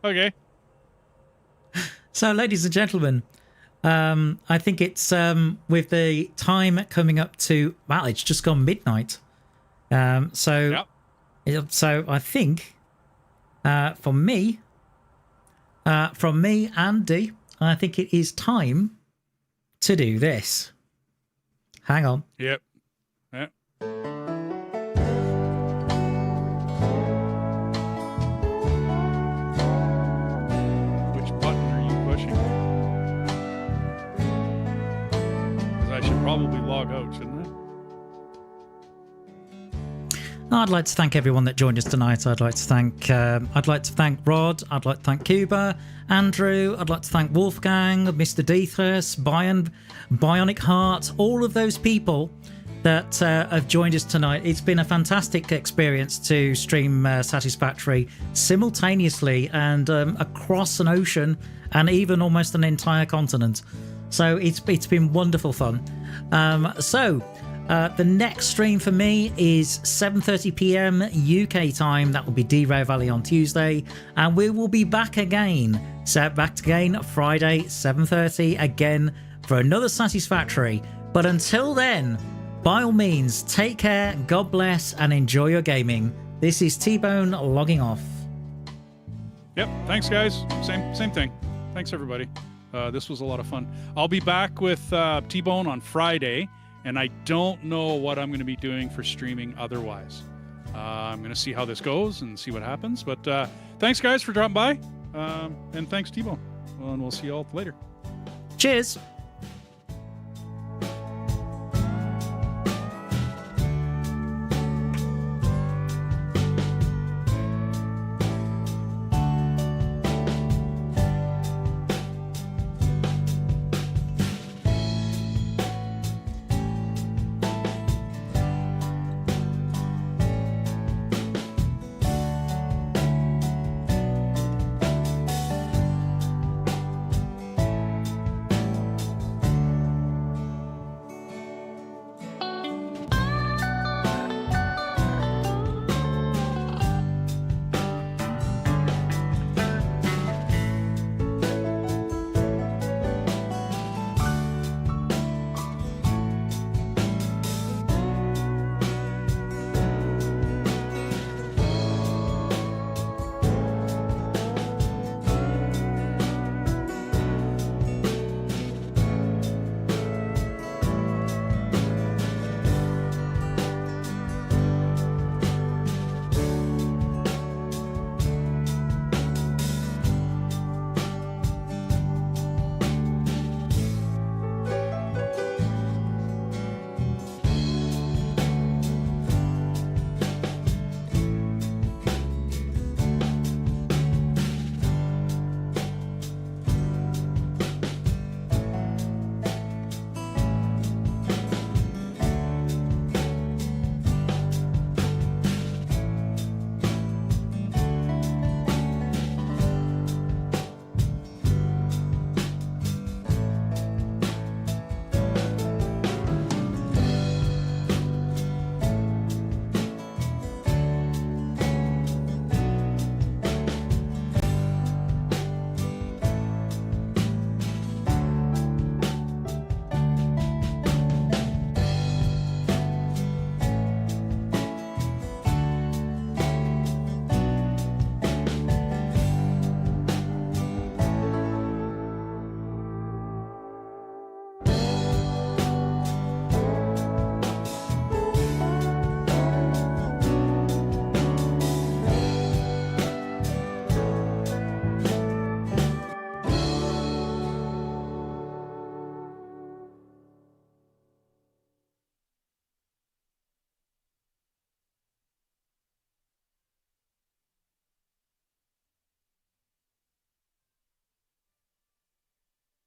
Okay. So, ladies and gentlemen, I think it's with the time coming up to, well, it's just gone midnight. So I think from me and D, I think it is time to do this. Hang on. Yep. Yep. Which button are you pushing? Because I should probably log out, shouldn't I? I'd like to thank everyone that joined us tonight. I'd like to thank Rod. I'd like to thank Cuba, Andrew. I'd like to thank Wolfgang, Mr. Deethus, Bionic Heart, all of those people that have joined us tonight. It's been a fantastic experience to stream Satisfactory simultaneously and across an ocean and even almost an entire continent. So it's been wonderful fun. The next stream for me is 7:30 p.m. UK time. That will be D-Ray Valley on Tuesday, and we will be back again Friday 7:30 again for another Satisfactory. But until then, by all means, take care, God bless, and enjoy your gaming. This is T-Bone logging off. Yep. Thanks, guys. Same thing. Thanks, everybody. This was a lot of fun. I'll be back with T-Bone on Friday. And I don't know what I'm going to be doing for streaming otherwise. I'm going to see how this goes and see what happens. But thanks, guys, for dropping by. And thanks, T-Bone. And we'll see you all later. Cheers.